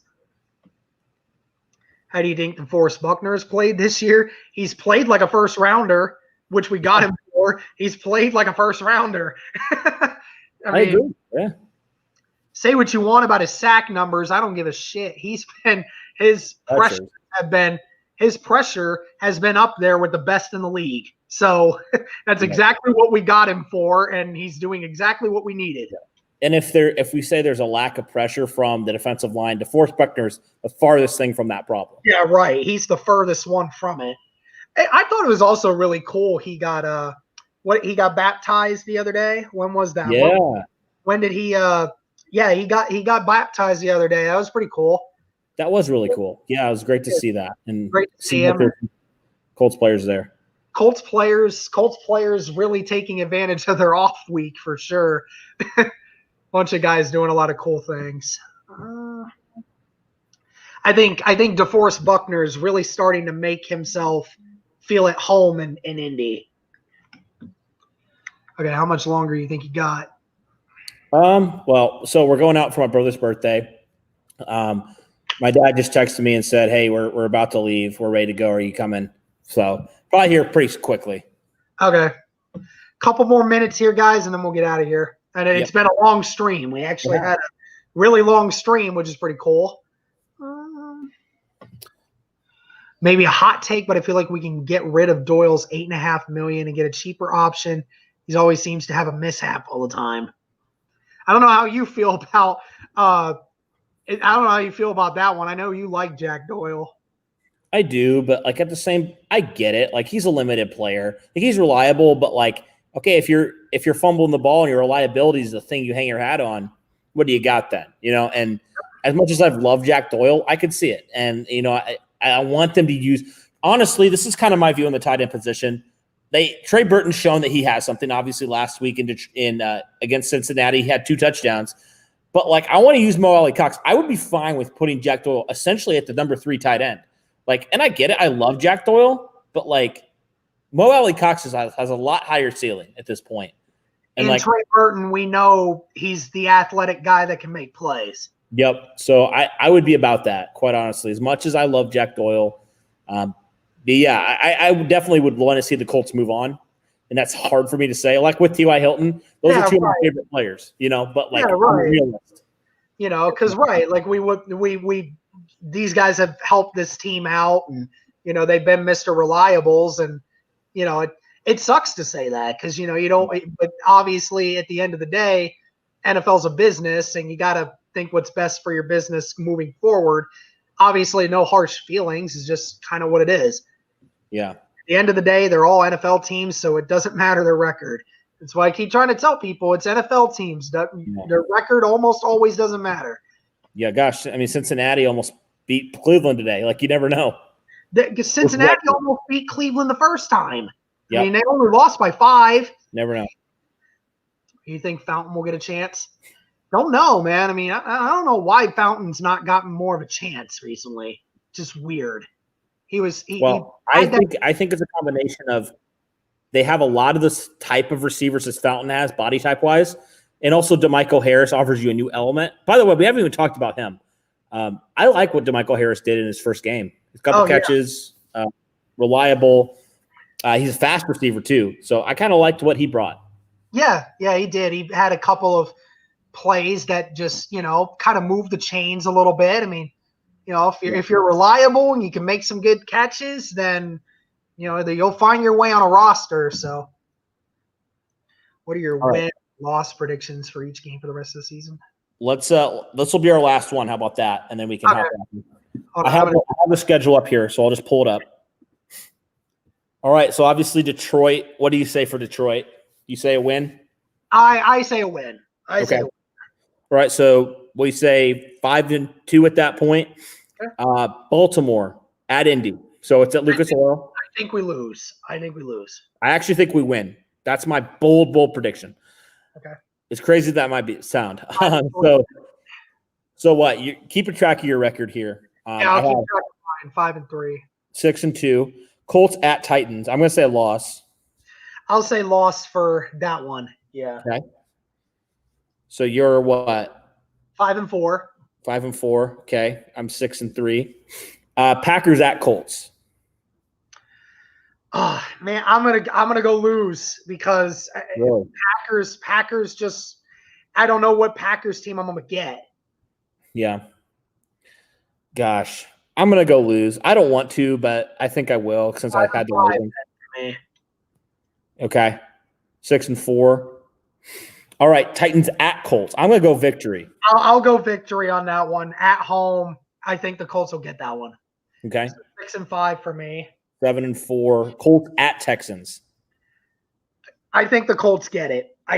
How do you think DeForest Buckner has played this year? He's played like a first rounder, which we got him for. He's played like a first rounder. I agree. Yeah. Say what you want about his sack numbers. I don't give a shit. His pressure has been up there with the best in the league. So that's exactly what we got him for, and he's doing exactly what we needed. And if we say there's a lack of pressure from the defensive line, DeForest Buckner's the farthest thing from that problem. Yeah, right. He's the furthest one from it. I thought it was also really cool. He got baptized the other day. When was that? Yeah. When did he? He got baptized the other day. That was pretty cool. That was really cool. Yeah, it was great to see that and great to see him. Colts players there. Colts players really taking advantage of their off week for sure. Bunch of guys doing a lot of cool things. I think DeForest Buckner is really starting to make himself feel at home in Indy. Okay, how much longer do you think you got? Well, so we're going out for my brother's birthday. My dad just texted me and said, "Hey, we're about to leave. We're ready to go. Are you coming?" So probably here pretty quickly. Okay. Couple more minutes here, guys, and then we'll get out of here. And it's been a long stream. We actually had a really long stream, which is pretty cool. maybe a hot take, but I feel like we can get rid of Doyle's $8.5 million and get a cheaper option. He always seems to have a mishap all the time. I don't know how you feel about I don't know how you feel about that one. I know you like Jack Doyle. I do, but like at the same, I get it. Like he's a limited player. Like he's reliable, but like, okay, if you're fumbling the ball and your reliability is the thing you hang your hat on, what do you got then? You know, and as much as I've loved Jack Doyle, I could see it. And, you know, I want them to use – honestly, this is kind of my view in the tight end position. Trey Burton's shown that he has something. Obviously, last week against Cincinnati, he had 2 touchdowns. But, like, I want to use Mo Alley-Cox. I would be fine with putting Jack Doyle essentially at the number 3 tight end. Like, and I get it. I love Jack Doyle. But, like, Mo Alley-Cox has a lot higher ceiling at this point. And like, Trey Burton, we know he's the athletic guy that can make plays. Yep. So I would be about that, quite honestly. As much as I love Jack Doyle, but yeah, I definitely would want to see the Colts move on, and that's hard for me to say. Like with T.Y. Hilton, those are 2 of my favorite players, you know. But like, I'm a realist. You know, because like we these guys have helped this team out, and you know they've been Mr. Reliables, and you know it sucks to say that because you know you don't. But obviously, at the end of the day, NFL's a business, and you got to think what's best for your business moving forward. Obviously, no harsh feelings is just kind of what it is. Yeah. At the end of the day, they're all NFL teams, so it doesn't matter their record. That's why I keep trying to tell people it's NFL teams. Their record almost always doesn't matter. Yeah, gosh. I mean, Cincinnati almost beat Cleveland today. Like, you never know. Cincinnati almost beat Cleveland the first time. Yep. I mean, they only lost by 5. Never know. You think Fountain will get a chance? Don't know, man. I mean, I don't know why Fountain's not gotten more of a chance recently. Just weird. I think it's a combination of they have a lot of this type of receivers as Fountain has, body type wise, and also DeMichael Harris offers you a new element. By the way, we haven't even talked about him. I like what DeMichael Harris did in his first game. A couple catches, reliable. He's a fast receiver too, so I kind of liked what he brought. Yeah, he did. He had a couple of plays that just, you know, kind of moved the chains a little bit. I mean, you know, if you're reliable and you can make some good catches, then, you know, you'll find your way on a roster. So what are your win-loss predictions for each game for the rest of the season? This will be our last one. How about that? And then we can I have the schedule up here, so I'll just pull it up. All right, so obviously Detroit. What do you say for Detroit? You say a win? I say a win. Say a win. All right, so we say 5-2 at that point. Okay. Baltimore at Indy. So it's at Lucas Oil. I think we lose. I actually think we win. That's my bold prediction. Okay. It's crazy that might sound. So what? You keep a track of your record here. I'll keep track of mine. 5-3. 6-2. Colts at Titans. I'm going to say a loss. I'll say loss for that one. Yeah. Okay. So you're what? 5-4. 5-4. Okay. I'm 6-3. Packers at Colts. Oh man, I'm gonna go lose because really? Packers just I don't know what Packers team I'm gonna get. Yeah. Gosh, I'm gonna go lose. I don't want to, but I think I will since I've had the losing. Okay. 6-4. All right, Titans at Colts. I'm going to go victory. I'll go victory on that one. At home, I think the Colts will get that one. Okay. So 6-5 for me. 7-4. Colts at Texans. I think the Colts get it. I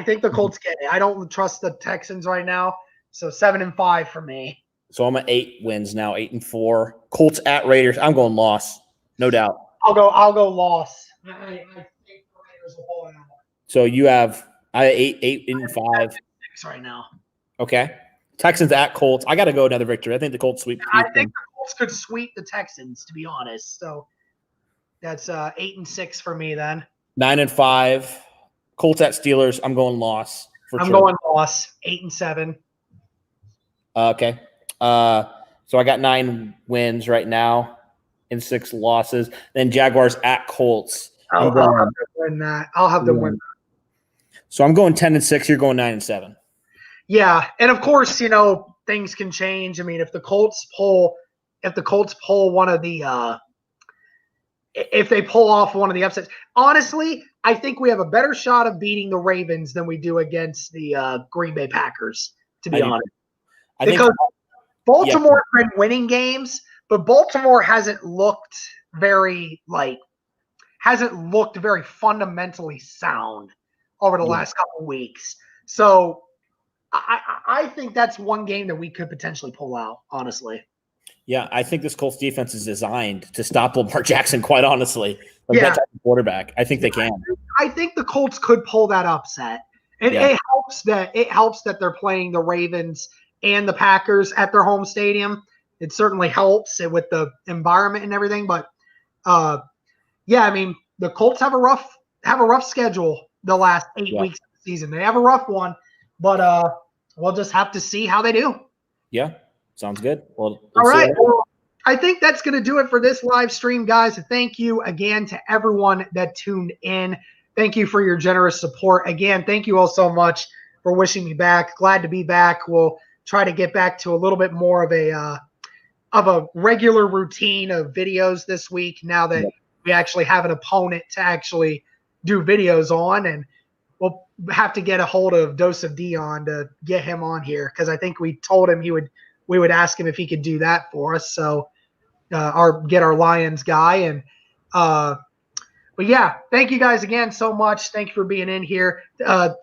don't trust the Texans right now. So 7-5 for me. So I'm at 8 wins now, 8-4. Colts at Raiders. I'm going loss, no doubt. I'll go loss. I think the Raiders will pull it out. So you have 8-5 right now. Okay. Texans at Colts. I got to go another victory. I think the Colts sweep. I think the Colts could sweep the Texans, to be honest. So that's 8-6 for me then. 9-5. Colts at Steelers. I'm going loss. Going loss. 8-7. Okay. So I got 9 wins right now and 6 losses. Then Jaguars at Colts. I'll have to win that. I'll have to win that. So I'm going 10-6. You're going 9-7. Yeah, and of course, you know, things can change. I mean, if the Colts pull one of the if they pull off one of the upsets. Honestly, I think we have a better shot of beating the Ravens than we do against the Green Bay Packers, to be honest. Because Baltimore's been winning games, but Baltimore hasn't looked very fundamentally sound over the last couple of weeks. So I think that's one game that we could potentially pull out, honestly. Yeah, I think this Colts defense is designed to stop Lamar Jackson, quite honestly. That type of quarterback. I think they can. I think the Colts could pull that upset. It helps that they're playing the Ravens and the Packers at their home stadium. It certainly helps with the environment and everything. But I mean, the Colts have a rough schedule the last 8 weeks of the season. They have a rough one, but we'll just have to see how they do. Yeah, sounds good. Well, all right. Well, I think that's going to do it for this live stream, guys. Thank you again to everyone that tuned in. Thank you for your generous support. Again, thank you all so much for wishing me back. Glad to be back. We'll try to get back to a little bit more of a regular routine of videos this week now that we actually have an opponent to actually do videos on, and we'll have to get a hold of Dose of Dion to get him on here, because I think we told him we would ask him if he could do that for us. So get our Lions guy. And but yeah, thank you guys again so much. Thank you for being in here.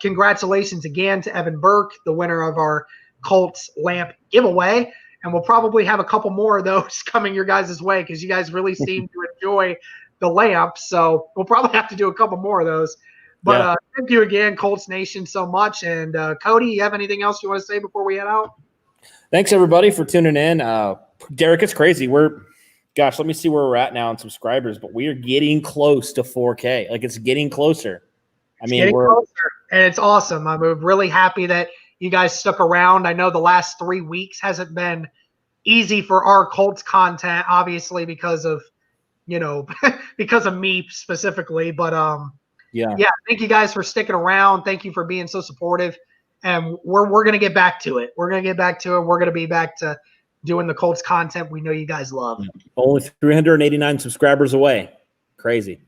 Congratulations again to Evan Burke, the winner of our Colts lamp giveaway. And we'll probably have a couple more of those coming your guys' way, because you guys really seem to enjoy the lamp. So we'll probably have to do a couple more of those. But thank you again, Colts Nation, so much. And Cody, you have anything else you want to say before we head out? Thanks, everybody, for tuning in. Derek, it's crazy. Let me see where we're at now in subscribers, but we are getting close to 4K. Like, it's getting closer. We're closer, and it's awesome. I'm really happy that you guys stuck around. I know the last 3 weeks hasn't been easy for our Colts content, obviously, because of me specifically. But thank you guys for sticking around. Thank you for being so supportive. And we're gonna get back to it. We're gonna be back to doing the Colts content we know you guys love. Only 389 subscribers away. Crazy.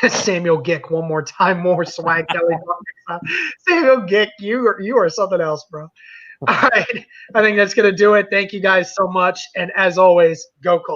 Samuel Gick, one more time, more swag. Samuel Gick, you are something else, bro. All right, I think that's gonna do it. Thank you guys so much, and as always, go Colts.